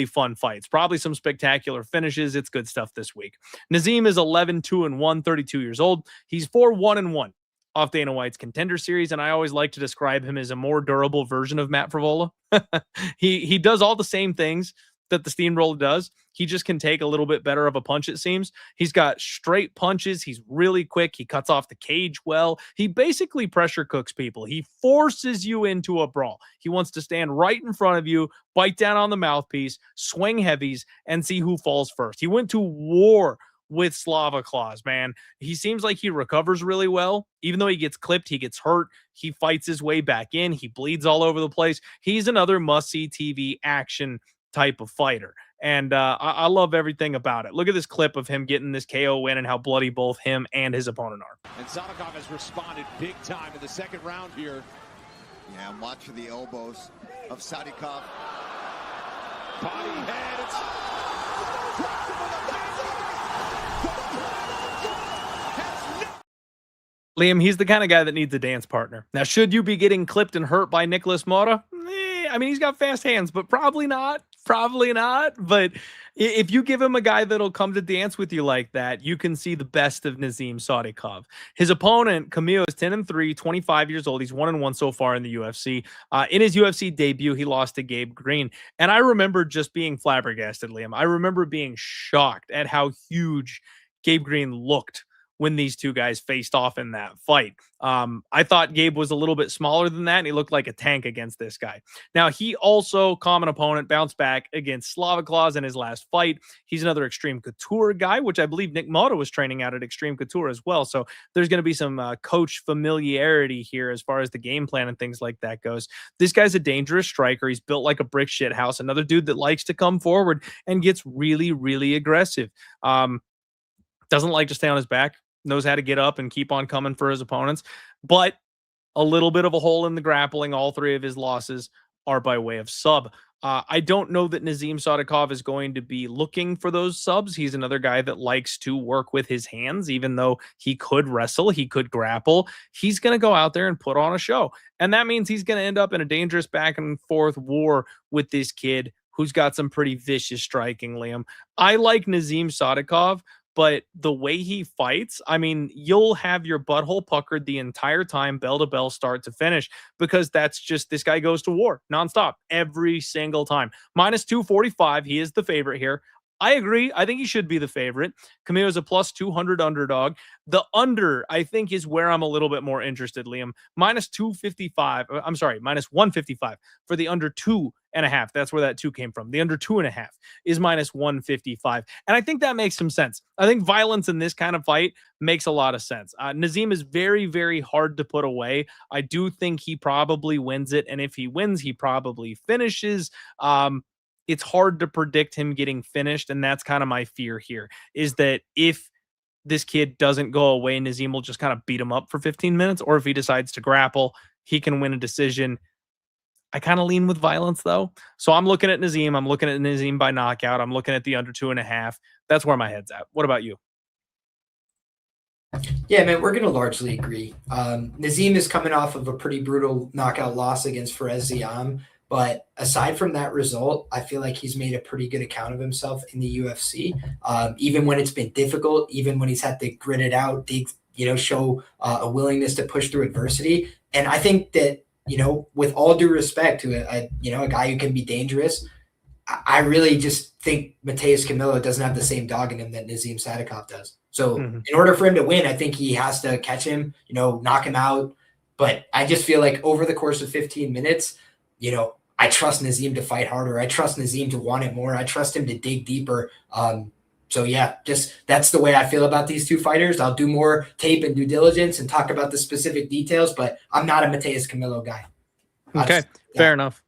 fun fights, probably some spectacular finishes. It's good stuff this week. Nazim is 11-2-1, 32 years old. He's 4-1-1 off Dana White's Contender Series, and I always like to describe him as a more durable version of Matt Frevola. He does all the same things that the Steamroller does. He just can take a little bit better of a punch, it seems. He's got straight punches. He's really quick. He cuts off the cage well. He basically pressure cooks people. He forces you into a brawl. He wants to stand right in front of you, bite down on the mouthpiece, swing heavies, and see who falls first. He went to war with Slava Claus, man. He seems like he recovers really well. Even though he gets clipped, he gets hurt. He fights his way back in. He bleeds all over the place. He's another must-see TV action type of fighter. And I love everything about it. Look at this clip of him getting this KO win and how bloody both him and his opponent are. And Sadykhov has responded big time in the second round here. Yeah, I'm watching the elbows of Sadykhov. Body head. Liam, he's the kind of guy that needs a dance partner. Now, should you be getting clipped and hurt by Nicholas Mora? I mean, he's got fast hands, but probably not. Probably not. But if you give him a guy that'll come to dance with you like that, you can see the best of Nazim Sadykhov. His opponent, Camilo, is 10-3, 25 years old. He's 1-1 so far in the UFC. In his UFC debut, he lost to Gabe Green. And I remember just being flabbergasted, Liam. I remember being shocked at how huge Gabe Green looked when these two guys faced off in that fight. I thought Gabe was a little bit smaller than that, and he looked like a tank against this guy. Now, he also, common opponent, bounced back against Slava Claus in his last fight. He's another Extreme Couture guy, which I believe Nick Motta was training out at Extreme Couture as well. So there's going to be some coach familiarity here as far as the game plan and things like that goes. This guy's a dangerous striker. He's built like a brick shit house. Another dude that likes to come forward and gets really, really aggressive. Doesn't like to stay on his back. Knows how to get up and keep on coming for his opponents, but a little bit of a hole in the grappling. All 3 of his losses are by way of sub. I don't know that Nazim Sadykhov is going to be looking for those subs. He's another guy that likes to work with his hands, even though he could wrestle, he could grapple. He's going to go out there and put on a show. And that means he's going to end up in a dangerous back and forth war with this kid who's got some pretty vicious striking, Liam. I like Nazim Sadykhov, but the way he fights, I mean, you'll have your butthole puckered the entire time, bell to bell, start to finish, because that's just, this guy goes to war nonstop every single time. -245. He is the favorite here. I agree. I think he should be the favorite. Camilo's a plus 200 underdog. The under, I think, is where I'm a little bit more interested, Liam. Minus 255. I'm sorry, minus 155 for the under 2.5. That's where that 2 came from. The under 2.5 is minus 155. And I think that makes some sense. I think violence in this kind of fight makes a lot of sense. Nazim is very, very hard to put away. I do think he probably wins it. And if he wins, he probably finishes. It's hard to predict him getting finished. And that's kind of my fear here, is that if this kid doesn't go away, Nazim will just kind of beat him up for 15 minutes. Or if he decides to grapple, he can win a decision. I kind of lean with violence, though. So I'm looking at Nazim. I'm looking at Nazim by knockout. I'm looking at the under 2.5. That's where my head's at. What about you? Yeah, man, we're going to largely agree. Nazim is coming off of a pretty brutal knockout loss against Fiziev. But aside from that result, I feel like he's made a pretty good account of himself in the UFC. Even when it's been difficult, even when he's had to grit it out, dig, show a willingness to push through adversity. And I think that, with all due respect to a guy who can be dangerous, I really just think Matheus Camilo doesn't have the same dog in him that Nazim Sadykhov does. So in order for him to win, I think he has to catch him, knock him out. But I just feel like over the course of 15 minutes, I trust Nazim to fight harder. I trust Nazim to want it more. I trust him to dig deeper. So yeah, just that's the way I feel about these two fighters. I'll do more tape and due diligence and talk about the specific details, but I'm not a Matheus Camilo guy. Okay, fair enough.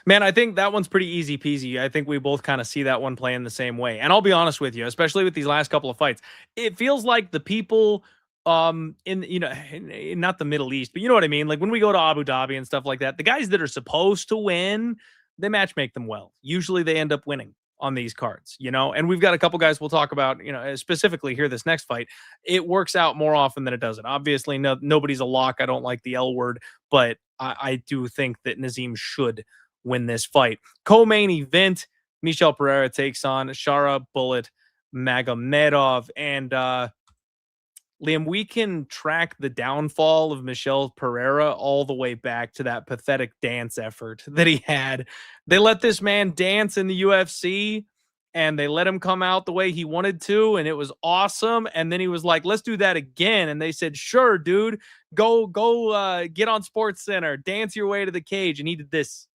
Man, I think that one's pretty easy peasy. I think we both kind of see that one playing the same way. And I'll be honest with you, especially with these last couple of fights, it feels like the people in not the Middle East, but you know what I mean? Like when we go to Abu Dhabi and stuff like that, the guys that are supposed to win, they match make them well. Usually they end up winning on these cards, and we've got a couple guys we'll talk about, specifically here, this next fight. It works out more often than it doesn't. Obviously, nobody's a lock. I don't like the L word, but I do think that Nazim should win this fight. Co-main event, Michel Pereira takes on Shara Bullet Magomedov. And Liam, we can track the downfall of Michel Pereira all the way back to that pathetic dance effort that he had. They let this man dance in the UFC and they let him come out the way he wanted to, and it was awesome. And then he was like, let's do that again. And they said, sure, dude, go get on Sports Center, dance your way to the cage. And he did this.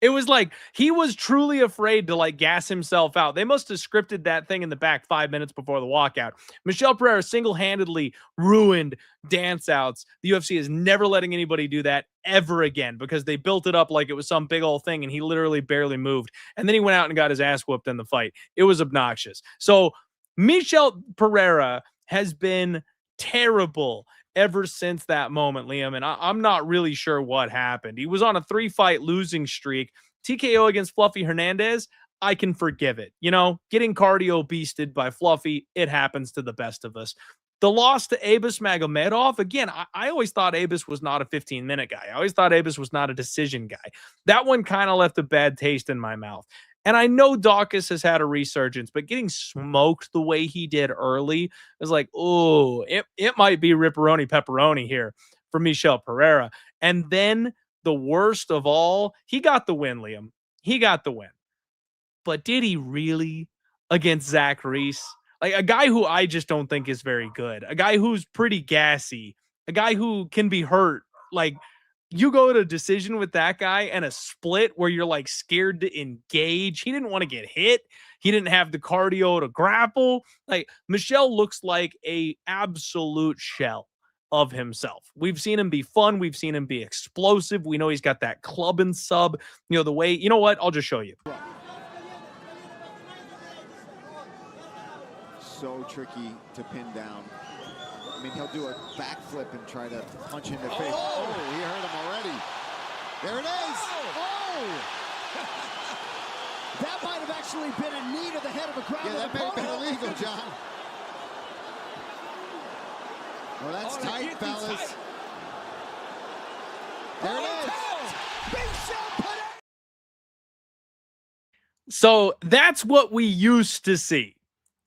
It was like he was truly afraid to gas himself out. They must have scripted that thing in the back 5 minutes before the walkout. Michel Pereira single-handedly ruined dance outs. The UFC is never letting anybody do that ever again because they built it up like it was some big old thing, and he literally barely moved. And then he went out and got his ass whooped in the fight. It was obnoxious. So Michel Pereira has been terrible ever since that moment, Liam, and I'm not really sure what happened. He was on a 3-fight losing streak. TKO against Fluffy Hernandez, I can forgive it. Getting cardio beasted by Fluffy, it happens to the best of us. The loss to Abus Magomedov, again, I always thought Abus was not a 15-minute guy. I always thought Abus was not a decision guy. That one kind of left a bad taste in my mouth. And I know Dawkins has had a resurgence, but getting smoked the way he did early is like, oh, it might be ripperoni pepperoni here for Michel Pereira. And then the worst of all, he got the win, Liam. He got the win. But did he really against Zach Reese? Like a guy who I just don't think is very good. A guy who's pretty gassy. A guy who can be hurt. Like, you go to decision with that guy and a split where you're scared to engage. He didn't want to get hit. He didn't have the cardio to grapple. Michel looks like a absolute shell of himself. We've seen him be fun. We've seen him be explosive. We know he's got that club and sub. The way, you know what? I'll just show you. So tricky to pin down. I mean, he'll do a backflip and try to punch in the face. Oh, he hurt him already. There it is. Oh! That might have actually been a knee to the head of a crowd. Yeah, that may have been illegal, John. Well, that's tight, fellas. There it is. So that's what we used to see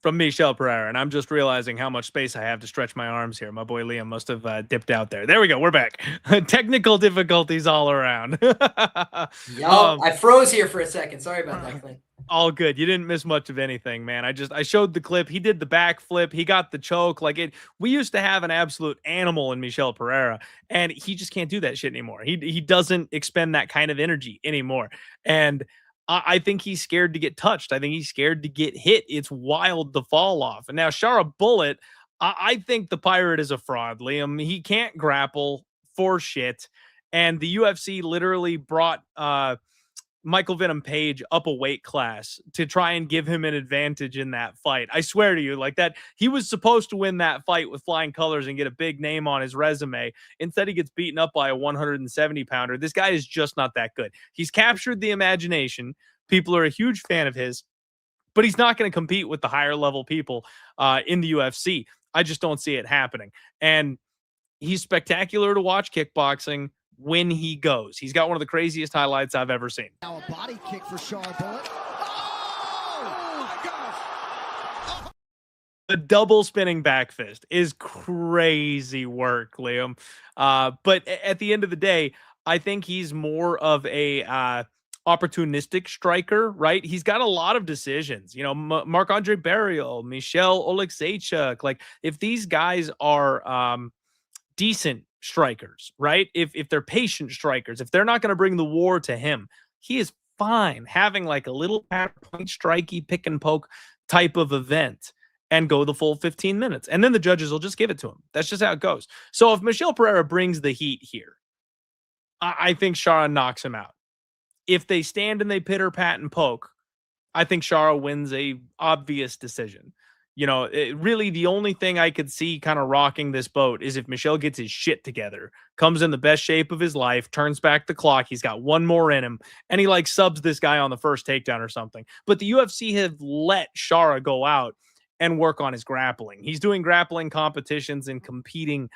from Michel Pereira, and I'm just realizing how much space I have to stretch my arms here. My boy Liam must have dipped out there. There we go. We're back. Technical difficulties all around. I froze here for a second. Sorry about that, Clint. All good. You didn't miss much of anything, man. I showed the clip. He did the backflip. He got the choke. Like it. We used to have an absolute animal in Michel Pereira, and he just can't do that shit anymore. He doesn't expend that kind of energy anymore. And I think he's scared to get touched. I think he's scared to get hit. It's wild to fall off. And now Shara Bullet, I think the Pirate is a fraud, Liam. He can't grapple for shit. And the UFC literally brought Michael Venom Page up a weight class to try and give him an advantage in that fight. I swear to you, like that, he was supposed to win that fight with flying colors and get a big name on his resume. Instead, he gets beaten up by a 170 pounder. This guy is just not that good. He's captured the imagination. People are a huge fan of his, but he's not going to compete with the higher level people in the UFC. I just don't see it happening. And he's spectacular to watch kickboxing when he goes. He's got one of the craziest highlights I've ever seen. Now a body kick for Shara Bullet. Oh my gosh! The double spinning back fist is crazy work, Liam. But at the end of the day, I think he's more of a opportunistic striker, right? He's got a lot of decisions. You know, Marc-Andre Barrios, Michel Oleksiejczuk. Like, if these guys are decent strikers, right? If they're patient strikers, if they're not going to bring the war to him, he is fine having like a little point strikey pick and poke type of event and go the full 15 minutes. And then the judges will just give it to him. That's just how it goes. So if Michel Pereira brings the heat here, I think Shara knocks him out. If they stand and they pitter, pat, and poke, I think Shara wins a obvious decision. You know, really the only thing I could see kind of rocking this boat is if Michel gets his shit together, comes in the best shape of his life, turns back the clock, he's got one more in him, and he like subs this guy on the first takedown or something. But the UFC have let Shara go out and work on his grappling. He's doing grappling competitions and competing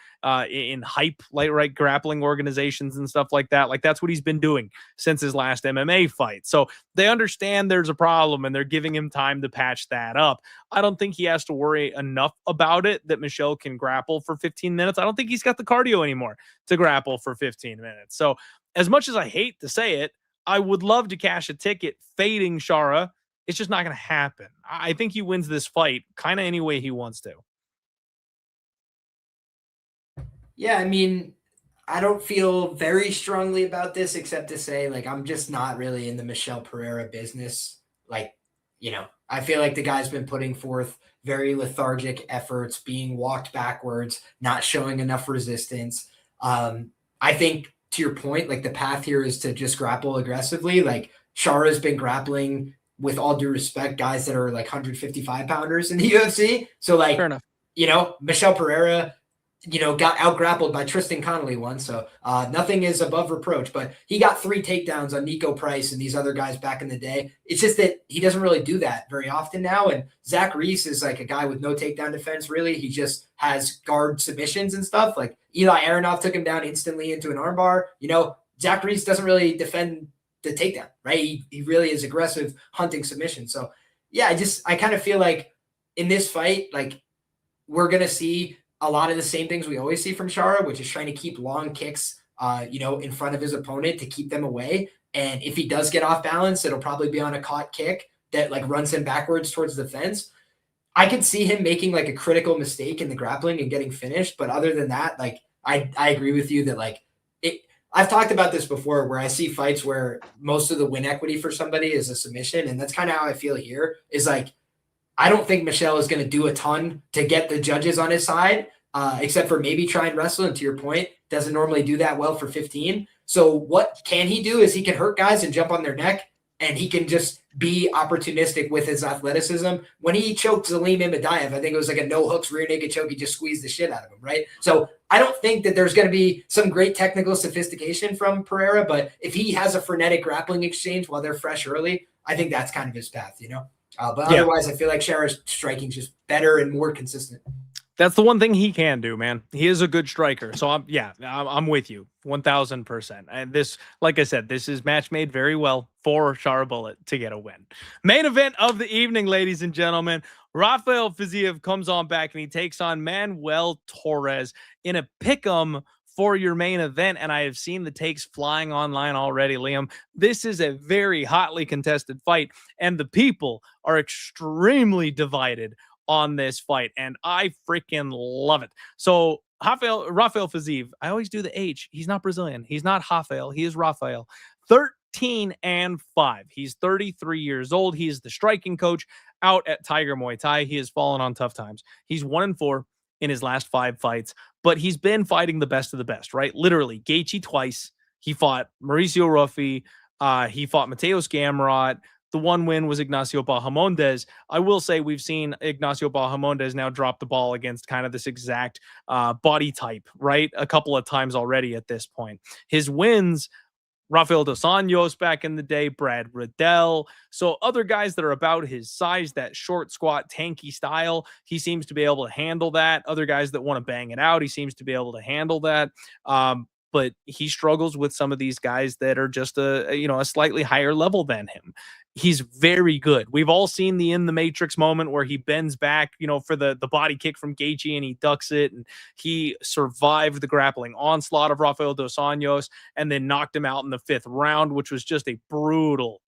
in hype, like, right, grappling organizations and stuff like that. Like, that's what he's been doing since his last MMA fight. So they understand there's a problem and they're giving him time to patch that up. I don't think he has to worry enough about it that Michel can grapple for 15 minutes. I don't think he's got the cardio anymore to grapple for 15 minutes. So as much as I hate to say it, I would love to cash a ticket fading Shara. It's just not going to happen. I think he wins this fight kind of any way he wants to. Yeah, I mean, I don't feel very strongly about this except to say, like, I'm just not really in the Michel Pereira business. Like, you know, I feel like the guy's been putting forth very lethargic efforts, being walked backwards, not showing enough resistance. I think, to your point, like, the path here is to just grapple aggressively. Like, Shara's been grappling, with all due respect, guys that are like 155 pounders in the UFC. So, like, fair enough. You know, Michel Pereira, you know, got out grappled by Tristan Connolly once. So nothing is above reproach, but he got 3 takedowns on Nico Price and these other guys back in the day. It's just that he doesn't really do that very often now. And Zach Reese is like a guy with no takedown defense, really. He just has guard submissions and stuff. Like Eli Aronov took him down instantly into an armbar. You know, Zach Reese doesn't really defend the takedown, right? He really is aggressive hunting submission. So yeah, I kind of feel like in this fight, like, we're going to see a lot of the same things we always see from Shara, which is trying to keep long kicks, you know, in front of his opponent to keep them away. And if he does get off balance, it'll probably be on a caught kick that like runs him backwards towards the fence. I could see him making like a critical mistake in the grappling and getting finished. But other than that, like, I agree with you that, like, I've talked about this before where I see fights where most of the win equity for somebody is a submission. And that's kind of how I feel here is like, I don't think Michel is going to do a ton to get the judges on his side, except for maybe try and wrestle. And to your point, doesn't normally do that well for 15. So what can he do is he can hurt guys and jump on their neck, and he can just be opportunistic with his athleticism. When he choked Zelim Imadaev, I think it was like a no hooks rear naked choke. He just squeezed the shit out of him, right? So I don't think that there's going to be some great technical sophistication from Pereira, but if he has a frenetic grappling exchange while they're fresh early, I think that's kind of his path, you know? But otherwise, I feel like Shara's striking is just better and more consistent. That's the one thing he can do, man. He is a good striker. So I'm with you 1000%. And this, like I said, this is match made very well for Shara Bullet to get a win. Main event of the evening, ladies and gentlemen. Rafael Fiziev comes on back and he takes on Manuel Torres in a pick'em for your main event, and I have seen the takes flying online already, Liam. This is a very hotly contested fight, and the people are extremely divided on this fight, and I freaking love it. So Rafael Fiziev, I always do the H. He's not Brazilian. He's not Rafael. He is Rafael. 13-5. He's 33 years old. He is the striking coach out at Tiger Muay Thai. He has fallen on tough times. He's 1-4 in his last 5 fights, but he's been fighting the best of the best, right? Literally, Gaethje twice. He fought Mauricio Ruffi. He fought Matheus Gamrot. The one win was Ignacio Bahamondes. I will say we've seen Ignacio Bahamondes now drop the ball against kind of this exact body type, right? A couple of times already at this point. His wins, Rafael dos Anjos back in the day, Brad Riddell. So other guys that are about his size, that short, squat, tanky style, he seems to be able to handle that. Other guys that want to bang it out, he seems to be able to handle that. But he struggles with some of these guys that are just a slightly higher level than him. He's very good. We've all seen the in the Matrix moment where he bends back, for the body kick from Gaethje and he ducks it, and he survived the grappling onslaught of Rafael dos Anjos and then knocked him out in the 5th round, which was just a brutal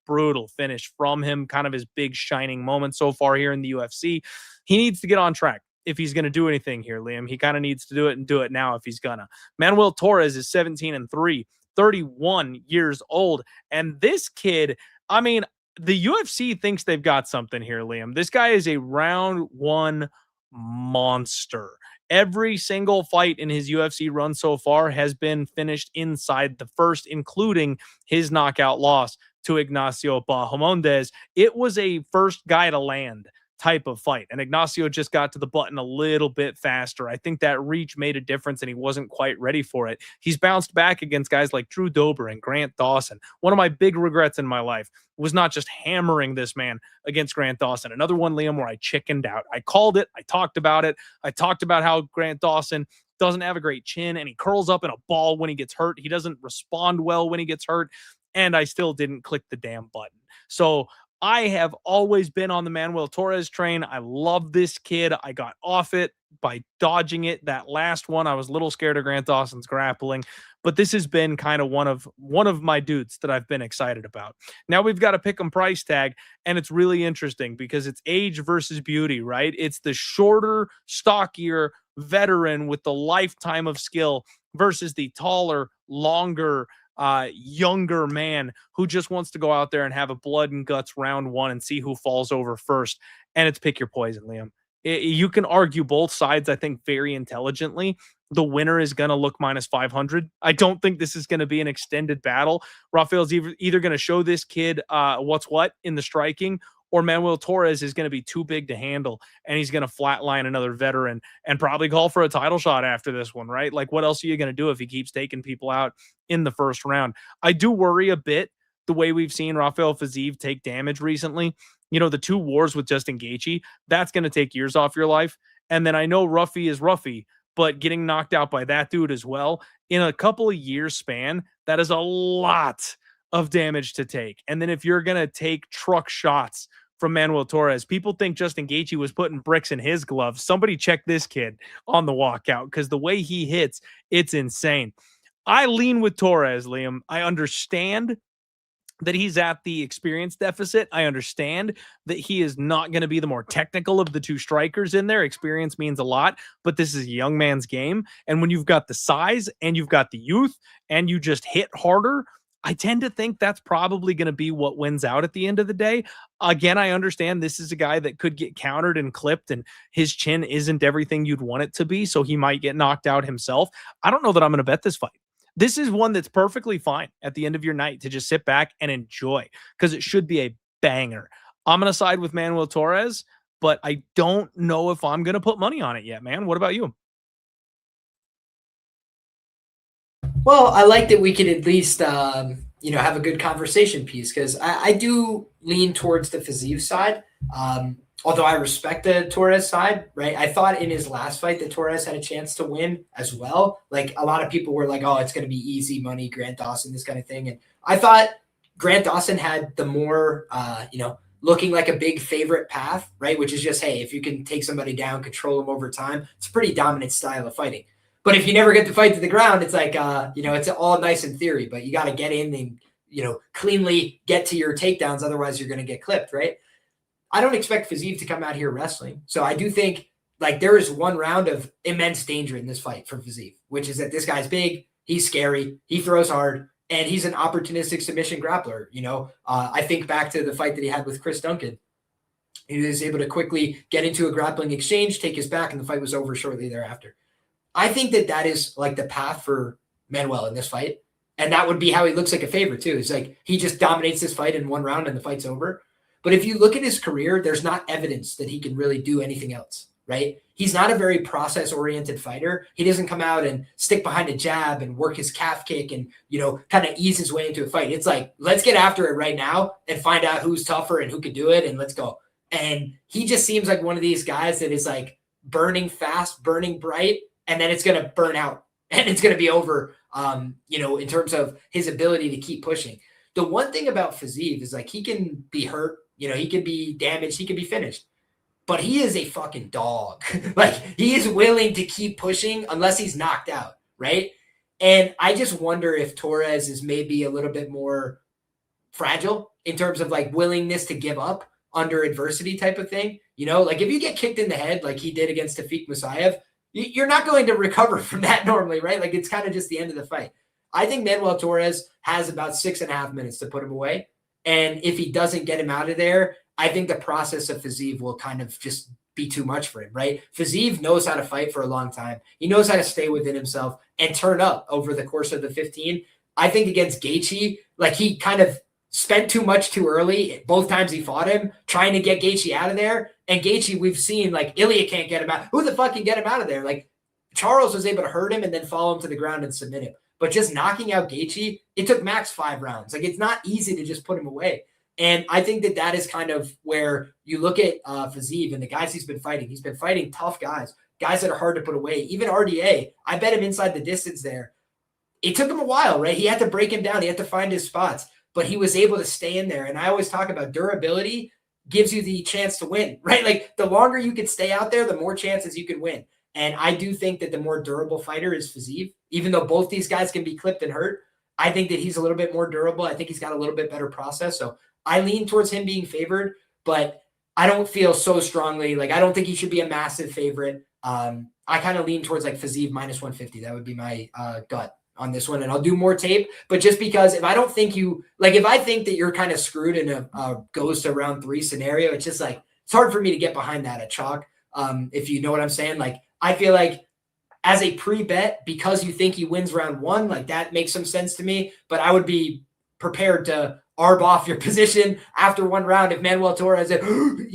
finish from him. Kind of his big shining moment so far here in the UFC. He needs to get on track if he's going to do anything here, Liam. He kind of needs to do it and do it now if he's gonna. Manuel Torres is 17-3, 31 years old. And this kid, I mean, the UFC thinks they've got something here, Liam. This guy is a round 1 monster. Every single fight in his UFC run so far has been finished inside the first, including his knockout loss to Ignacio Bahamondes. It was a first guy to land type of fight, and Ignacio just got to the button a little bit faster. I think that reach made a difference, and he wasn't quite ready for it. He's bounced back against guys like Drew Dober and Grant Dawson. One of my big regrets in my life was not just hammering this man against Grant Dawson. Another one, Liam, where I chickened out. I called it. I talked about it. I talked about how Grant Dawson doesn't have a great chin, and he curls up in a ball when he gets hurt. He doesn't respond well when he gets hurt, and I still didn't click the damn button. So I have always been on the Manuel Torres train. I love this kid. I got off it by dodging it. That last one, I was a little scared of Grant Dawson's grappling, but this has been kind of one of my dudes that I've been excited about. Now we've got a pick 'em price tag, and it's really interesting because it's age versus beauty, right? It's the shorter, stockier veteran with the lifetime of skill versus the taller, longer, younger man who just wants to go out there and have a blood and guts round 1 and see who falls over first. And it's pick your poison, Liam. You can argue both sides, I think, very intelligently. The winner is going to look minus 500. I don't think this is going to be an extended battle. Rafael's either going to show this kid what's what in the striking, or Manuel Torres is going to be too big to handle, and he's going to flatline another veteran and probably call for a title shot after this one, right? Like, what else are you going to do if he keeps taking people out in the first round? I do worry a bit the way we've seen Rafael Fiziev take damage recently. The 2 wars with Justin Gaethje, that's going to take years off your life. And then I know Ruffy is Ruffy, but getting knocked out by that dude as well in a couple of years span, that is a lot of damage to take. And then if you're going to take truck shots from Manuel Torres, people think Justin Gaethje was putting bricks in his gloves. Somebody check this kid on the walkout, because the way he hits, it's insane. I lean with Torres, Liam. I understand that he's at the experience deficit. I understand that he is not going to be the more technical of the 2 strikers in there. Experience means a lot, but this is a young man's game. And when you've got the size and you've got the youth and you just hit harder, I tend to think that's probably going to be what wins out at the end of the day. Again, I understand this is a guy that could get countered and clipped, and his chin isn't everything you'd want it to be, so he might get knocked out himself. I don't know that I'm going to bet this fight. This is one that's perfectly fine at the end of your night to just sit back and enjoy, because it should be a banger. I'm going to side with Manuel Torres, but I don't know if I'm going to put money on it yet, man. What about you? Well, I like that we could at least, have a good conversation piece, because I do lean towards the Fiziev side. Although I respect the Torres side, right? I thought in his last fight that Torres had a chance to win as well. Like, a lot of people were like, oh, it's going to be easy money, Grant Dawson, this kind of thing. And I thought Grant Dawson had the more, looking like a big favorite path, right? Which is just, hey, if you can take somebody down, control them over time, it's a pretty dominant style of fighting. But if you never get the fight to the ground, it's like, it's all nice in theory, but you got to get in and, cleanly get to your takedowns. Otherwise, you're going to get clipped, right? I don't expect Fiziev to come out here wrestling. So I do think there is one round of immense danger in this fight for Fiziev, which is that this guy's big, he's scary, he throws hard, and he's an opportunistic submission grappler. I think back to the fight that he had with Chris Duncan. He was able to quickly get into a grappling exchange, take his back, and the fight was over shortly thereafter. I think that is the path for Manuel in this fight. And that would be how he looks like a favorite too. It's he just dominates this fight in one round and the fight's over. But if you look at his career, there's not evidence that he can really do anything else, right? He's not a very process-oriented fighter. He doesn't come out and stick behind a jab and work his calf kick and, kind of ease his way into a fight. It's let's get after it right now and find out who's tougher and who can do it, and let's go. And he just seems like one of these guys that is burning fast, burning bright, and then it's going to burn out and it's going to be over, in terms of his ability to keep pushing. The one thing about Fiziev is he can be hurt, he can be damaged, he can be finished, but he is a fucking dog. He is willing to keep pushing unless he's knocked out, right? And I just wonder if Torres is maybe a little bit more fragile in terms of willingness to give up under adversity type of thing. If you get kicked in the head like he did against Tafik Musayev, you're not going to recover from that normally, right? It's kind of just the end of the fight. I think Manuel Torres has about 6.5 minutes to put him away. And if he doesn't get him out of there, I think the process of Fiziev will kind of just be too much for him, right? Fiziev knows how to fight for a long time. He knows how to stay within himself and turn up over the course of the 15. I think against Gaethje, he kind of spent too much too early. Both times he fought him, trying to get Gaethje out of there. And Gaethje, we've seen, Ilya can't get him out. Who the fuck can get him out of there? Charles was able to hurt him and then follow him to the ground and submit him. But just knocking out Gaethje, it took max 5 rounds. It's not easy to just put him away. And I think that is kind of where you look at Fiziev and the guys he's been fighting. He's been fighting tough guys that are hard to put away. Even RDA, I bet him inside the distance there. It took him a while, right? He had to break him down. He had to find his spots. But he was able to stay in there. And I always talk about durability gives you the chance to win, right? The longer you can stay out there, the more chances you can win. And I do think that the more durable fighter is Fiziev. Even though both these guys can be clipped and hurt, I think that he's a little bit more durable. I think he's got a little bit better process. So I lean towards him being favored, but I don't feel so strongly. I don't think he should be a massive favorite. I kind of lean towards Fiziev minus 150. That would be my gut on this one. And I'll do more tape, but just because if I don't think if I think that you're kind of screwed in a goes to round 3 scenario, it's just it's hard for me to get behind that at chalk. If you know what I'm saying, I feel as a pre-bet, because you think he wins round 1, that makes some sense to me, but I would be prepared to arb off your position after 1 round if Manuel Torres is,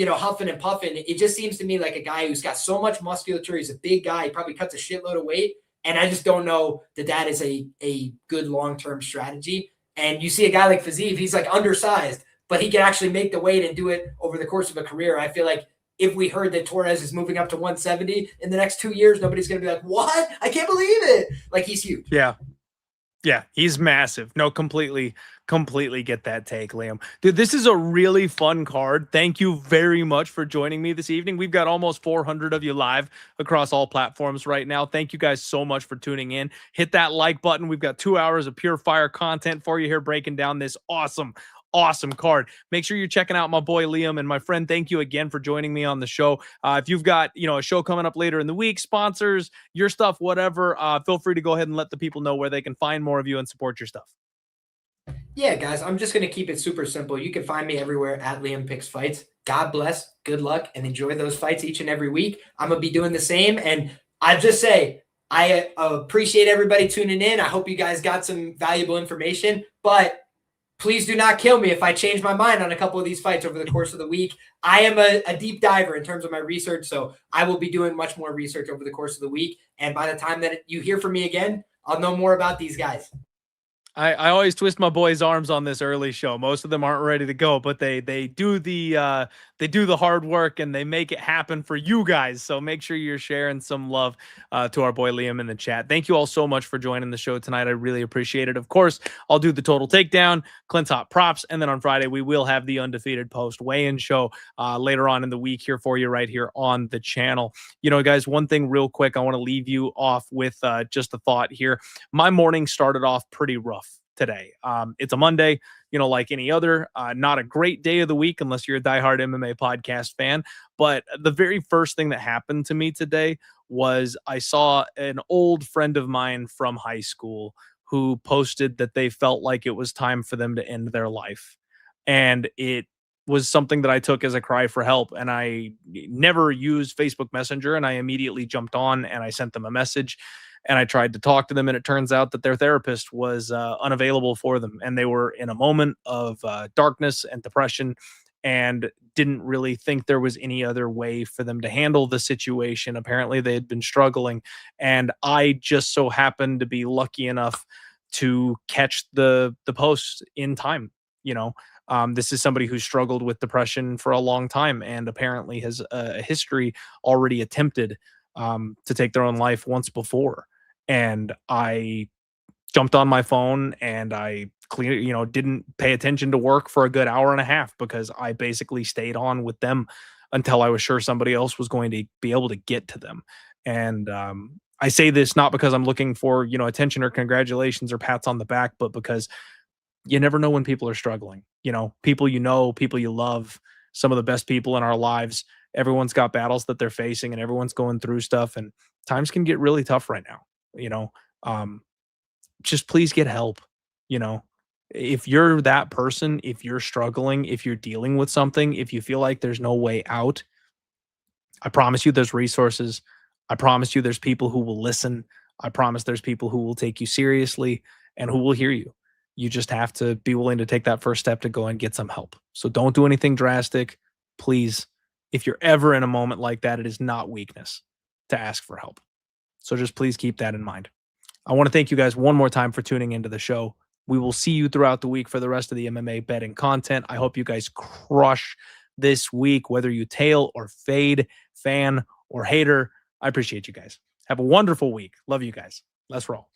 huffing and puffing. It just seems to me like a guy who's got so much musculature. He's a big guy. He probably cuts a shitload of weight. And I just don't know that is a good long-term strategy. And you see a guy like Fiziev, he's undersized, but he can actually make the weight and do it over the course of a career. I feel if we heard that Torres is moving up to 170 in the next 2 years, nobody's going to be like, what? I can't believe it. He's huge. Yeah. Yeah, he's massive. No, completely get that take, Liam. Dude, this is a really fun card. Thank you very much for joining me this evening. We've got almost 400 of you live across all platforms right now. Thank you guys so much for tuning in. Hit that like button. We've got 2 hours of pure fire content for you here, breaking down this awesome card. Make sure you're checking out my boy Liam and my friend. Thank you again for joining me on the show. If you've got a show coming up later in the week, sponsors, your stuff, whatever, feel free to go ahead and let the people know where they can find more of you and support your stuff. Yeah, guys, I'm just going to keep it super simple. You can find me everywhere at Liam Picks Fights. God bless, good luck, and enjoy those fights each and every week. I'm going to be doing the same. And I just say, I appreciate everybody tuning in. I hope you guys got some valuable information, but please do not kill me if I change my mind on a couple of these fights over the course of the week. I am a deep diver in terms of my research, so I will be doing much more research over the course of the week. And by the time that you hear from me again, I'll know more about these guys. I always twist my boys' arms on this early show. Most of them aren't ready to go, but they do the they do the hard work and they make it happen for you guys. So make sure you're sharing some love to our boy Liam in the chat. Thank you all so much for joining the show tonight. I really appreciate it. Of course, I'll do the total takedown, Clint's hot props, and then on Friday we will have the undefeated post weigh-in show later on in the week here for you right here on the channel. You know, guys, one thing real quick, I want to leave you off with just a thought here. My morning started off pretty rough today. It's a Monday, you know, like any other, not a great day of the week unless you're a diehard MMA podcast fan. But the very first thing that happened to me today was I saw an old friend of mine from high school who posted that they felt like it was time for them to end their life. And it was something that I took as a cry for help. And I never used Facebook Messenger, and I immediately jumped on and I sent them a message. And I tried to talk to them, and it turns out that their therapist was unavailable for them. And they were in a moment of darkness and depression and didn't really think there was any other way for them to handle the situation. Apparently, they had been struggling. And I just so happened to be lucky enough to catch the post in time. You know, this is somebody who struggled with depression for a long time and apparently has a history already attempted to take their own life once before. And I jumped on my phone and I didn't pay attention to work for a good hour and a half because I basically stayed on with them until I was sure somebody else was going to be able to get to them. And I say this not because I'm looking for, you know, attention or congratulations or pats on the back, but because you never know when people are struggling. You know, people you love, some of the best people in our lives. Everyone's got battles that they're facing and everyone's going through stuff, and times can get really tough right now. You know, just please get help. You know, if you're that person, if you're struggling, if you're dealing with something, if you feel like there's no way out, I promise you there's resources. I promise you there's people who will listen. I promise there's people who will take you seriously and who will hear you. You just have to be willing to take that first step to go and get some help. So don't do anything drastic. Please, if you're ever in a moment like that, it is not weakness to ask for help. So just please keep that in mind. I want to thank you guys one more time for tuning into the show. We will see you throughout the week for the rest of the MMA betting content. I hope you guys crush this week, whether you tail or fade, fan or hater. I appreciate you guys. Have a wonderful week. Love you guys. Let's roll.